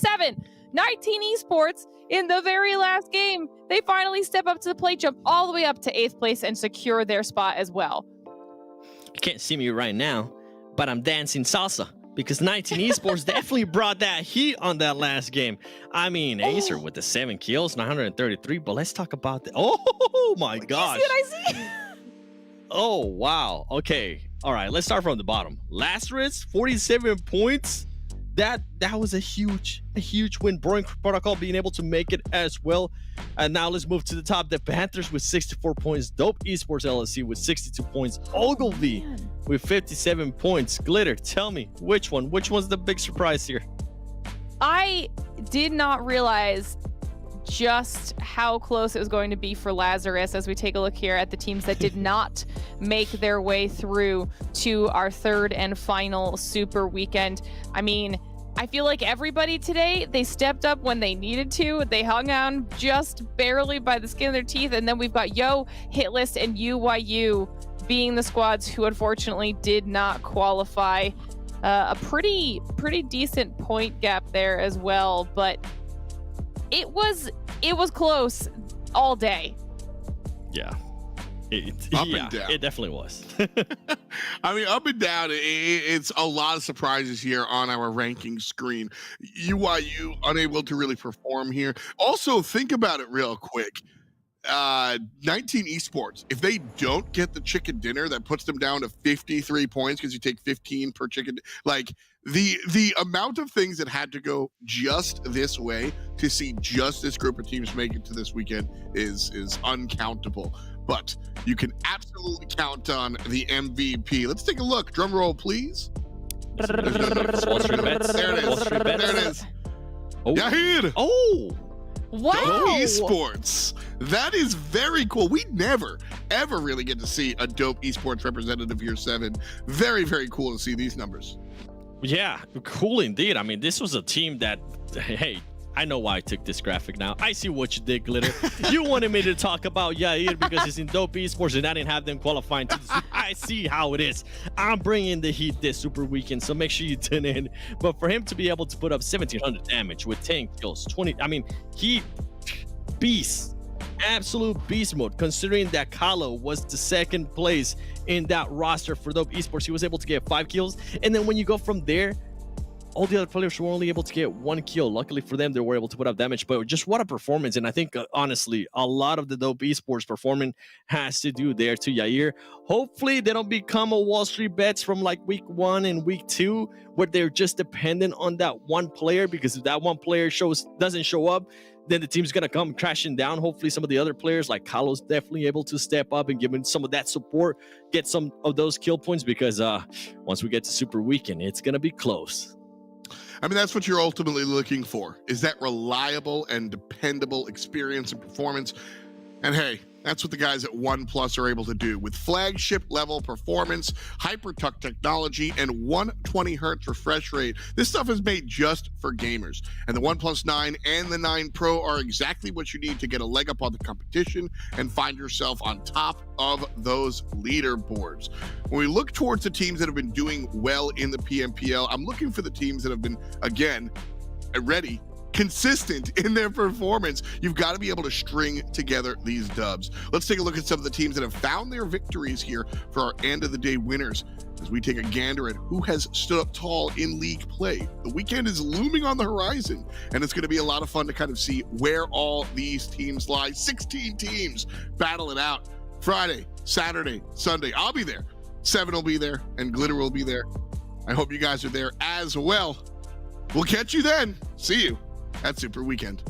19 Esports in the very last game. They finally step up to the plate, jump all the way up to 8th place and secure their spot as well. You can't see me right now, but I'm dancing salsa because 19 Esports definitely brought that heat on that last game. I mean, Acer with the 7 kills, 933, but let's talk about the... Oh my gosh. You see what I see? Oh, wow. Okay. All right. Let's start from the bottom. Lazarus, 47 points. That was a huge win. Boring Protocol being able to make it as well. And now let's move to the top. The Panthers with 64 points. Dope Esports LLC with 62 points. Ogilvy with 57 points. Glitter, tell me, which one's the big surprise here? I did not realize just how close it was going to be for Lazarus as we take a look here at the teams that did not make their way through to our third and final super weekend. I mean, I feel like everybody today, they stepped up when they needed to. They hung on just barely by the skin of their teeth. And then we've got Hitlist, and UYU being the squads who unfortunately did not qualify. A pretty decent point gap there as well, but it was close all day. Yeah. Up and down. It definitely was. I mean, up and down, it's a lot of surprises here on our ranking screen. UYU unable to really perform here. Also, think about it real quick. 19 Esports, if they don't get the chicken dinner, that puts them down to 53 points because you take 15 per chicken. Like, the amount of things that had to go just this way to see just this group of teams make it to this weekend is uncountable. But you can absolutely count on the MVP. Let's take a look. Drum roll, please. There it is. Yahir. Oh. Wow. Dope Esports. That is very cool. We never, ever really get to see a Dope Esports representative here, 7. Very, very cool to see these numbers. Yeah, cool indeed. I mean, this was a team that, hey, I know why I took this graphic now. I see what you did, Glitter. You wanted me to talk about Yair because he's in Dope Esports and I didn't have them qualifying to the super. I see how it is. I'm bringing the heat this super weekend, so make sure you tune in. But for him to be able to put up 1,700 damage with 10 kills, 20, I mean, he beast. Absolute beast mode, considering that Kalo was the 2nd place in that roster for Dope Esports. He was able to get 5 kills. And then when you go from there, all the other players were only able to get 1 kill. Luckily for them, they were able to put up damage, but just what a performance. And I think, honestly, a lot of the dope esports performance has to do there to Yair. Hopefully, they don't become a WallStreetBets from like week 1 and week 2, where they're just dependent on that one player, because if that one player doesn't show up, then the team's going to come crashing down. Hopefully, some of the other players like Carlos definitely able to step up and give him some of that support, get some of those kill points, because once we get to Super Weekend, it's going to be close. I mean, that's what you're ultimately looking for, is that reliable and dependable experience and performance. And hey, that's what the guys at OnePlus are able to do with flagship level performance, hyper-tuck technology, and 120 hertz refresh rate. This stuff is made just for gamers. And the OnePlus 9 and the 9 Pro are exactly what you need to get a leg up on the competition and find yourself on top of those leaderboards. When we look towards the teams that have been doing well in the PMPL, I'm looking for the teams that have been, again, ready, consistent in their performance. You've got to be able to string together these dubs. Let's take a look at some of the teams that have found their victories here for our end of the day winners, as we take a gander at who has stood up tall in league play. The weekend is looming on the horizon, and it's going to be a lot of fun to kind of see where all these teams lie. 16 teams battle it out Friday, Saturday, Sunday. I'll be there. Seven will be there, and Glitter will be there. I hope you guys are there as well. We'll catch you then. See you at Super Weekend.